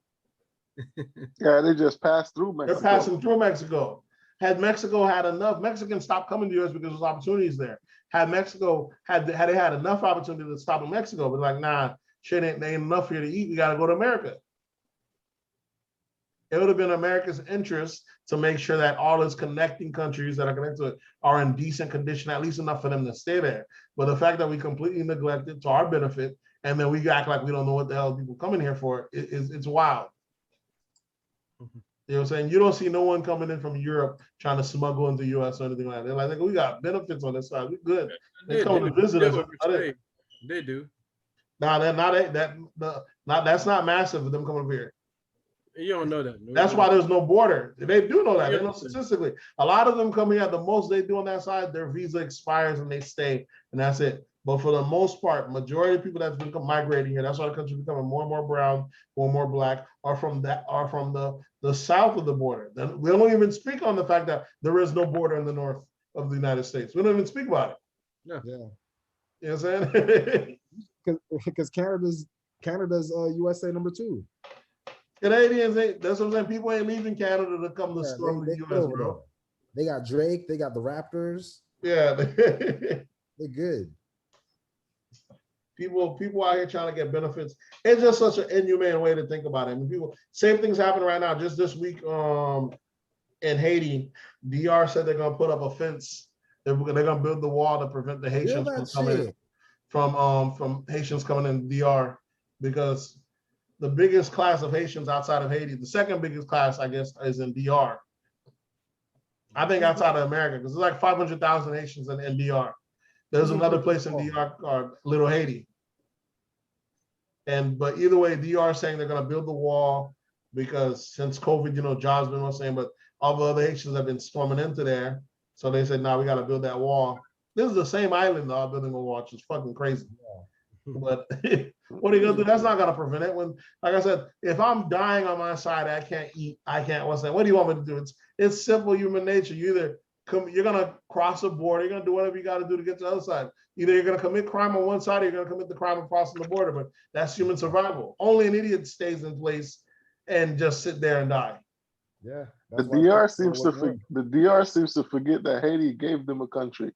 Yeah, they just passed through Mexico. They're passing through Mexico. Had Mexico had enough, Mexicans stopped coming to the US because there's opportunities there. Had Mexico had enough opportunity to stop in Mexico, but like, nah, shit ain't enough here to eat. We gotta go to America. It would have been America's interest to make sure that all its connecting countries that are connected to it are in decent condition, at least enough for them to stay there. But the fact that we completely neglect it to our benefit, and then we act like we don't know what the hell people coming here for, it's wild. Mm-hmm. You know what I'm saying? You don't see no one coming in from Europe trying to smuggle into the US or anything like that. They're like, we got benefits on this side. We good. They come to visit us. They do. Nah, that's not massive for them coming over here. You don't know that. That's why there's no border. They do know that. They know statistically. A lot of them come here. The most they do on that side, their visa expires and they stay, and that's it. But for the most part, majority of people that's been migrating here, that's why the country becoming more and more brown, more and more black, are from the south of the border. Then we don't even speak on the fact that there is no border in the north of the United States. We don't even speak about it. Yeah. You know what I'm saying? Because Canada's USA number 2. Canadians that's what I'm saying. People ain't leaving Canada to come to storm the US, bro. They got Drake, they got the Raptors. Yeah. They're good. People out here trying to get benefits. It's just such an inhumane way to think about it. I mean, same thing's happening right now. Just this week in Haiti, DR said they're gonna put up a fence. They're gonna build the wall to prevent the Haitians from coming in, from Haitians coming in DR, because the biggest class of Haitians outside of Haiti. The second biggest class, I guess, is in DR. I think outside of America, because there's like 500,000 Haitians in DR. There's another place in DR called Little Haiti. But either way, DR is saying they're going to build the wall because since COVID, John's been saying, but all the other Haitians have been storming into there. So they said, we got to build that wall. This is the same island, though, building a wall, which is fucking crazy. But what are you gonna do? That's not gonna prevent it. When, like I said, if I'm dying on my side, I can't eat. I can't. What's that? What do you want me to do? It's simple human nature. You're gonna cross a border. You're gonna do whatever you got to do to get to the other side. Either you're gonna commit crime on one side, or you're gonna commit the crime of crossing the border. But that's human survival. Only an idiot stays in place and just sit there and die. Yeah. The DR seems to forget that Haiti gave them a country.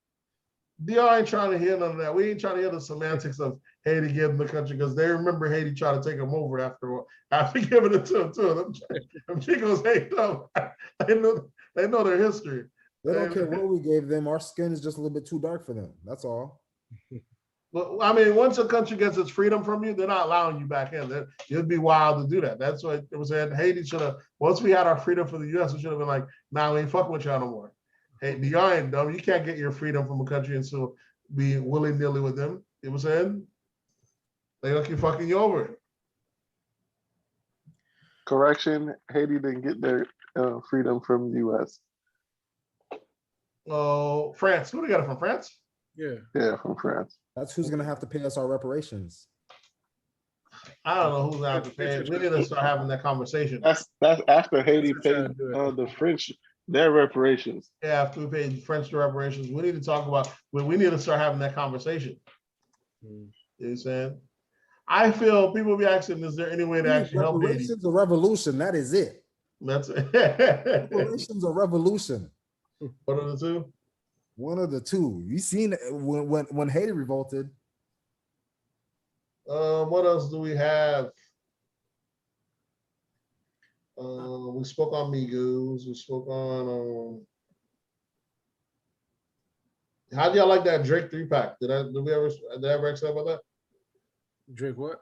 DR ain't trying to hear none of that. We ain't trying to hear the semantics of Haiti giving the country because they remember Haiti trying to take them over after giving it to them too. Them Chicos hate them. They know their history. They don't care what we gave them. Our skin is just a little bit too dark for them. That's all. But I mean, once a country gets its freedom from you, they're not allowing you back in. It'd be wild to do that. That's what it was said. Haiti should have, once we had our freedom for the US, we should have been like, we ain't fucking with y'all no more. Hey, DR ain't dumb. You can't get your freedom from a country and still be willy-nilly with them. You know what I'm saying? They gonna keep fucking you over. Correction, Haiti didn't get their freedom from the US. Oh, France. Who they got it from? France? Yeah, from France. That's who's gonna have to pay us our reparations. I don't know who's gonna have to pay it. We need to start having that conversation. That's after Haiti paid the French their reparations. Yeah, after we paid French reparations, we need to talk about. We need to start having that conversation. You know what I'm saying? I feel people be asking, is there any way to actually help Haiti? Reparations or revolution? That is it. That's it. Reparations or revolution? What are the two? One of the two. You seen when Haiti revolted. What else do we have? We spoke on Migos. We spoke on. How do y'all like that Drake 3-pack? Did I ever say about that? Drake what?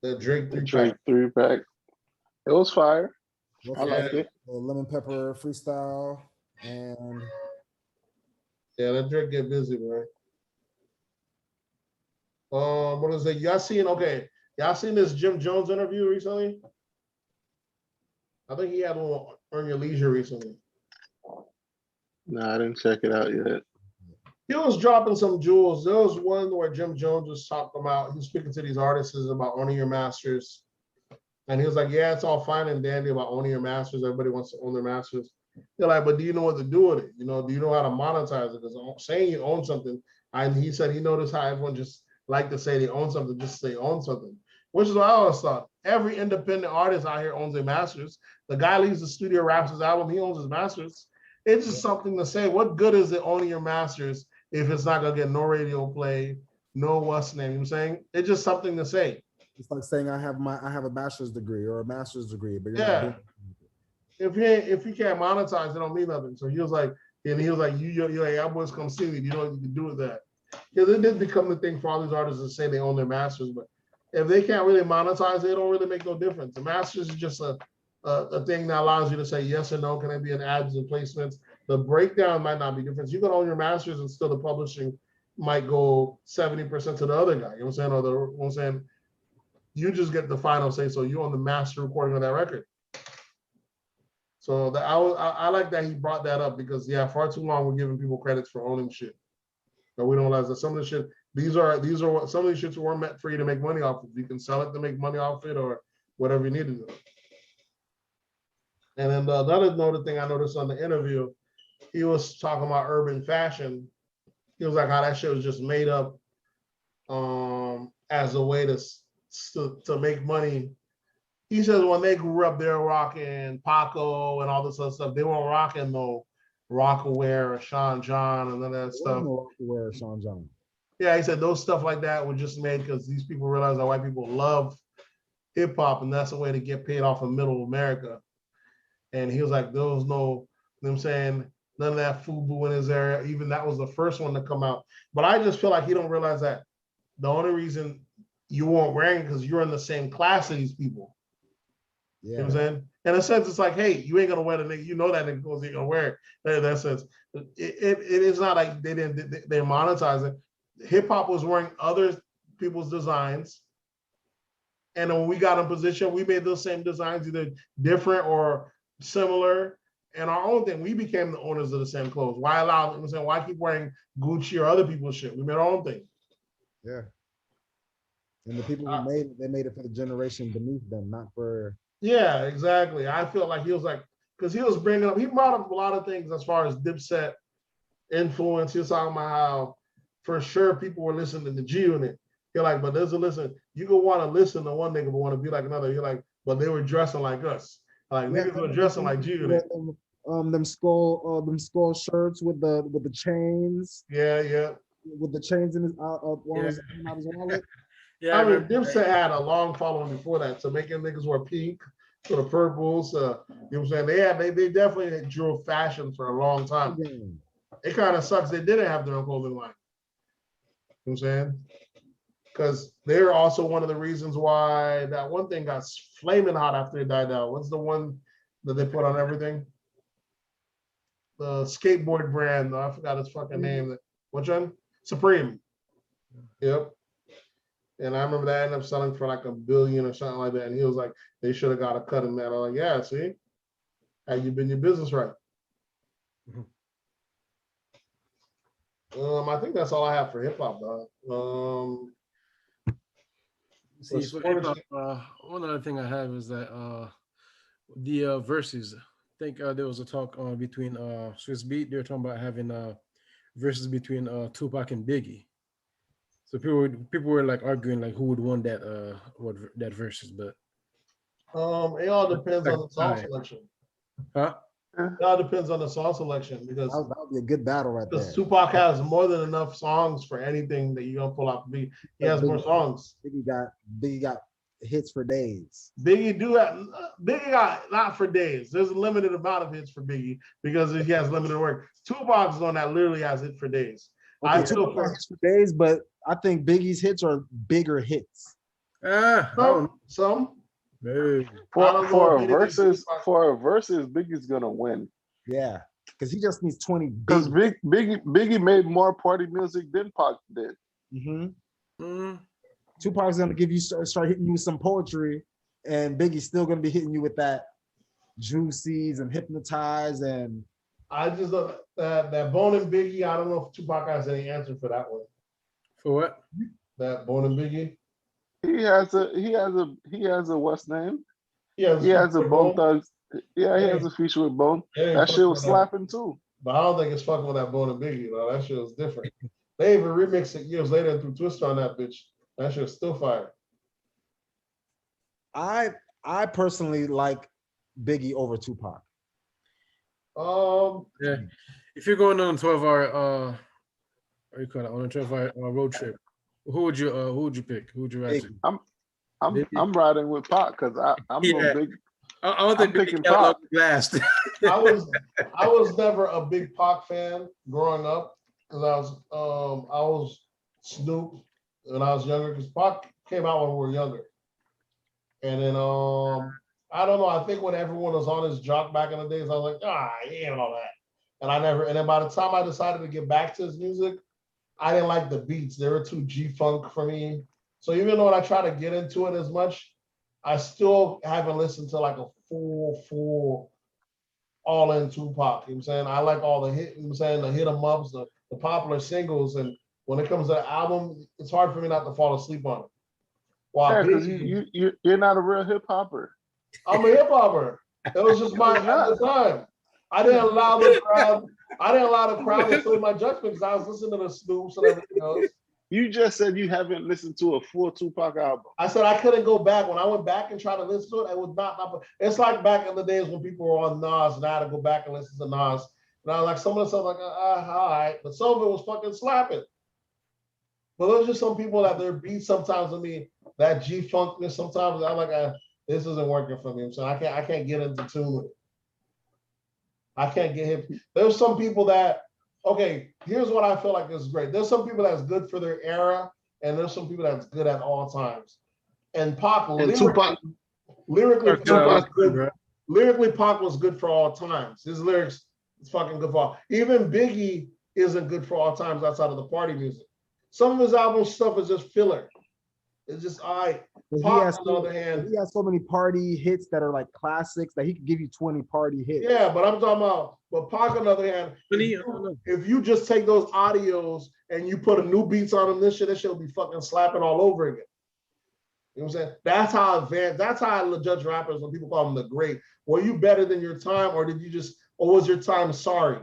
That Drake 3-pack. Drake 3-pack. It was fire. I liked it. Lemon pepper freestyle and. Yeah, that Drake get busy, bro. What is it? Y'all seen this Jim Jones interview recently? I think he had one on Earn Your Leisure recently. No, I didn't check it out yet. He was dropping some jewels. There was one where Jim Jones was talking about, he was speaking to these artists about owning your masters. And he was like, yeah, it's all fine and dandy about owning your masters. Everybody wants to own their masters. They're like, but do you know what to do with it? Do you know how to monetize it? Because saying you own something, and he said he noticed how everyone just like to say they own something, just say own something. Which is what I always thought. Every independent artist out here owns their masters. The guy leaves the studio, wraps his album, he owns his masters. It's just something to say. What good is it owning your masters if it's not gonna get no radio play, no what's name? You know what I'm saying? It's just something to say. It's like saying I have a bachelor's degree or a master's degree, but you're Yeah. not doing If you can't monetize, it don't mean nothing. So he was like, y'all boys come see me. You know what you can do with that? Because it did become the thing for all these artists to say they own their masters, but if they can't really monetize it, it don't really make no difference. The masters is just a thing that allows you to say yes or no. Can it be in ads and placements? The breakdown might not be different. You can own your masters and still the publishing might go 70% to the other guy. You know what I'm saying? Or you know what I'm saying? You just get the final say, so you own the master recording of that record. So I like that he brought that up because far too long we're giving people credits for owning shit. But we don't realize that some of the shit, these are what some of these shits weren't meant for you to make money off of. You can sell it to make money off it or whatever you need to do. And then the other thing I noticed on the interview, he was talking about urban fashion. He was like how that shit was just made up as a way to make money. He says when they grew up, they were rocking Paco and all this other stuff. They weren't rocking no Rockaware or Sean John and none of that stuff. Rockaware or Sean John. Yeah, he said those stuff like that were just made because these people realize that white people love hip hop and that's a way to get paid off of middle America. And he was like, there was no, you know what I'm saying, none of that FUBU in his area. Even that was the first one to come out. But I just feel like he don't realize that the only reason you weren't wearing because you're in the same class as these people. Yeah. You know what I'm saying? In a sense, it's like, hey, you ain't gonna wear the nigga. You know that nigga goes, ain't gonna wear it. In that sense, it is not like they monetize it. Hip hop was wearing other people's designs, and when we got in position, we made those same designs either different or similar. And our own thing, we became the owners of the same clothes. Why allow them? I'm saying, why keep wearing Gucci or other people's shit? We made our own thing. Yeah. And the people who made it, they made it for the generation beneath them, not for. Yeah, exactly. I feel like he was like, because he was bringing up, he brought up a lot of things as far as Dipset influence. He was talking about how, for sure, people were listening to G Unit. You're like, but there's a listen. You could want to listen to one nigga, but want to be like another. You're like, but they were dressing like us. Like niggas were dressing like G Unit. Them skull shirts with the chains. Yeah. With the chains in his his wallet. Yeah, I mean, Dipset had a long following before that, so making niggas wear pink for the purples. You know what I'm saying? They definitely drew fashion for a long time. Yeah. It kind of sucks they didn't have their own clothing line. You know what I'm saying? Because they're also one of the reasons why that one thing got flaming hot after it died out. What's the one that they put on everything? The skateboard brand, I forgot its fucking name. Which one? Supreme. Yep. And I remember that ended up selling for like $1 billion or something like that. And he was like, they should have got a cut in that. I'm like, yeah, see? Had you been your business right? I think that's all I have for hip hop, dog. See, for hip hop, one other thing I have is that the verses. I think there was a talk between Swiss Beat. They were talking about having verses between Tupac and Biggie. So people were like arguing like who would win that versus, but it all depends on the song selection. Huh? It all depends on the song selection because that would be a good battle right there. Tupac has more than enough songs for anything that you're gonna pull out. He has more songs. Biggie got hits for days. Biggie got not for days. There's a limited amount of hits for Biggie because he has limited work. Tupac's on that literally has hit for days. Okay, Tupac has hits for days, but I think Biggie's hits are bigger hits. Some. For a versus, Biggie's gonna win. Yeah, because he just needs 20. Because Biggie made more party music than Pac did. Tupac's gonna start hitting you with some poetry, and Biggie's still gonna be hitting you with that Juicies and Hypnotize and. I just that Bone and Biggie. I don't know if Tupac has any answer for that one. For what? That Bone and Biggie. He has a what's name? He has a Bone Thugs. Yeah, he has a feature with Bone. That shit was slapping too. But I don't think it's fucking with that Bone and Biggie though. That shit was different. They even remixed it years later and threw Twist on that bitch. That shit's still fire. I personally like Biggie over Tupac. Yeah, if you're going on a 12-hour what you call it, on a 12-hour road trip, who would you pick? Who would you ride to? I'm riding with Pac because I'm a big. I don't think picking Pac last. I was never a big Pac fan growing up because I was Snoop when I was younger because Pac came out when we were younger, and then I don't know. I think when everyone was on his jock back in the days, I was like, he ain't all that. And then by the time I decided to get back to his music, I didn't like the beats. They were too G-funk for me. So even though I try to get into it as much, I still haven't listened to like a full all-in Tupac. You know what I'm saying? I like all the hit, you know what I'm saying, the hit 'em ups, the popular singles. And when it comes to the album, it's hard for me not to fall asleep on it. Yeah, because you're not a real hip hopper. I'm a hip hopper. It was just my at the time. I didn't allow the crowd to sway my judgment because I was listening to the Snoops and everything else. You just said you haven't listened to a full Tupac album. I said I couldn't go back. When I went back and tried to listen to it, it was not. It's like back in the days when people were on Nas and I had to go back and listen to Nas. And I was like, some of the stuff like, all right. But some of it was fucking slapping. But there's just some people that their beats sometimes with me, that G-funkness sometimes, I'm like, this isn't working for me. So I can't get into tune with it. I can't get hip. There's some people that, okay, here's what I feel like is great. There's some people that's good for their era, and there's some people that's good at all times. And Pac, And Tupac, lyrically, Tupac, lyrically, Pac was good for all times. His lyrics is fucking good for all. Even Biggie isn't good for all times outside of the party music. Some of his album stuff is just filler. It's just all right. Pac, on the other hand, he has so many party hits that are like classics that he could give you 20 party hits. yeah, but I'm talking about, but Pac, on the other hand, if you just take those audios and you put a new beats on them, this shit will be fucking slapping all over again. You know what I'm saying? That's how advanced, that's how I judge rappers when people call them the great. Were you better than your time, or did you just, or was your time sorry?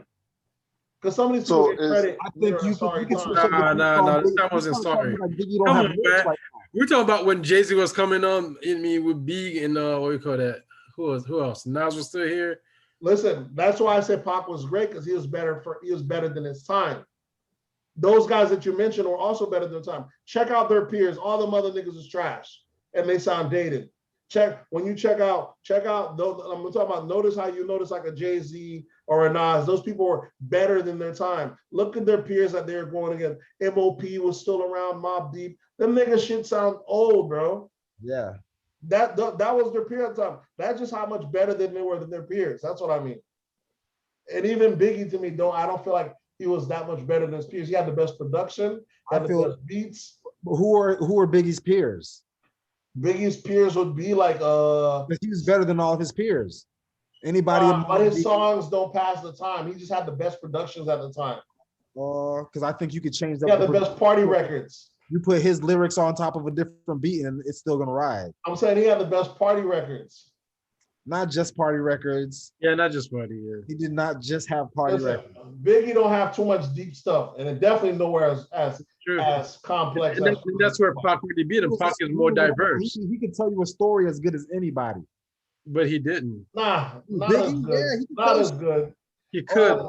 Because some of these people get credit. I think you can switch up. Nah, this time wasn't sorry. Like Biggie don't Come have on, man. right We're talking about when Jay-Z was coming on in me with Big and what do you call that? Who else? Nas was still here. Listen, that's why I said Pac was great, because he was better than his time. Those guys that you mentioned were also better than their time. Check out their peers. All them other niggas is trash, and they sound dated. Check out. I'm talking about. Notice how you notice like a Jay-Z or a Nas. Those people were better than their time. Look at their peers that they were going against. MOP was still around. Mobb Deep. Them niggas shit sound old, bro. Yeah. That was their period of time. That's just how much better than they were than their peers. That's what I mean. And even Biggie, to me, I don't feel like he was that much better than his peers. He had the best production, had the best beats. Who are Biggie's peers? Biggie's peers would be like he was better than all of his peers. Anybody? But his songs don't pass the time. He just had the best productions at the time. Because I think you could change that. Yeah, the best party records. You put his lyrics on top of a different beat and it's still gonna ride. I'm saying he had the best party records. Not just party records. Yeah, not just party. Yeah. He did not just have party records. Biggie don't have too much deep stuff, and it definitely nowhere as complex. And that's where Pac really beat him. Pac is more diverse. He could tell you a story as good as anybody. But he didn't. Not Biggie, as good. Yeah, not as good. He could.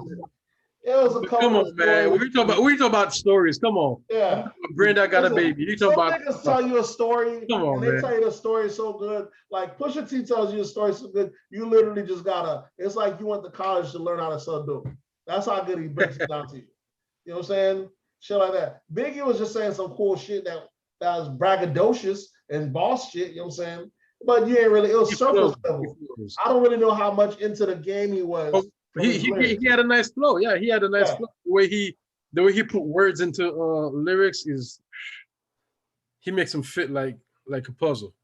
It was a couple. Come on, man. We talking about stories. Come on. Yeah. Brenda got a baby. You talking about? Niggas tell you a story. Come on, and they man. tell you the story so good. Like Pusha T tells you a story so good. You literally just gotta. It's like you went to college to learn how to sell dope. That's how good he breaks it down to you. You know what I'm saying? Shit like that. Biggie was just saying some cool shit that was braggadocious and boss shit. You know what I'm saying? But you ain't really. It was surface level. I don't really know how much into the game he was. He had a nice flow. Yeah, he had a nice flow. The way he put words into lyrics is he makes them fit like a puzzle.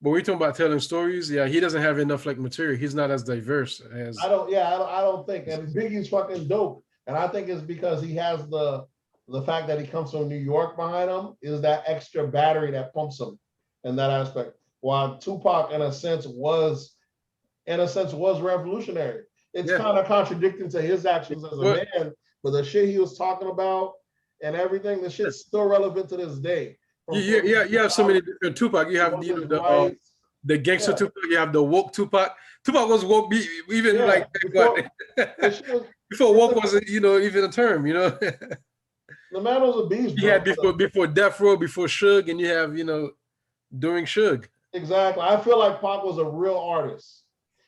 But we're talking about telling stories. Yeah, he doesn't have enough like material. He's not as diverse as I don't think. And Biggie's fucking dope. And I think it's because he has the fact that he comes from New York behind him is that extra battery that pumps him in that aspect. While Tupac in a sense was revolutionary. It's kind of contradicting to his actions as a man, but the shit he was talking about and everything, the shit's still relevant to this day. You have so many different Tupac. You have the gangster Tupac. You have the woke Tupac. Tupac was woke even like before woke wasn't even a term. The man was a beast. He had before Death Row, before Suge, and you have during Suge. Exactly. I feel like Pac was a real artist.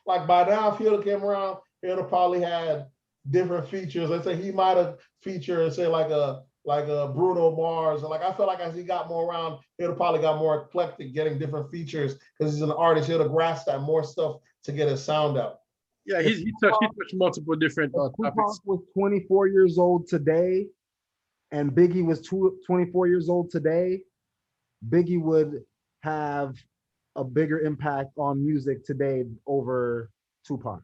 Like by now, if he would have came around, he would have probably had different features. Let's say he might have featured, say, like a Bruno Mars. And like I feel like as he got more around, he would have probably got more eclectic, getting different features because he's an artist. He would have grasped that more stuff to get his sound out. Yeah, he touched multiple different topics. Tupac was 24 years old today, and Biggie was 24 years old today. Biggie would have a bigger impact on music today over Tupac.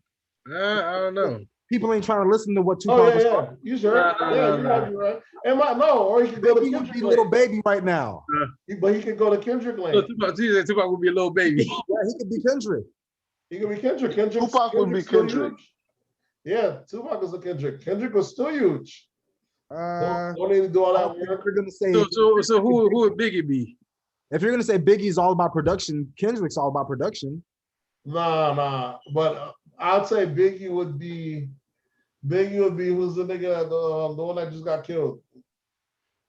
I don't know. People ain't trying to listen to what Tupac was talking. You sure? You're right. Or he could go to Kendrick Lane. Little baby right now. But he could go to Kendrick Lane. So Tupac would be a little baby. Yeah, he could be Kendrick. He could be Kendrick. Tupac would be Kendrick. Yeah, Tupac was a Kendrick. Kendrick was still huge. Don't need to do all that work. You're gonna say so who would Biggie be? If you're gonna say Biggie's all about production, Kendrick's all about production. Nah. But I'd say Biggie would be who's the nigga the one that just got killed?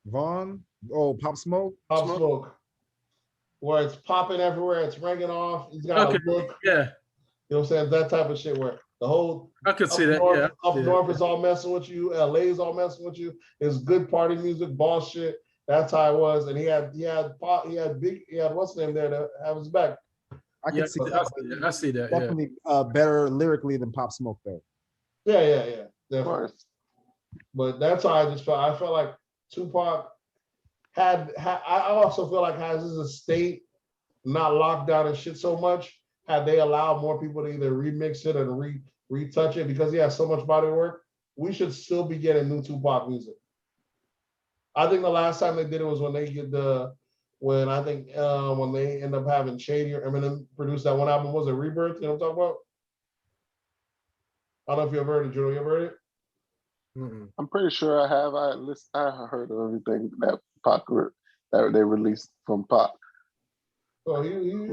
Vaughn? Oh, Pop Smoke? Pop Smoke. Where it's popping everywhere, it's ringing off. He's got a look. Yeah. You know what I'm saying? That type of shit where the whole I could see that. North is all messing with you, LA's all messing with you. It's good party music, boss shit. That's how it was. And he had what's the name there to have his back. I can see that. I see that. Definitely better lyrically than Pop Smoke though. Yeah. Of Definitely. course. But that's how I just felt. I felt like Tupac had I also feel like has his estate not locked down and shit so much, had they allowed more people to either remix it or retouch it because he has so much body work, we should still be getting new Tupac music. I think the last time they did it was when they did when they end up having Shady or Eminem produce that one album. Was it Rebirth? You know what I'm talking about? I don't know if you ever heard it, Joe. You ever heard it? Mm-mm. I'm pretty sure I have. I heard of everything that Pac that they released from Pac. Oh,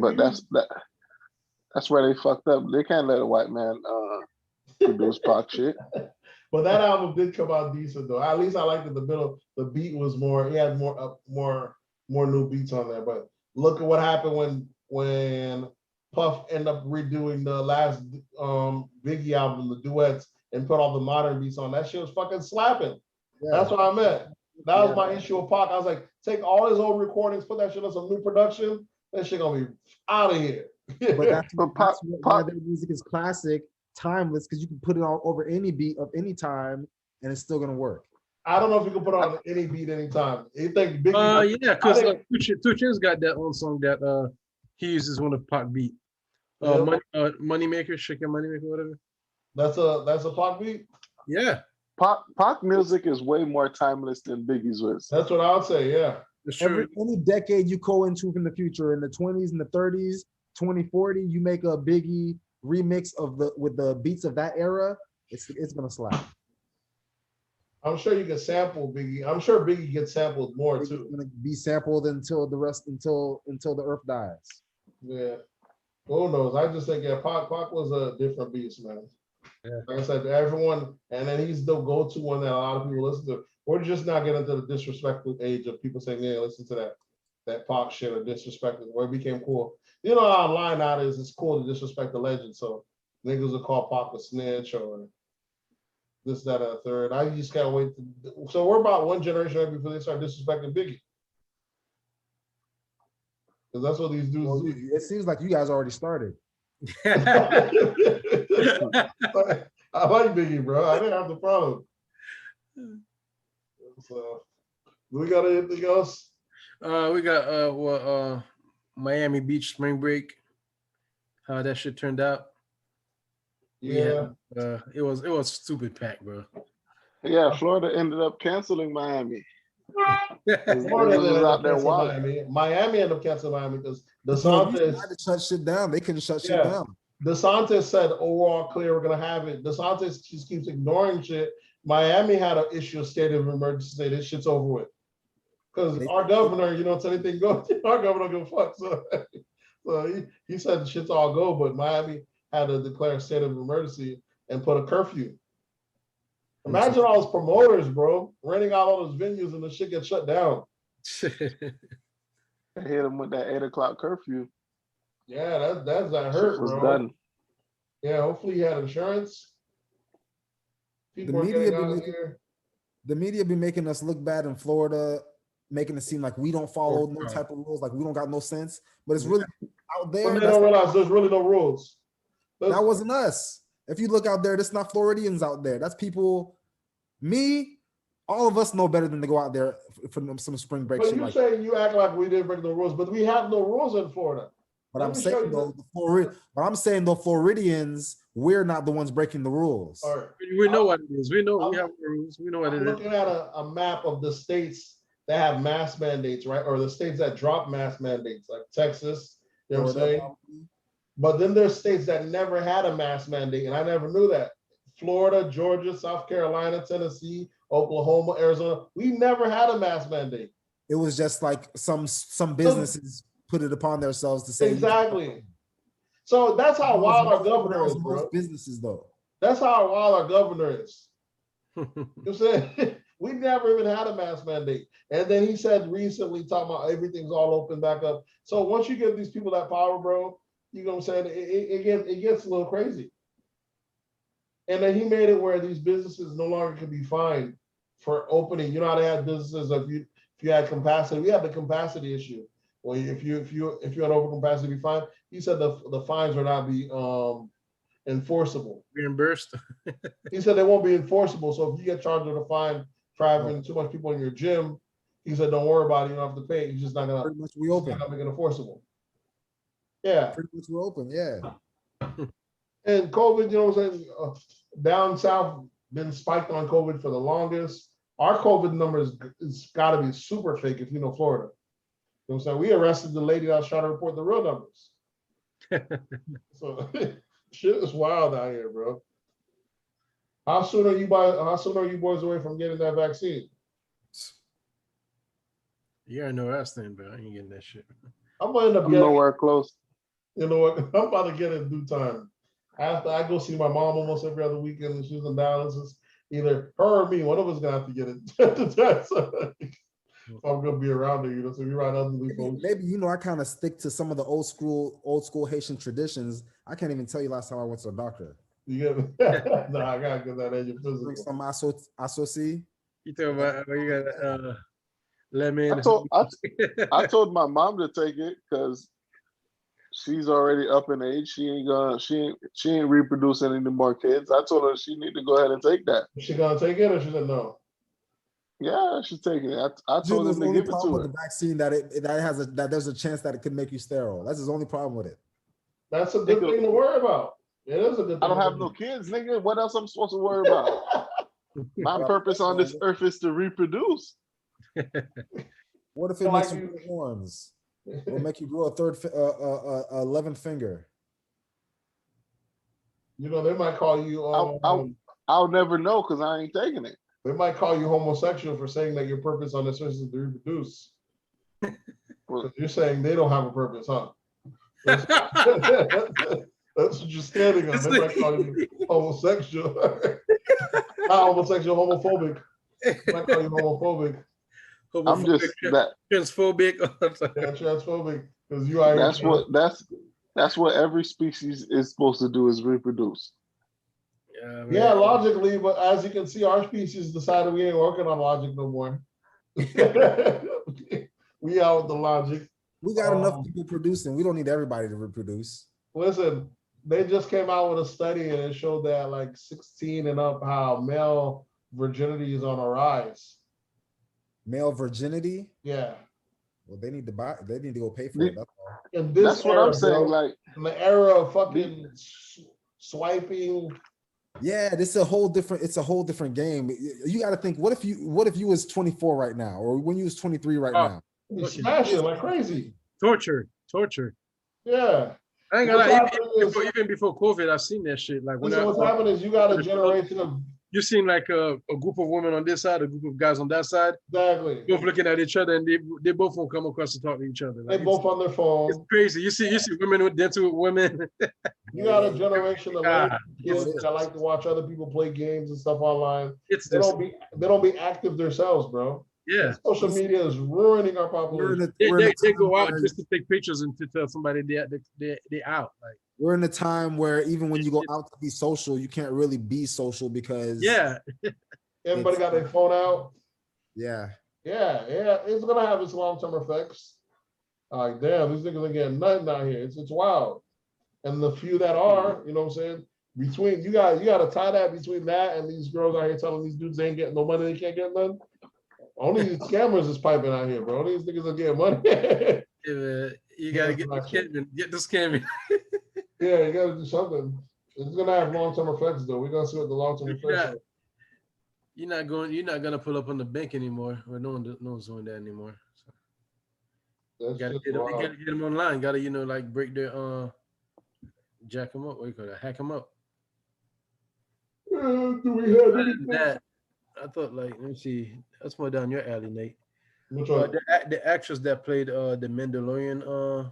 But that's where they fucked up. They can't let a white man produce Pac shit. But that album did come out decent though. At least I liked it. The beat was more. He had more new beats on there. But look at what happened when Puff ended up redoing the last Biggie album, the duets, and put all the modern beats on. That shit was fucking slapping. Yeah. That's what I meant. That was my issue with Pac. I was like, take all his old recordings, put that shit on some new production. That shit gonna be out of here. But that's why their music is classic, timeless, because you can put it all over any beat of any time and it's still gonna work. I don't know if you can put it on any beat anytime. You think Biggie? Yeah, because 2 Chainz got that one song that he uses one of Pac beat. Moneymaker, Shake Your Moneymaker, whatever. That's a Pac beat. Yeah. Pac music is way more timeless than Biggie's was. That's what I would say. Yeah. Any decade you go into from the future, in the 20s and the 30s, 2040, you make a Biggie remix with the beats of that era, it's gonna slap. I'm sure you can sample Biggie. I'm sure Biggie gets sampled more too. It's gonna be sampled until the earth dies. Yeah. Who knows? I just think Pac was a different beast, man. Yeah. Like I said, everyone, and then he's the go-to one that a lot of people listen to. We're just not getting to the disrespectful age of people saying, "Yeah, listen to that Pac shit," or disrespect it, where it became cool. You know how online nowadays it's cool to disrespect the legend, so niggas will call Pac a snitch or this, that, and a third. I just can't wait. So we're about one generation before they start disrespecting Biggie. Because that's what these dudes do. It seems like you guys already started. I like Biggie, bro. I didn't have the problem. So, do we got anything else? We got Miami Beach spring break. How that shit turned out. Yeah. It was stupid packed, bro. Yeah, Florida ended up canceling Miami. Florida ended up canceling Miami ended up canceling Miami because DeSantis tried to shut shit down. They couldn't shut shit down. DeSantis said overall clear, we're gonna have it. DeSantis just keeps ignoring shit. Miami had an issue of state of emergency, say this shit's over with. Because our governor, it's anything goes, our governor don't give a fuck. So he said the shit's all go, but Miami had to declare a state of emergency and put a curfew. Imagine all those promoters, bro, renting out all those venues and the shit gets shut down. They hit him with that 8 o'clock curfew. Yeah, that hurt, was bro. Done. Yeah, hopefully he had insurance. The media be making us look bad in Florida, making it seem like we don't follow no type of rules, like we don't got no sense. But it's really out there. But they don't realize there's really no rules. That wasn't us. If you look out there, that's not Floridians out there. That's people. Me, all of us know better than to go out there for some spring break. But you saying you act like we didn't break no rules, but we have no rules in Florida. But I'm saying though, Floridians, we're not the ones breaking the rules. All right. We know what it is. We know we have rules. We know what it is. I'm looking at a map of the states that have mask mandates, right? Or the states that drop mask mandates, like Texas. You know what I'm saying? But then there's states that never had a mask mandate, and I never knew that. Florida, Georgia, South Carolina, Tennessee, Oklahoma, Arizona. We never had a mask mandate. It was just like some businesses put it upon themselves to say exactly. So that's how wild our governor is, bro. Businesses though. That's how wild our governor is. You know what I'm saying? We never even had a mask mandate. And then he said recently, talking about everything's all open back up. So once you give these people that power, bro, you know what I'm saying? It gets a little crazy. And then he made it where these businesses no longer can be fined for opening. You know how they have businesses, if if you had capacity, we had the capacity issue. Well, if you had overcapacity, be fine. He said the fines will not be enforceable. Reimbursed. He said they won't be enforceable. So if you get charged with a fine for having too much people in your gym, he said don't worry about it. You don't have to pay. He's just not gonna. Pretty much we open. Not make it enforceable. Yeah. Pretty much we're open. Yeah. And COVID, you know what I'm saying? Down south been spiked on COVID for the longest. Our COVID numbers it's got to be super fake if you know Florida. You know what I'm saying? We arrested the lady that was trying to report the real numbers. So shit is wild out here, bro. How soon are you boys away from getting that vaccine? You already know what I was thinking, but I ain't getting that shit. I'm gonna end up I'm getting nowhere close. You know what? I'm about to get it in due time. After I go see my mom almost every other weekend, and she's in Dallas. It's either her or me. One of us gonna have to get it. I'm gonna be around her, you know. So you're right, elderly folks. Maybe you know I kind of stick to some of the old school Haitian traditions. I can't even tell you last time I went to a doctor. You get me? No, I gotta get that edge of physical. Drink some associ. You talking about you got lemon? I told my mom to take it because she's already up in age. She ain't reproducing any more kids. I told her she need to go ahead and take that. Is she gonna take it or she said no? Yeah, she's taking it. I told her to give it to her. The vaccine that there's a chance that it could make you sterile. That's his only problem with it. That's a good thing to worry about. It is a good thing. I don't have no kids, nigga. What else I'm supposed to worry about? My purpose on this earth is to reproduce. What if it makes you grow horns? It'll make you grow a 11th finger. You know, they might call you. I'll never know because I ain't taking it. They might call you homosexual for saying that your purpose on this earth is to reproduce. Well, you're saying they don't have a purpose, huh? That's what you're standing on. They might call you homosexual. Not homosexual, homophobic. They might call you homophobic. I'm just that transphobic. Yeah, transphobic because you are. That's what every species is supposed to do is reproduce. Yeah, logically, but as you can see, our species decided we ain't working on logic no more. We out with the logic. We got enough people producing. We don't need everybody to reproduce. Listen, they just came out with a study and it showed that like 16 and up, how male virginity is on a rise. Male virginity? Yeah. Well, they need to buy. They need to go pay for it. That's all. In this that's era, what I'm saying. Bro, like in the era of fucking swiping. Yeah, this is a whole different. It's a whole different game. You got to think. What if you was 24 right now, or when you was 23 right now? You smash it like crazy. Torture. Yeah. I ain't gonna lie. Even before COVID, I've seen that shit. Like what's happening is you got a generation of. You seen like a group of women on this side, a group of guys on that side. Exactly. Both looking at each other, and they both won't come across to talk to each other. Like, they both on their phone. It's crazy. You see women with dental with women. You got a generation of kids that like to watch other people play games and stuff online. They don't be active themselves, bro. Yeah. Social media is ruining our population. They go out just to take pictures and to tell somebody they out. Like, we're in a time where even when you go out to be social, you can't really be social because everybody got their phone out. Yeah. It's gonna have its long-term effects. Like, damn, these niggas are getting nothing out here. It's wild. And the few that are, you know what I'm saying? Between you gotta tie that between that and these girls out here telling these dudes they ain't getting no money, they can't get none. Only these scammers is piping out here, bro. These niggas are getting money. You gotta get the scamming. Yeah, you gotta do something. It's gonna have long-term effects though. We're gonna see what the long-term effects are. You're not gonna pull up on the bank anymore, or no one's doing that anymore. So you gotta get them online. Gotta like break their jack them up. What do you call that? Hack them up. Do we have anything? That? I thought, like, let me see. That's more down your alley, Nate. Which one? The actress that played the Mandalorian.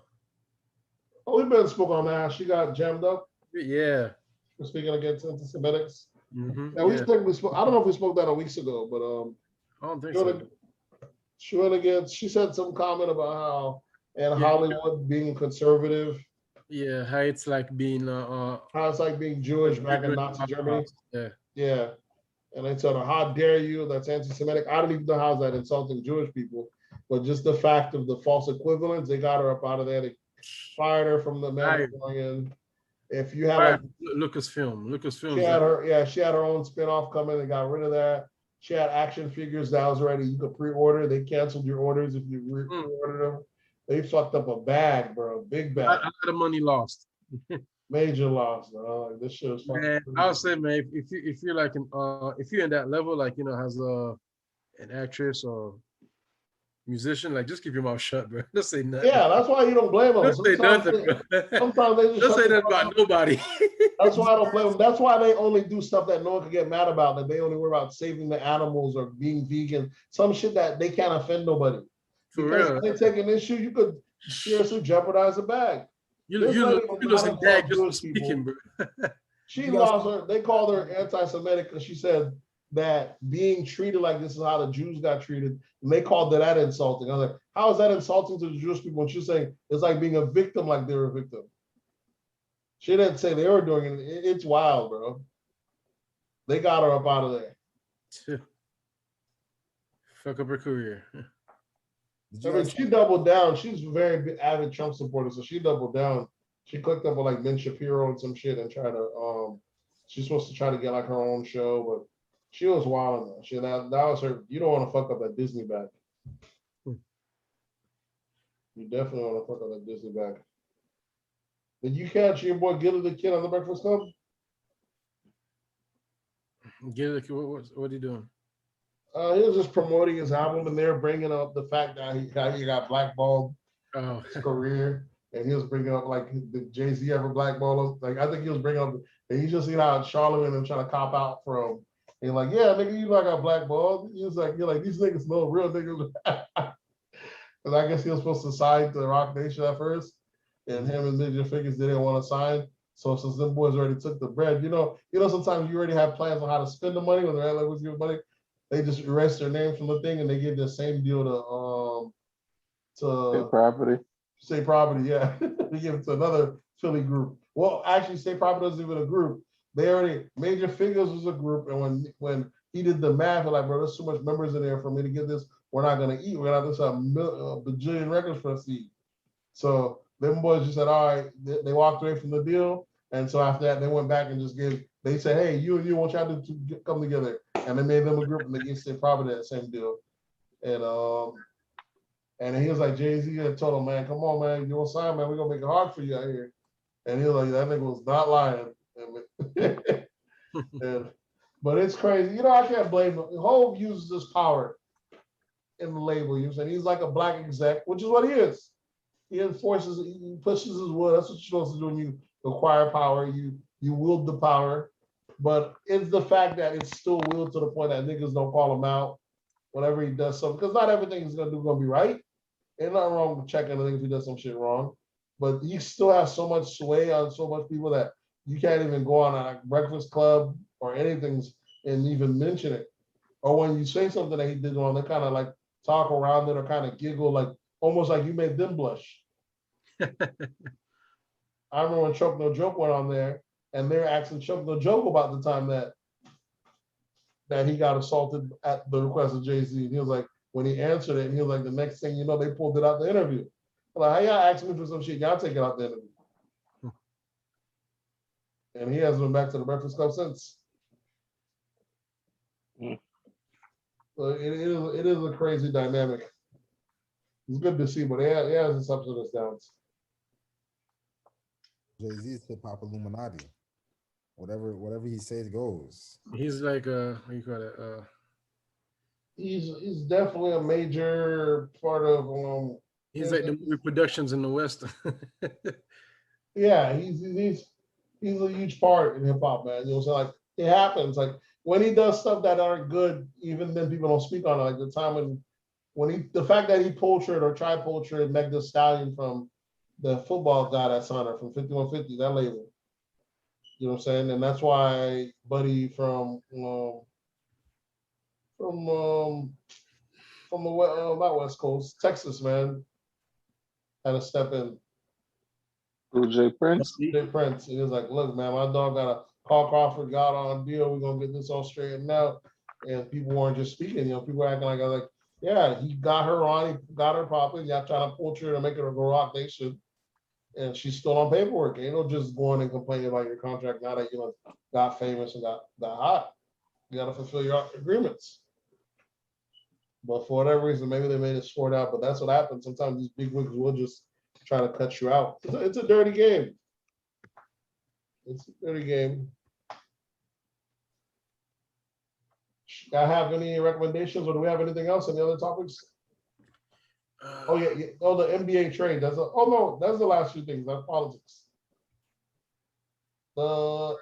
We've been spoke on that. She got jammed up. Yeah. For speaking against anti-Semitics. Mm-hmm. Yeah, we spoke. I don't know if we spoke that a weeks ago, but I don't think so. She went against. She said some comment about how Hollywood being conservative. Yeah, how it's like being how it's like being Jewish back in Nazi Germany. Yeah. And they told her, how dare you? That's anti-Semitic. I don't even know how that insulting Jewish people. But just the fact of the false equivalence, they got her up out of there. They fired her from the Mandalorian. If you had like Lucasfilm, she had her own spinoff coming. They got rid of that. She had action figures that was already you could pre-order. They canceled your orders if you pre-ordered them. They fucked up a bag, bro, big bag. A lot of money lost. Major loss, bro. Like, this shit was fucking. Man, I'll say, man, if you're like if you're in that level, like has an actress or musician, like just keep your mouth shut, bro. Don't say nothing. Yeah, that's why you don't blame them. Don't say nothing, bro. Sometimes they just don't say nothing about nobody. That's why I don't blame them. That's why they only do stuff that no one can get mad about. That they only worry about saving the animals or being vegan. Some shit that they can't offend nobody. Because if they take an issue, you could seriously jeopardize the bag. You losing gag just for speaking, bro. She lost her. They called her anti-Semitic because she said that being treated like this is how the Jews got treated, and they called that insulting. I was like, how is that insulting to the Jewish people? And she's saying it's like being a victim, like they were a victim. She didn't say they were doing it. It's wild, bro. They got her up out of there. Fuck up her career. I mean, she doubled down. She's a very avid Trump supporter, so she doubled down. She clicked up with like Ben Shapiro and some shit and tried to. She's supposed to try to get like her own show, but she was wild. That was her. You don't want to fuck up that Disney bag. You definitely want to fuck up that Disney bag. Did you catch your boy Gilly the Kid on the Breakfast Club? Gilly the Kid, what are you doing? He was just promoting his album, and they're bringing up the fact that he got blackballed his career, and he was bringing up like did Jay-Z ever blackball him? Like I think he was bringing up, and he just seen how Charlamagne and trying to cop out from. And like, yeah, nigga, you know I got blackballed. He was like, you're like these niggas know real niggas. Because I guess he was supposed to sign to Rock Nation at first, and him and Major Figures didn't want to sign. So since them boys already took the bread, you know, sometimes you already have plans on how to spend the money when they're like, give money. They just erase their name from the thing and they give the same deal to State Property, yeah. They give it to another Philly group. Well, actually, State Property isn't even a group. They already Major Figures was a group, and when he did the math, they're like, bro, there's so much members in there for me to get this. We're not gonna eat. We're gonna have to sell a bajillion records for a seed. So them boys just said, all right. They walked away from the deal, and so after that, they went back and just gave. They said, hey, you and you want y'all to come together. And they made them a group and they gave State Property that same deal. And he was like, Jay-Z had told him, man, come on, man, you want to sign, man, we're going to make it hard for you out here. And he was like, that nigga was not lying. But it's crazy. You know, I can't blame him. Hov uses his power in the label. You know what I'm saying? He's like a black exec, which is what he is. He enforces, he pushes his will. That's what you're supposed to do when you acquire power. You wield the power. But it's the fact that it's still willed to the point that niggas don't call him out whenever he does something. Because not everything he's going to do going to be right. Ain't nothing wrong with checking the nigga if he does some shit wrong. But he still has so much sway on so much people that you can't even go on a Breakfast Club or anything and even mention it. Or when you say something that he did wrong, they kind of like talk around it or kind of giggle, like almost like you made them blush. I remember when Choke No Joke went on there, and they're asking Choke No Joke about the time that he got assaulted at the request of Jay-Z. And he was like, when he answered it, and he was like, the next thing you know, they pulled it out the interview. I'm like, how y'all asking me for some shit? Y'all take it out the interview. And he hasn't been back to the Breakfast Club since. So it is a crazy dynamic. It's good to see, but it has its ups and its downs. Jay-Z is hip hop Illuminati. Whatever he says goes. He's like what do you call it? He's definitely a major part of he's like the movie productions in the West. Yeah, he's a huge part in hip hop, man. You know, so like it happens. Like when he does stuff that aren't good, even then people don't speak on it. Like the time the fact that he poultred or tried poultred Meg Thee Stallion from the football guy that signed her from 5150, that label. You know what I'm saying? And that's why Buddy from the not West Coast, Texas, man, had to step in. Jay Prince. Jay Prince. He was like, look, man, my dog got a Carl Crawford got on deal. We're gonna get this all straightened out. And people weren't just speaking, you know, people were acting like Yeah, he got her on, he got her popping. Y'all trying to poach her and make her go Rock Nation. And she's still on paperwork. Ain't no just going and complaining about your contract now that you got famous and got hot. You gotta fulfill your agreements. But for whatever reason, maybe they made it sport out, but that's what happens. Sometimes these big wigs will just try to cut you out. It's a dirty game. It's a dirty game. I have any recommendations, or do we have anything else? Any other topics? Oh yeah. Oh, the NBA trade. Oh no, that's the last few things. That's politics. The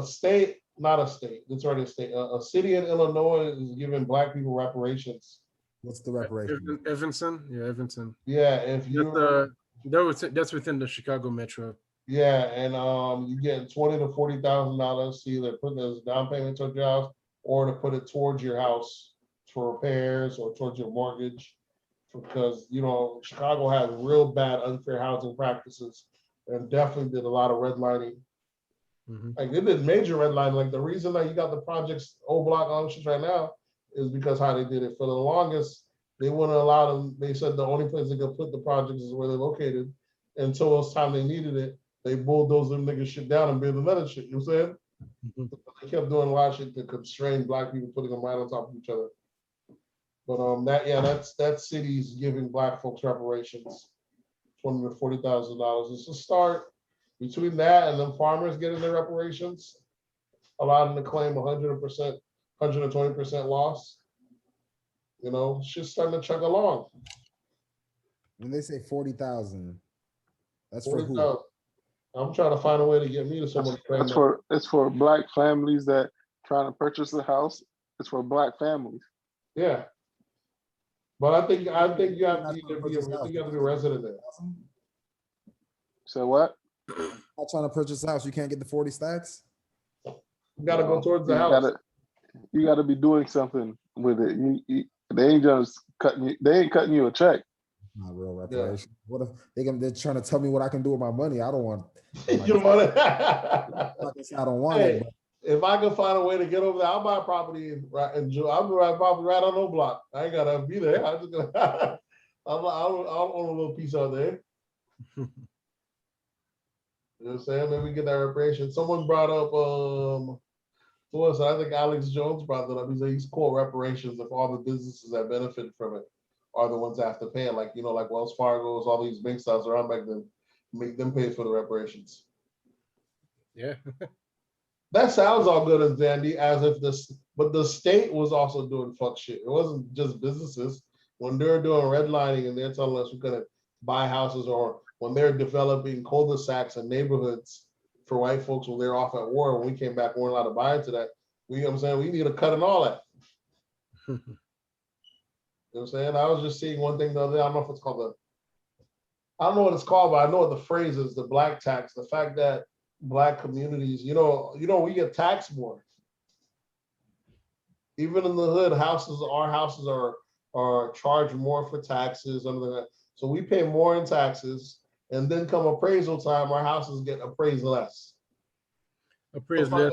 state, not a state. It's already a state. A city in Illinois is giving Black people reparations. What's the reparation? Evanston, yeah, Evanston. Yeah, if you that's within the Chicago metro. yeah, and you get $20,000 to $40,000 to either put as a down payment towards your house or to put it towards your house for repairs or towards your mortgage, because Chicago has real bad unfair housing practices and definitely did a lot of redlining. Like they did major redlining. Like the reason that you got the projects O Block auctions right now is because how they did it. For the longest, they wouldn't allow them. They said the only place they could put the projects is where they're located. Until it's time they needed it, they bulldozed them niggas shit down and built another shit. You know what I'm saying? They kept doing a lot of shit to constrain Black people, putting them right on top of each other. But that city's giving Black folks reparations, $20,000 to $40,000. It's a start. Between that and then farmers getting their reparations, allowing them to claim 100%, 120% loss. Shit's starting to chug along. When they say 40,000, that's for who? I'm trying to find a way to get me to someone. It's for Black families that trying to purchase a house. It's for Black families. Yeah, but I think you have to be a resident there. So what? Not trying to purchase a house, you can't get the 40 stacks. You got to go towards the house. You got to be doing something with it. They ain't just cutting you. They ain't cutting you a check. Not real reparation. Yeah. What if they're trying to tell me what I can do with my money? I don't want. You don't want it. I don't want it. But. If I can find a way to get over there, I'll buy property I'll buy property right on O Block. I ain't gotta be there. I'm just gonna. I'll own a little piece out there. You know what I'm saying? Maybe we get that reparation. Someone brought up I think Alex Jones brought that up. He said he's called reparations if all the businesses that benefit from it are the ones that have to pay it. Like like Wells Fargo's, all these big stocks around back then, make them pay for the reparations. Yeah. That sounds all good and dandy, but the state was also doing fuck shit. It wasn't just businesses. When they're doing redlining and they're telling us we couldn't buy houses, or when they're developing cul-de-sacs and neighborhoods for white folks when they're off at war, when we came back, we weren't allowed to buy into that. You know what I'm saying? We need a cut and all that. You know what I'm saying? I was just seeing one thing the other day. I don't know if it's called I don't know what it's called, but I know what the phrase is, the black tax. The fact that Black communities, we get taxed more. Even in the hood, our houses are charged more for taxes. So we pay more in taxes, and then come appraisal time, our houses get appraised less. Appraised less.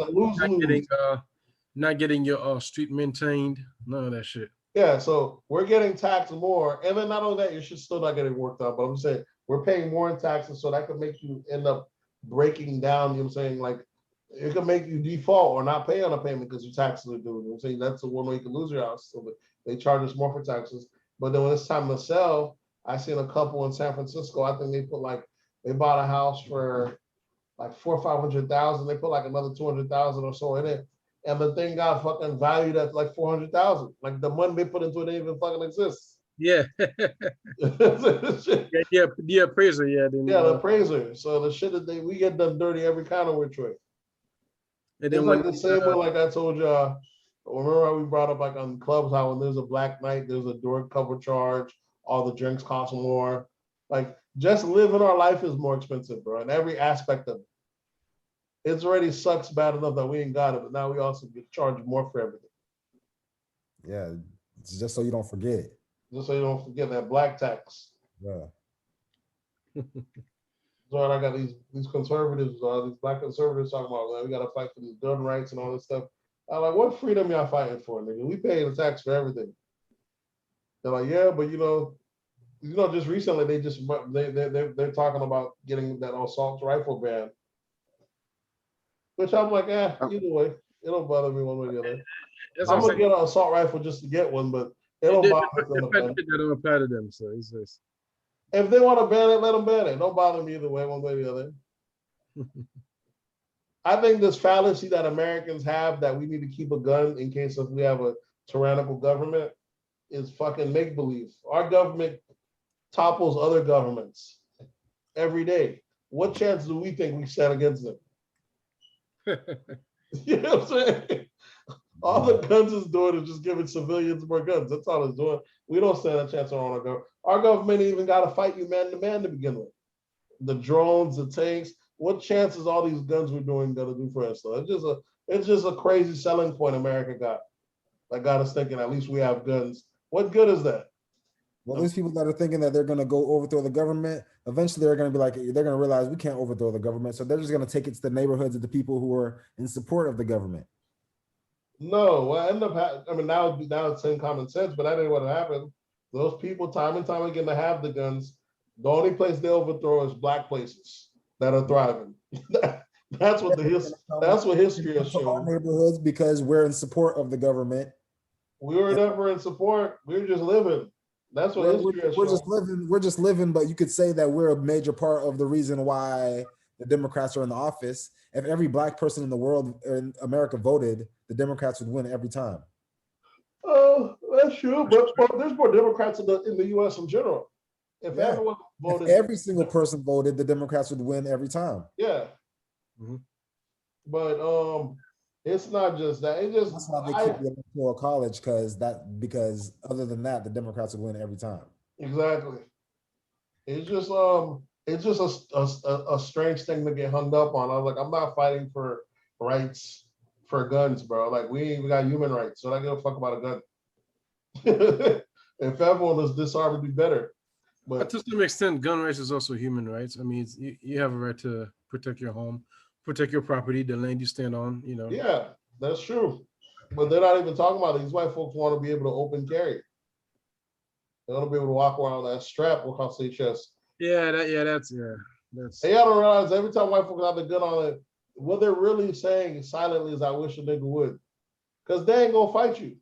Not getting your street maintained. None of that shit. Yeah, so we're getting taxed more, and then not only that, your shit's still not getting worked out. But I'm saying we're paying more in taxes, so that could make you end up breaking down. You know what I'm saying? Like it could make you default or not pay on a payment because your taxes are due. You know what I'm saying? That's the one way you can lose your house. So they charge us more for taxes. But then when it's time to sell, I seen a couple in San Francisco. I think they bought a house for like $400,000 or $500,000. They put like another $200,000 or so in it, and the thing got fucking valued at like $400,000. Like the money they put into it didn't even fucking exist. Yeah. The appraiser, yeah. The appraiser. So the shit that we get done dirty every kind of which way. It's like the same way, like I told you, remember how we brought up like on clubs how when there's a black night, there's a door cover charge, all the drinks cost more. Like just living our life is more expensive, bro, in every aspect of it. It's already sucks bad enough that we ain't got it, but now we also get charged more for everything. Yeah, it's just so you don't forget. Just so you don't forget that black tax. Yeah. So I got these conservatives, these black conservatives talking about, man, we got to fight for these gun rights and all this stuff. I'm like, what freedom y'all fighting for, nigga? We pay the tax for everything. They're like, yeah, but just recently they're talking about getting that assault rifle ban, which I'm like, either way, it don't bother me one way or the other. I'm gonna get an assault rifle just to get one, but it don't bother me. That don't apply to them, so it's just. If they want to ban it, let them ban it. Don't bother me either way, one way or the other. I think this fallacy that Americans have that we need to keep a gun in case if we have a tyrannical government is fucking make believe. Our government topples other governments every day. What chance do we think we stand against them? You know what I'm saying? All the guns is doing is just giving civilians more guns. That's all it's doing. We don't stand a chance on our government. Our government even got to fight you man to man to begin with. The drones, the tanks. What chances all these guns we're doing gonna do for us? So it's just a crazy selling point America got. That got us thinking at least we have guns. What good is that? Well, these people that are thinking that they're going to go overthrow the government, eventually they're going to be like, they're going to realize we can't overthrow the government. So they're just going to take it to the neighborhoods of the people who are in support of the government. No, what end up now it's in common sense, but that ain't what happened. Those people, time and time again, to have the guns, the only place they overthrow is black places that are thriving. That's what history has shown. Neighborhoods because we're in support of the government. We were never in support. We were just living. That's what history has shown. We're just living, but you could say that we're a major part of the reason why the Democrats are in the office. If every black person in the world in America voted, the Democrats would win every time. Oh, that's true. But there's more Democrats in the U.S. in general. If everyone voted, if every single person voted, the Democrats would win every time. Yeah. Mm-hmm. But it's not just that. It's just that's why they keep the electoral college because other than that, the Democrats would win every time. Exactly. It's just a strange thing to get hung up on. I'm like, I'm not fighting for rights for guns, bro. Like we got human rights, so I don't give a fuck about a gun. If everyone was disarmed, it'd be better. But to some extent, gun rights is also human rights. I mean, you have a right to protect your home, protect your property, the land you stand on. Yeah, that's true. But they're not even talking about it. These white folks want to be able to open carry. They want to be able to walk around with that strap across their chest. That's. And you gotta realize every time white folks have the gun on it, what they're really saying silently is, "I wish a nigga would," because they ain't gonna fight you.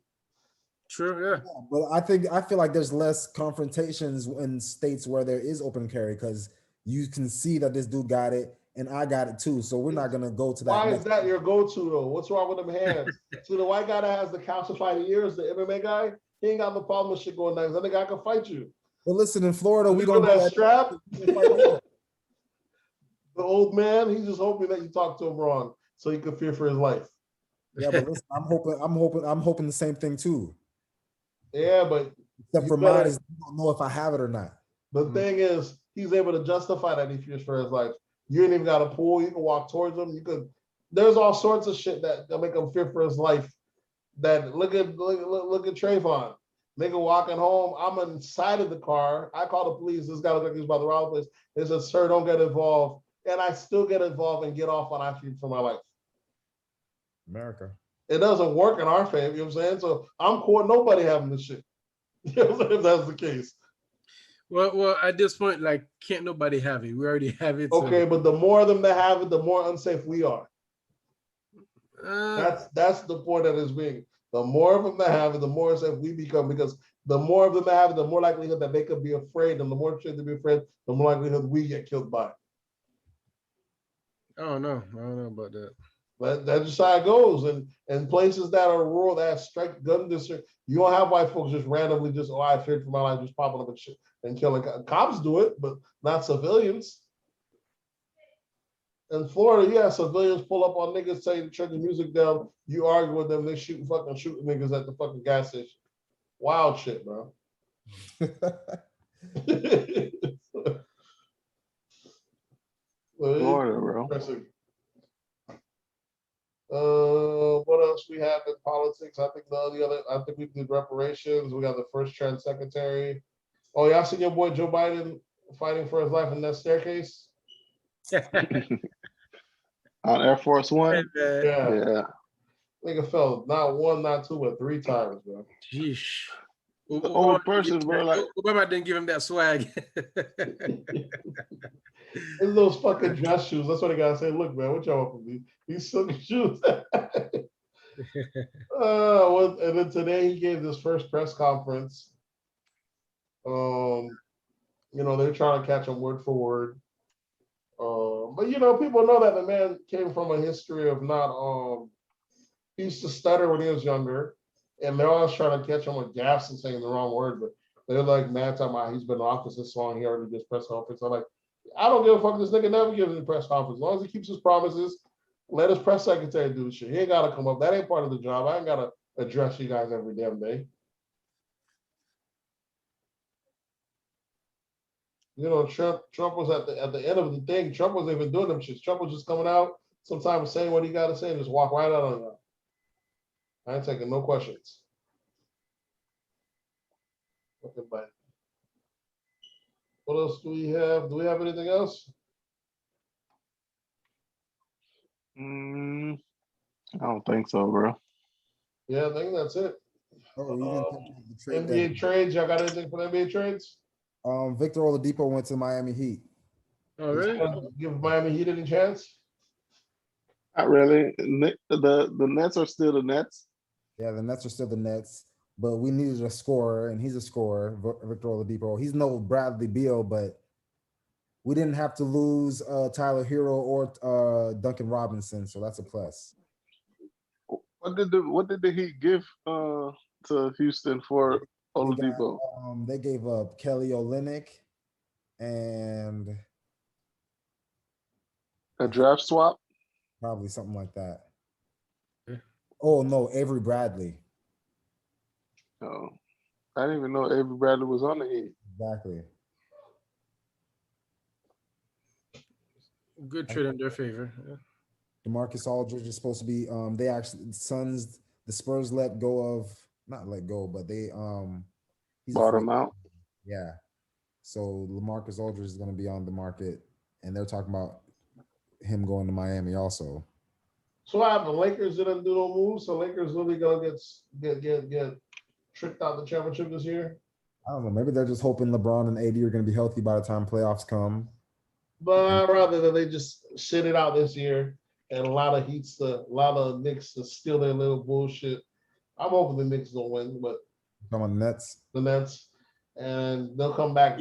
True, yeah. But I feel like there's less confrontations in states where there is open carry because you can see that this dude got it and I got it too. So we're not gonna go to that. Why is that your go-to though? What's wrong with them hands? See, the white guy that has the calcified ears, the MMA guy, he ain't got no problem with shit going down. That guy can fight you. Well, listen, in Florida, we don't do that strap. The old man, he's just hoping that you talk to him wrong so he can fear for his life. Yeah, but listen, I'm hoping the same thing too. Yeah, but except for mine is I don't know if I have it or not. The thing is, he's able to justify that he fears for his life. You ain't even got a pool. You can walk towards him. There's all sorts of shit that make him fear for his life. That look at Trayvon. Nigga walking home. I'm inside of the car. I call the police. This guy looks like he's about to rob the place. They said, "Sir, don't get involved." And I still get involved and get off when I fear for my life. America. It doesn't work in our favor, you know what I'm saying? So I'm cool with nobody having this shit. You know what I'm saying, if that's the case. Well, at this point, like, can't nobody have it? We already have it. Okay, but the more of them that have it, the more unsafe we are. That's the point that is being. The more of them that have it, the more unsafe we become, because the more of them that have it, the more likelihood that they could be afraid, and the more shit to be afraid, the more likelihood we get killed by it. I don't know about that. But that's just how it goes. And places that are rural, that have strict gun district, you don't have white folks just randomly I feared for my life, just popping up and shit and killing. Cops do it, but not civilians. In Florida, you have civilians pull up on niggas, say to turn the music down, you argue with them, they shooting niggas at the fucking gas station. Wild shit, bro. Florida, bro. What else we have in politics? I think we did reparations. We got the first trans secretary. Oh, y'all seen your boy Joe Biden fighting for his life in that staircase? On Air Force One? Yeah. Nigga fell not one, not two, but three times, bro. Jeez. old person, bro. Like Obama didn't give him that swag. It's those fucking dress shoes. That's what I gotta say. Look, man, what y'all want from me? These silky shoes. And then today he gave this first press conference. They're trying to catch him word for word. But people know that the man came from a history of not. He used to stutter when he was younger, and they're always trying to catch him with gaffes and saying the wrong word. But they're like, man, talking about he's been in office this long, he already gives press conference. I'm like, I don't give a fuck. This nigga never gives a press conference. As long as he keeps his promises, let his press secretary do the shit. He ain't gotta come up. That ain't part of the job. I ain't gotta address you guys every damn day. Trump was at the end of the thing. Trump wasn't even doing them shit. Trump was just coming out sometimes saying what he got to say and just walk right out on that. I ain't taking no questions. Okay, bye. What else do we have? Do we have anything else? I don't think so, bro. Yeah, I think that's it. Oh, you didn't touch on the trade NBA trades. Y'all got anything for the NBA trades? Victor Oladipo went to Miami Heat. Oh, really? Give Miami Heat any chance? Not really. The Nets are still the Nets. Yeah, the Nets are still the Nets, but we needed a scorer, and he's a scorer, Victor Oladipo. He's no Bradley Beal, but we didn't have to lose Tyler Hero or Duncan Robinson, so that's a plus. What did the Heat give to Houston for Oladipo? They gave up Kelly Olynyk and a draft swap. Probably something like that. Yeah. Oh no, Avery Bradley. Oh, I didn't even know Avery Bradley was on the Heat. Exactly. Good trade in their favor. Yeah. DeMarcus Aldridge is supposed to be. The Spurs not let go, but they he's bought him out. Yeah. So LaMarcus Aldridge is going to be on the market, and they're talking about him going to Miami also. So what happened? The Lakers didn't do no moves, so Lakers literally gonna get tricked out the championship this year. I don't know. Maybe they're just hoping LeBron and AD are going to be healthy by the time playoffs come. But rather than they just sit it out this year and a lot of Knicks to steal their little bullshit. I'm hoping the Knicks don't win, but Come on, Nets. The Nets, and they'll come back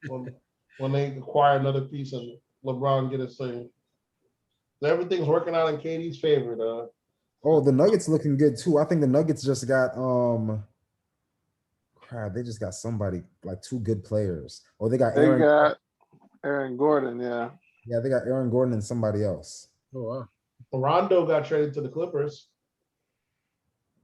when they acquire another piece and LeBron get his thing. Everything's working out in KD's favor, though. Oh, the Nuggets looking good too. I think the Nuggets just got they just got somebody like two good players. Oh, they got Aaron Gordon, yeah. Yeah, they got Aaron Gordon and somebody else. Oh wow. Rondo got traded to the Clippers.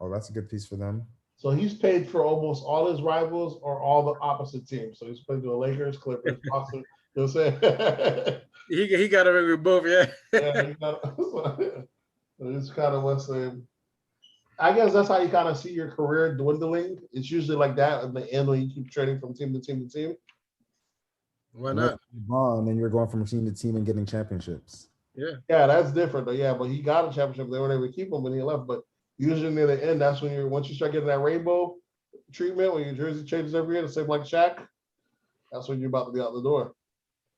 Oh, that's a good piece for them. So he's paid for almost all his rivals or all the opposite teams. So he's played to the Lakers, Clippers, Boston. You know what I'm saying? he got a ring with both, yeah. It's kind of what's the. I guess that's how you kind of see your career dwindling. It's usually like that at the end when you keep trading from team to team to team. Why not? And then you're going from team to team and getting championships. Yeah. Yeah, that's different. Though. Yeah, but he got a championship. They were able to keep him when he left. But usually near the end, that's when once you start getting that rainbow treatment, when your jersey changes every year, the same like Shaq, that's when you're about to be out the door.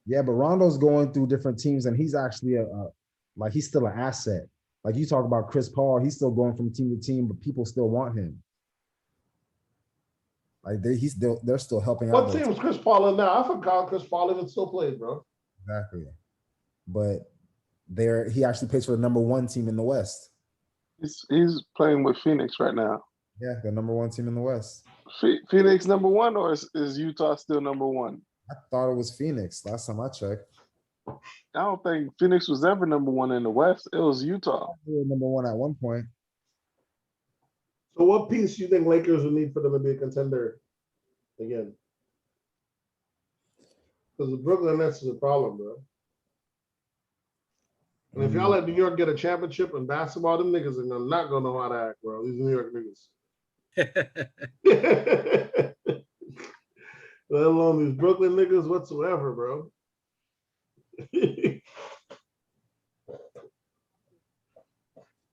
Yeah, but Rondo's going through different teams, and he's actually he's still an asset. Like you talk about Chris Paul, he's still going from team to team, but people still want him. Like they're still helping out. What team is Chris Paul in now? I forgot Chris Paul even still plays, bro. Exactly. But he actually plays for the number one team in the West. He's playing with Phoenix right now. Yeah, the number one team in the West. Phoenix number one, or is Utah still number one? I thought it was Phoenix last time I checked. I don't think Phoenix was ever number one in the West. It was Utah. They were number one at one point. So what piece do you think Lakers would need for them to be a contender again? Because the Brooklyn Nets is a problem, bro. And if y'all let New York get a championship in basketball, them niggas are not going to know how to act, bro. These New York niggas. Let alone these Brooklyn niggas whatsoever, bro.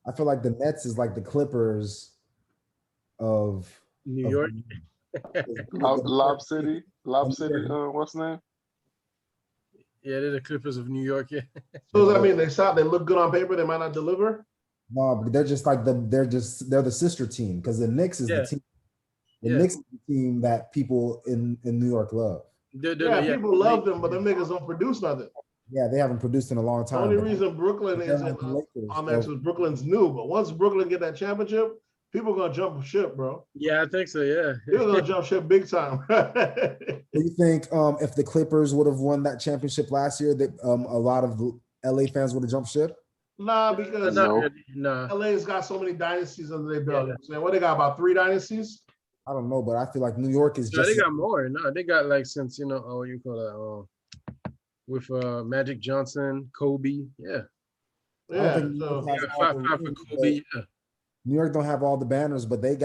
I feel like the Nets is like the Clippers of New of York. Lob City. What's the name? Yeah, they're the Clippers of New York. Yeah. So does that mean they look good on paper, they might not deliver? No, but they're just like they're the sister team because the Knicks is Yeah. the team. The Yeah. Knicks is the team that people in New York love. People love them, but them niggas don't produce nothing. Yeah, they haven't produced in a long The time. only reason Brooklyn they're isn't like the Lakers on that is Brooklyn's new. But once Brooklyn get that championship, people gonna jump ship, bro. Yeah, I think so. Yeah. They're gonna jump ship big time. Do you think if the Clippers would have won that championship last year, that a lot of the LA fans would have jumped ship? Nah, because Not really, nah. LA's got so many dynasties under their belt. You know what I'm saying? What they got, about 3 dynasties? I don't know, but I feel like New York is No, just. they got more. No, they got like since what you call that? With Magic Johnson, Kobe. Yeah. I don't think New York has all Five for Kobe. Yeah. New York don't have all the banners, but they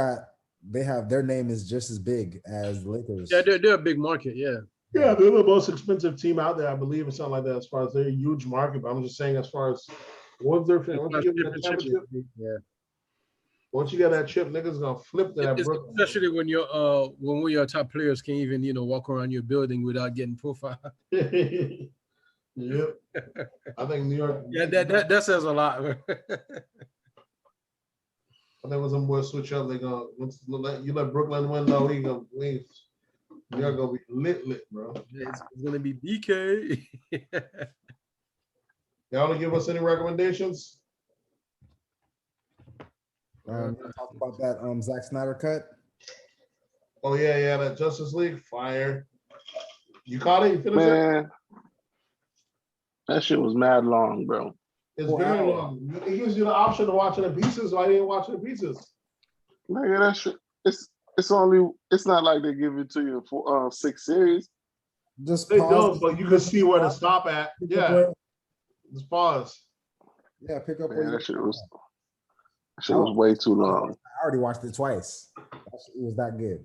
have their name is just as big as the Lakers. Yeah, they're a big market. Yeah. Yeah, they're the most expensive team out there, I believe, or something like that. As far as they're a huge market, but I'm just saying, as far as once you get that championship, Yeah. once you get that chip, niggas gonna flip to that Brooklyn. Especially when one of your top players can even walk around your building without getting profiled. Yep. I think New York. Yeah, that says a lot. I think when some boys switch up, they gonna you let Brooklyn win though, we gonna leave. New York gonna be lit, bro. It's gonna be DK. Y'all wanna give us any recommendations? Talk about that Zack Snyder cut. Oh yeah, that Justice League fire. You caught it? You finished it? That shit was mad long, bro. It's very long. It gives you the option of watching the pieces. Why didn't you watch the pieces? Nigga, that shit. It's not like they give it to you for 6 series. Just They pause. don't, but you can see where to stop at. Yeah. Just pause. Yeah, pick up. Man, that shit was way too long. I already watched it twice. It was that good.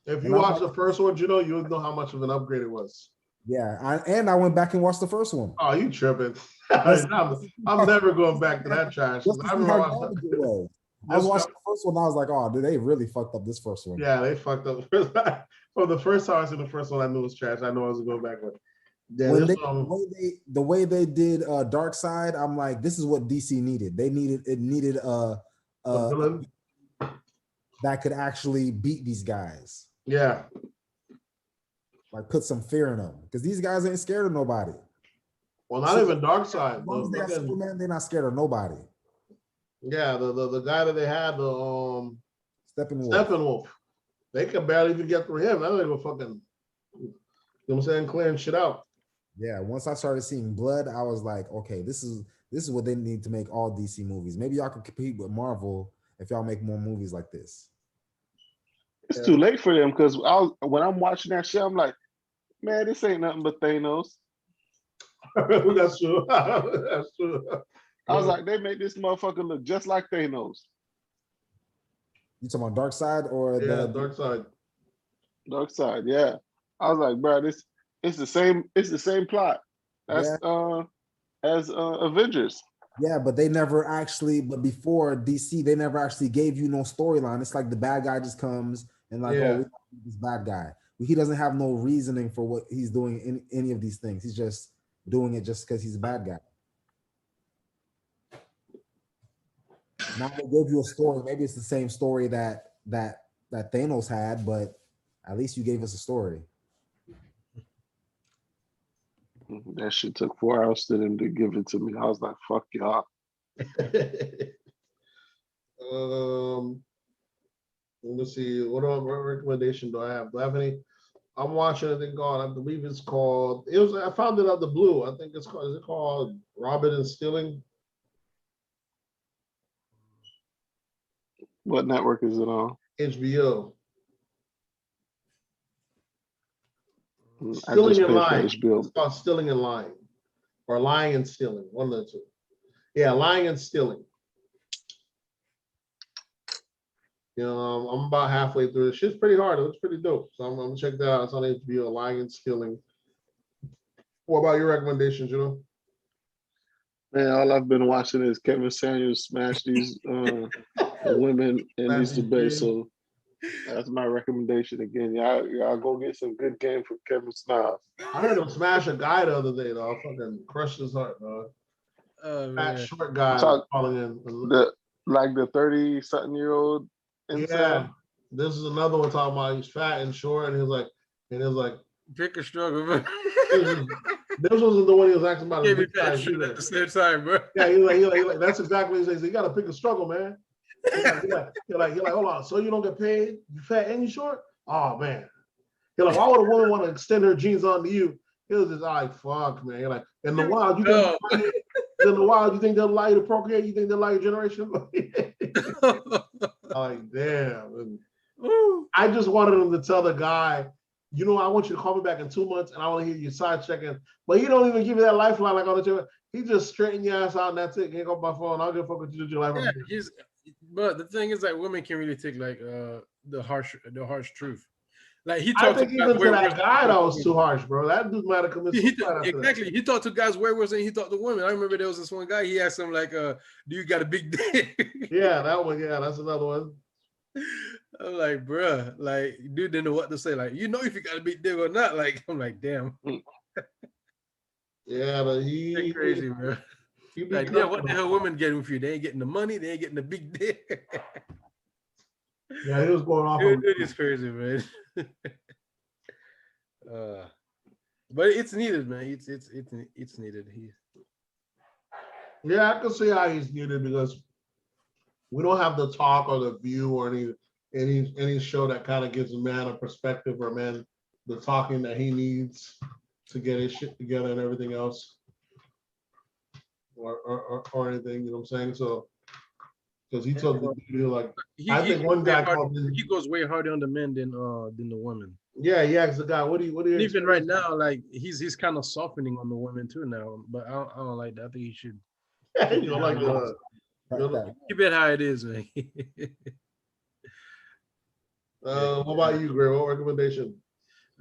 If you watch the first one, you'll know how much of an upgrade it was. Yeah, I went back and watched the first one. Oh, you tripping? I'm never going back to that trash. I was watching the first one. I was like, oh, dude, they really fucked up this first one. Yeah, they fucked up. From the first time I seen the first one, I knew it was trash. I knew I was going back with. Yeah, the way they did Dark Side, I'm like, this is what DC needed. They needed a villain that could actually beat these guys. Yeah. Like put some fear in them. Because these guys ain't scared of nobody. Well, not even Dark Side. As long as they have Superman, they're not scared of nobody. Yeah, the guy that they had, the Steppenwolf. They could barely even get through him. Now they go fucking, you know what I'm saying, clearing shit out. Yeah, once I started seeing blood, I was like, okay, this is what they need to make all DC movies. Maybe y'all could compete with Marvel if y'all make more movies like this. It's too late for them because when I'm watching that shit, I'm like, man, this ain't nothing but Thanos. That's true. That's true. I was like, they make this motherfucker look just like Thanos. You talking about Dark Side or Dark Side? Dark Side, yeah. I was like, bro, it's the same plot as Avengers. Yeah, but before DC, they never actually gave you no storyline. It's like the bad guy just comes and like, oh, this bad guy. He doesn't have no reasoning for what he's doing in any of these things. He's just doing it just because he's a bad guy. Now they gave you a story. Maybe it's the same story that Thanos had, but at least you gave us a story. That shit took 4 hours to them to give it to me. I was like, fuck y'all. Let me see. What recommendation do I have? Do I have any? I'm watching a thing called, I believe it's called, I found it out the blue. I think is it called Robin and Stealing? What network is it on? HBO. Stealing and Lying. It's called Stealing and Lying. Or Lying and Stealing. One of the two. Yeah, Lying and Stealing. You know, I'm about halfway through. The shit's pretty hard. It looks pretty dope. So I'm gonna check that out. It's on HBO, Lying and Stealing. What about your recommendations, Man, all I've been watching is Kevin Samuels smash these women in these debates. So That's my recommendation again. Y'all go get some good game from Kevin Smiles. I heard him smash a guy the other day, though. Fucking crushed his heart, dog. Oh, Fat man. short guy calling in. The 30-something-year-old incel. Yeah. This is another one talking about he's fat and short, and he was like, pick a struggle, bro. This wasn't the one he was asking about. Gave me fat shit at the same time, bro. Yeah, he like that's exactly what he says. You got to pick a struggle, man. He like, hold on. So you don't get paid? You fat and you short? Oh man. He's like, why would a woman want to extend her jeans onto you? He was just like, fuck, man. You're like, in the wild, you think they'll allow you to procreate? You think they'll allow your generation? Like, damn. I just wanted him to tell the guy, I want you to call me back in 2 months and I want to hear you side checking. But he don't even give you that lifeline like on the channel. He just straighten your ass out and that's it. Hang up my phone. I'll give a fuck with you. Yeah, but the thing is, like, women can really take like the harsh truth. Like I think even to that guy that was too harsh, bro. That dude might have committed suicide. Exactly. He talked to guys way worse than he talked to women. I remember there was this one guy. He asked him like, "Do you got a big dick?" Yeah, that one. Yeah, that's another one. I'm like, bruh, like, dude didn't know what to say. Like, if you got a big dick or not. Like, I'm like, damn. Yeah, but he crazy, bro. Like, yeah, what the hell women getting with you? They ain't getting the money. They ain't getting the big dick. Yeah, he was going off. It is crazy, man. But it's needed, man. It's needed. Yeah, I can see how he's needed because we don't have the talk or the view or any show that kind of gives a man a perspective or man the talking that he needs to get his shit together and everything else, or anything. You know what I'm saying? So, because he told the dude like, I think one guy called him. He goes way harder on the men than the women. Yeah, he asked the guy, "What do you?" Even right now, like he's kind of softening on the women too now. But I don't like that. I think he should. You don't like keep it how it is, man. What about you, Gray? What recommendation?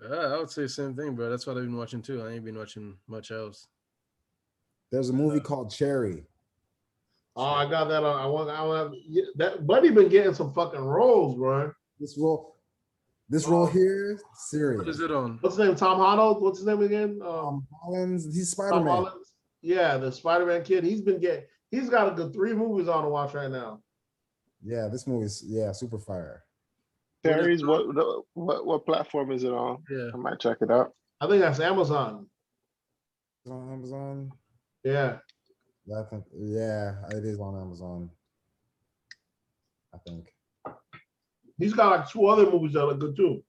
I would say the same thing, bro. That's what I've been watching too. I ain't been watching much else. There's a movie called Cherry. Oh, I got that on. I want that Buddy been getting some fucking roles, bro. This role here, serious. What is it on? What's his name? Tom Holland? What's his name again? Holland's. He's Spider-Man. Yeah, the Spider-Man kid. He's got a good 3 movies on to watch right now. Yeah, this movie's super fire. Cherry's what platform is it on? Yeah, I might check it out. I think that's Amazon. On Amazon. Yeah. I think, it is on Amazon. I think. He's got like 2 other movies that are good too.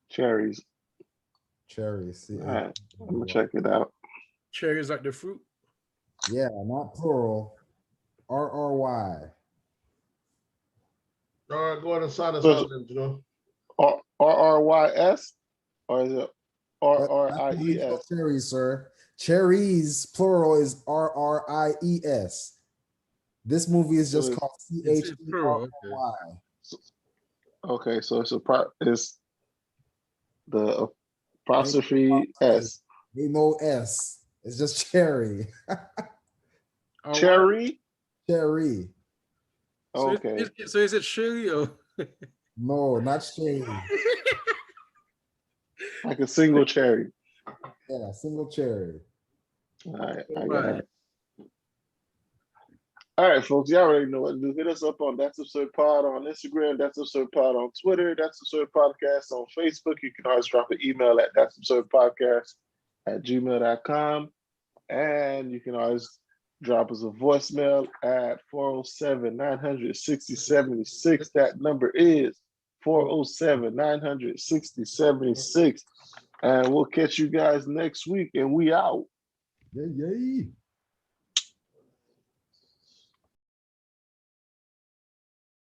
Cherries. See, all right, I'm gonna check it out. Cherries like the fruit? Yeah, not plural. RRY. All right, go ahead and sign us out, you know. RRYS, or is it RRIES? Cherries, sir. Cherries, plural is RRIES. This movie is just called CHERRY. Okay, so it's the apostrophe S. Ain't no S. It's just cherry. Cherry? Cherry. Okay. So is it Sherry or? No, not cherry. Like a single cherry. Yeah, single cherry. All right, I got it. All right, folks, y'all already know what to do. Hit us up on That's Absurd Pod on Instagram, That's Absurd Pod on Twitter, That's Absurd Podcast on Facebook. You can always drop an email at That's Absurd Podcast at gmail.com. And you can always drop us a voicemail at 407-960-76. That number is 407-960-76. And we'll catch you guys next week. And we out. Yay.